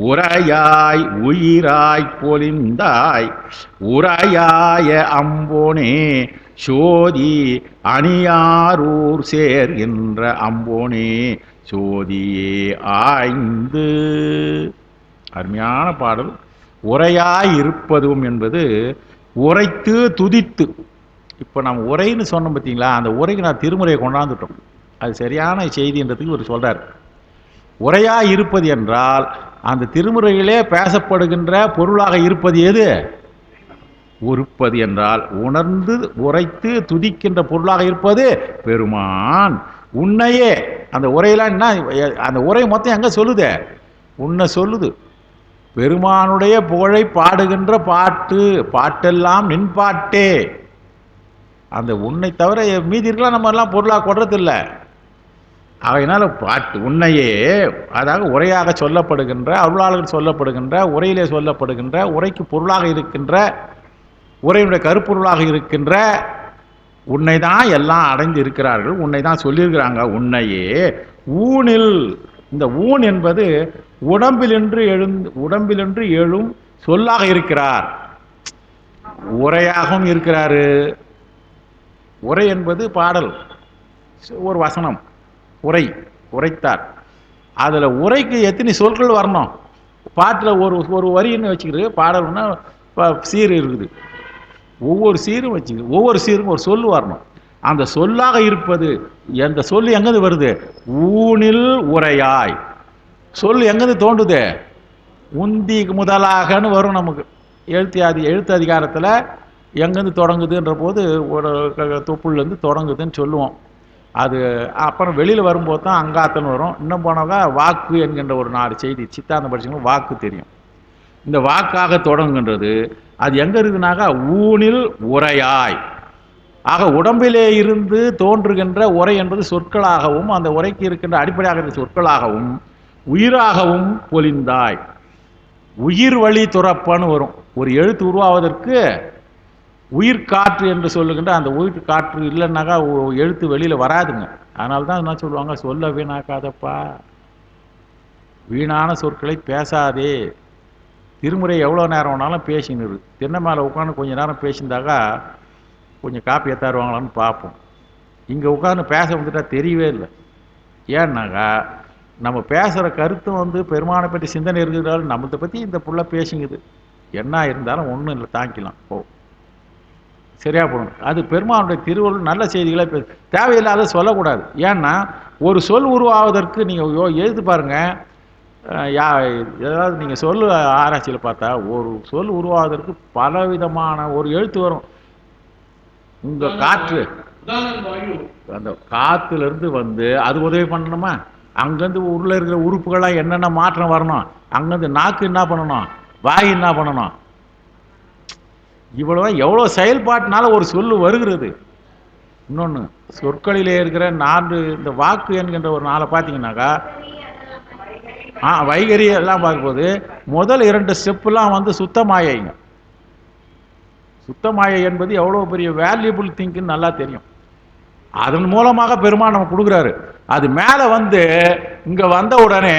உரையாய் உயிராய் பொலிந்தாய் உரையாய அம்போனே சோதி அணியாரூர் சேர்கின்ற அம்போனே சோதியே ஆய்ந்து. அருமையான பாடல். உரையாய் இருப்பதும் என்பது உரைத்து துதித்து. இப்போ நம்ம உரைன்னு சொன்னோம் பார்த்தீங்களா, அந்த உரைக்கு நான் திருமுறையை கொண்டாந்துட்டோம். அது சரியான செய்தின்றதுக்கு இவர் சொல்கிறார். உரையாய் இருப்பது என்றால் அந்த திருமுறையிலே பேசப்படுகின்ற பொருளாக இருப்பது எது? உருப்பது என்றால் உணர்ந்து உரைத்து துதிக்கின்ற பொருளாக இருப்பது பெருமான். உன்னையே. அந்த உரையெல்லாம் என்ன, அந்த உரை மொத்தம் எங்கே சொல்லுது? உன்னை சொல்லுது. பெருமானுடைய புகழை பாடுகின்ற பாட்டு, பாட்டெல்லாம் நின் பாட்டே. அந்த உன்னை தவிர மீதிருக்கலாம் நம்ம எல்லாம் பொருளாக கொடுறதில்லை. அதனால் பாட்டு உன்னையே, அதாவது உரையாக சொல்லப்படுகின்ற, அருளாளர்கள் சொல்லப்படுகின்ற, உரையிலே சொல்லப்படுகின்ற, உரைக்கு பொருளாக இருக்கின்ற, உரையினுடைய கருப்பொருளாக இருக்கின்ற உன்னை தான் எல்லாம் அடைந்து இருக்கிறார்கள். உன்னை தான் சொல்லியிருக்கிறாங்க. உன்னையே ஊனில். இந்த ஊன் என்பது உடம்பிலென்று எழும் சொல்லாக இருக்கிறார். உரையாகவும் இருக்கிறாரு. உரை என்பது பாடல், ஒரு வசனம். உரை, உரைத்தார். அதில் உரைக்கு எத்தனை சொற்கள் வரணும்? பாட்டில் ஒரு வரின்னு வச்சுக்கிறது. பாடல்னா சீர் இருக்குது. ஒவ்வொரு சீரும் வச்சுக்கிறது. ஒவ்வொரு சீரும் ஒரு சொல் வரணும். அந்த சொல்லாக இருப்பது. அந்த சொல் எங்கேருந்து வருது? ஊனில் உரையாய். சொல் எங்கேருந்து தோன்றுது? உந்தி முதலாகன்னு வரும் நமக்கு. எழுத்து அதிகாரத்தில் எங்கேருந்து தொடங்குதுன்ற போது ஒரு தொப்புள்லேருந்து தொடங்குதுன்னு சொல்லுவோம். அது அப்புறம் வெளியில் வரும்போது தான் அங்காத்தன்னு வரும். இன்னும் போனாக்கா வாக்கு என்கின்ற ஒரு 4 செய்தி சித்தாந்தம் படிச்சுக்கணும். வாக்கு தெரியும். இந்த வாக்காக தொடங்குகின்றது. அது எங்கே இருக்குதுனாக்கா ஊனில் உரையாய். ஆக உடம்பிலே இருந்து தோன்றுகின்ற உரை என்பது சொற்களாகவும், அந்த உரைக்கு இருக்கின்ற அடிப்படையாக இருக்கிற சொற்களாகவும் உயிராகவும் பொலிந்தாய். உயிர் வழி துறப்பான்னு வரும். ஒரு எழுத்து உருவாவதற்கு உயிர் காற்று என்று சொல்லுகின்ற அந்த உயிர் காற்று இல்லைன்னாக்கா எழுத்து வெளியில் வராதுங்க. அதனால தான் என்ன சொல்லுவாங்க, சொல்ல வீணாக்காதப்பா, வீணான சொற்களை பேசாதே. திருமுறை எவ்வளோ நேரம் வேணாலும் பேசினுரு. திண்ணை மேலே உட்காந்து கொஞ்சம் நேரம் பேசியிருந்தாக்கா கொஞ்சம் காப்பி ஏற்றாருவாங்களான்னு பார்ப்போம். இங்கே உட்காந்து பேச வந்துட்டால் தெரியவே இல்லை. ஏன்னாக்கா நம்ம பேசுகிற கருத்தும் வந்து பெருமானை பற்றி சிந்தனை இருக்கிறதால நம்மளை பற்றி இந்த புள்ள பேசிங்குது. என்ன இருந்தாலும் ஒன்றும் இல்லை, தாங்கிக்கலாம், போ, சரியா போகணும். அது பெருமானுடைய திருவள்ளுவர் நல்ல செய்திகளை தேவையில்லாத சொல்லக்கூடாது. ஏன்னா ஒரு சொல் உருவாவதற்கு நீங்கள் எழுத்து பாருங்கள். ஏதாவது நீங்கள் சொல் ஆராய்ச்சியில் பார்த்தா ஒரு சொல் உருவாவதற்கு பலவிதமான ஒரு எழுத்து வரும். உங்கள் காற்று, அந்த காற்றுலேருந்து வந்து அது உதவி பண்ணணுமா? அங்கேருந்து உள்ள இருக்கிற உறுப்புகள்லாம் என்னென்ன மாற்றம் வரணும், அங்கேருந்து நாக்கு என்ன பண்ணணும், வாய் என்ன பண்ணணும், இவ்வளோ எவ்வளோ செயல்பாட்டினால ஒரு சொல்லு வருகிறது. இன்னொன்று, சொற்களிலே இருக்கிற 4 இந்த வாக்கு என்கின்ற ஒரு 4 பார்த்தீங்கன்னாக்கா, வைகரி எல்லாம் பார்க்கும்போது முதல் 2 ஸ்டெப்புலாம் வந்து சுத்தமாயைங்க. சுத்தமாயை என்பது எவ்வளோ பெரிய வேல்யூபிள் திங்க்னு நல்லா தெரியும். அதன் மூலமாக பெருமான் நம்ம கொடுக்குறாரு. அது மேலே வந்து இங்கே வந்த உடனே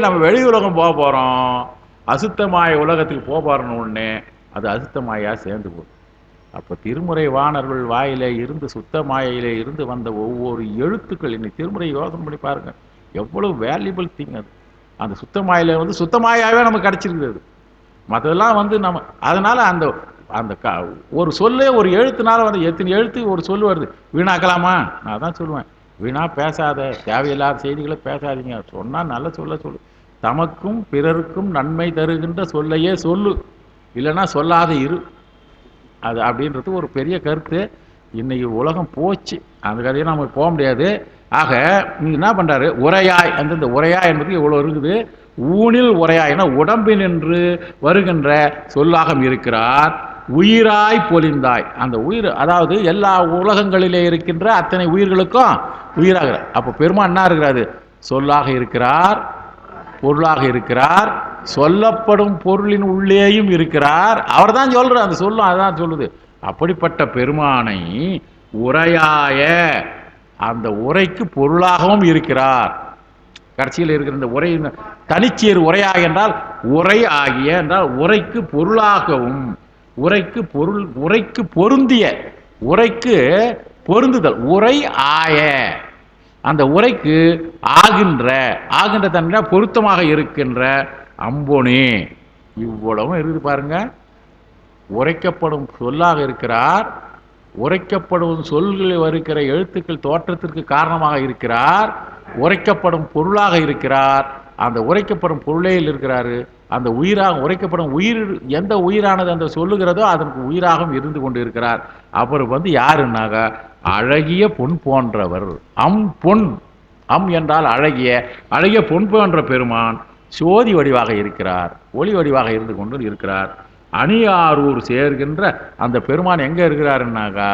நம்ம வெளி உலகம் போக போகிறோம், அசுத்தமாய உலகத்துக்கு போக போகிறோன்னு உடனே அது அசுத்தமாயாக சேர்ந்து போகுது. அப்போ திருமுறை வாணர்கள் வாயிலே இருந்து சுத்தமாயிலே இருந்து வந்த ஒவ்வொரு எழுத்துக்கள், இன்னைக்கு திருமுறை யோசனை பண்ணி பாருங்க, எவ்வளோ வேல்யூபிள் திங் அது. அந்த சுத்தமாயில வந்து சுத்தமாயாவே நமக்கு கிடச்சிருக்குது. மற்றதெல்லாம் வந்து நம்ம அதனால அந்த அந்த ஒரு சொல்லே ஒரு எழுத்துனால வந்து எத்தனை எழுத்து ஒரு சொல் வருது. வீணாக்கலாமா? நான் தான் சொல்லுவேன், வீணா பேசாத, தேவையில்லாத செய்திகளை பேசாதீங்க. சொன்னால் நல்ல சொல்லு, தமக்கும் பிறருக்கும் நன்மை தருகின்ற சொல்லையே சொல்லு, இல்லைன்னா சொல்லாத இரு. அது அப்படின்றது ஒரு பெரிய கருத்து. இன்னைக்கு உலகம் போச்சு, அந்த கதையை நம்ம போக முடியாது. ஆக நீங்க என்ன பண்றாரு, உரையாய், அந்த உரையாய் என்பது இவ்வளோ இருக்குது. ஊனில் உரையாய் என உடம்பில் என்று வருகின்ற சொல்லாக இருக்கிறார். உயிராய் பொலிந்தாய், அந்த உயிர் அதாவது எல்லா உலகங்களிலே இருக்கின்ற அத்தனை உயிர்களுக்கும் உயிராக. அப்போ பெருமான் என்ன இருக்கிறாரு, சொல்லாக இருக்கிறார், பொருளாக இருக்கிறார், சொல்லப்படும் பொருளின் உள்ளேயும் இருக்கிறார். அவர் தான் சொல்றார், அந்த சொல்லும் அதுதான் சொல்லுது. அப்படிப்பட்ட பெருமானை உரையாய, அந்த உரைக்கு பொருளாகவும் இருக்கிறார். கடைசியில் இருக்கிற இந்த உரை தனிச்சீர் உரையாக என்றால் உரை ஆகிய என்றால் உரைக்கு பொருளாகவும், உரைக்கு பொருள், உரைக்கு பொருந்திய, உரைக்கு பொருந்துதல், உரை ஆய, அந்த உரைக்கு ஆகின்ற, ஆகின்ற தன்மை பொருத்தமாக இருக்கின்ற அம்போனே. இவ்வளவும் இருக்குது பாருங்க. உரைக்கப்படும் சொல்லாக இருக்கிறார், உரைக்கப்படும் சொல்களில் வருகிற எழுத்துக்கள் தோற்றத்திற்கு காரணமாக இருக்கிறார், உரைக்கப்படும் பொருளாக இருக்கிறார், அந்த உரைக்கப்படும் பொருளையில் இருக்கிறாரு. அந்த உயிராக உரைக்கப்படும் உயிர், எந்த உயிரானது அந்த சொல்லுகிறதோ அதற்கு உயிராகவும் இருந்து கொண்டு இருக்கிறார். அவர் வந்து யாருன்னாக அழகிய பொன் போன்றவர். பொன், என்றால் அழகிய, அழகிய பொன் போன்ற பெருமான் சோதி வடிவாக இருக்கிறார், ஒளி வடிவாக இருந்து கொண்டு இருக்கிறார். அணியாரூர் சேர்கின்ற அந்த பெருமான் எங்க இருக்கிறாருன்னாக்கா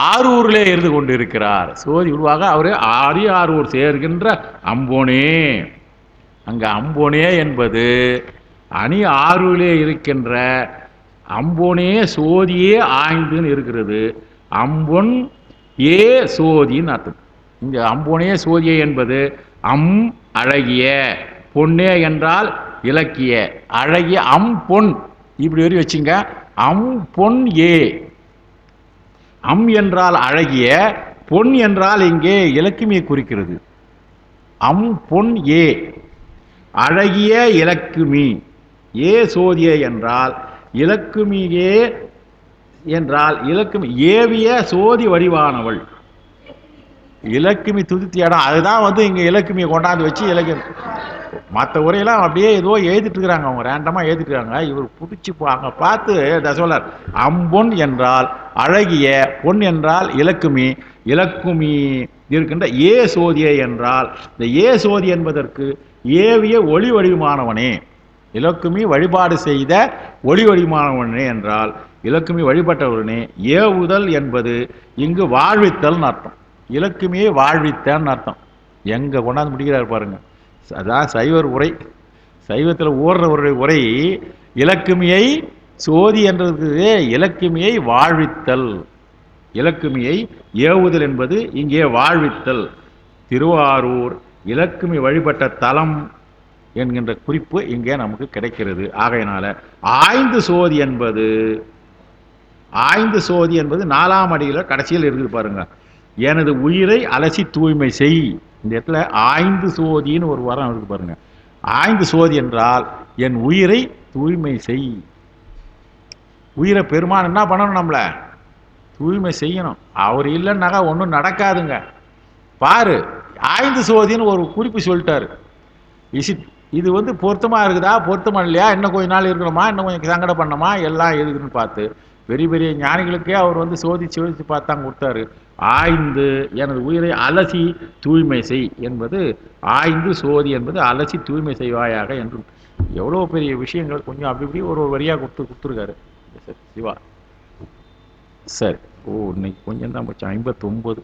ஆரூரிலே இருந்து கொண்டு இருக்கிறார். சோதி உருவாக அவரு அரியாரூர் சேர்கின்ற அம்போனே. அங்க அம்போனே என்பது அணி ஆரூரிலே இருக்கின்ற அம்போனே சோதியே ஆய்ந்துன்னு இருக்கிறது. அம்பொன் ஏ சோதின்னு அர்த்தம். இங்க அம்போனே சோதியே என்பது அழகிய, பொன்னே என்றால் இலக்கிய, அழகிய பொன், இப்படி வரி வச்சுங்க. பொன் ஏ, என்றால் அழகிய, பொன் என்றால் இங்கே இலக்குமியை குறிக்கிறது. பொன் ஏ, அழகிய இலக்குமி. ஏ சோதிய என்றால் இலக்குமியே என்றால் இலக்குமி ஏவிய சோதி வடிவானவள். இலக்குமி துதித்தி இடம், அதுதான் வந்து இங்க இலக்குமியை கொண்டாந்து வச்சு இலக்கியம். மற்ற உரையெல்லாம் அப்படியே ஏதோ எழுதிட்டு இருக்கிறாங்க, அவங்க ரேண்டமாக எழுதிட்டு இருக்காங்க. இவர் பிடிச்சி அங்கே பார்த்து தசோலர் அம்பொன் என்றால் அழகிய, பொன் என்றால் இலக்குமி, இலக்குமி இருக்கின்ற ஏ சோதியை என்றால், இந்த ஏ சோதி என்பதற்கு ஏவிய ஒளி வடிவமானவனே, இலக்குமி வழிபாடு செய்த ஒளி வடிவமானவனே என்றால் இலக்குமி வழிபட்டவனே. ஏவுதல் என்பது இங்கு வாழ்வித்தல்னு அர்த்தம். இலக்குமியை வாழ்வித்தன்னு அர்த்தம். எங்க கொண்டாந்து முடிக்கிறார் பாருங்க. அதான் சைவர் உரை, சைவத்தில் ஓடுறவருடைய உரை. இலக்குமியை சோதி என்றதுக்கு இலக்குமியை வாழ்வித்தல், இலக்குமியை ஏவுதல் என்பது இங்கே வாழ்வித்தல். திருவாரூர் இலக்குமி வழிபட்ட தலம் என்கின்ற குறிப்பு இங்கே நமக்கு கிடைக்கிறது. ஆகையினால ஆய்ந்து சோதி என்பது, ஆய்ந்து சோதி என்பது 4ஆம் அடியில் கடைசியில் இருக்குது பாருங்க. எனது உயிரை அலசி தூய்மை செய். இந்த இடத்துல ஆய்ந்து சோதின்னு ஒரு வரம் இருக்கு பாருங்க. ஆய்ந்து சோதி என்றால் என் உயிரை தூய்மை செய். உயிரை பெருமான் என்ன பண்ணணும், நம்மள தூய்மை செய்யணும். அவர் இல்லைன்னாக்கா ஒன்றும் நடக்காதுங்க. பாரு, ஆய்ந்து சோதின்னு ஒரு குறிப்பு சொல்லிட்டாரு. இது வந்து பொருத்தமா இருக்குதா, பொருத்தமா இல்லையா, இன்னும் கொஞ்ச நாள் இருக்கணுமா, இன்னும் கொஞ்சம் சங்கடம் பண்ணணுமா, எல்லாம் எதுக்குன்னு பார்த்து பெரிய பெரிய ஞானிகளுக்கே அவர் வந்து சோதிச்சு சோதிச்சு பார்த்தாங்க கொடுத்தாரு. ஆய்ந்து எனது உயிரை அலசி தூய்மை செய் என்பது, ஆய்ந்து சோதி என்பது அலசி தூய்மை செய்வாயாக என்று எவ்வளோ பெரிய விஷயங்கள் கொஞ்சம் அப்படி இப்படி ஒரு வரியாக கொடுத்துருக்காரு சிவா. சரி. ஓ, இன்னைக்கு கொஞ்சம் தான் போச்சு, 59.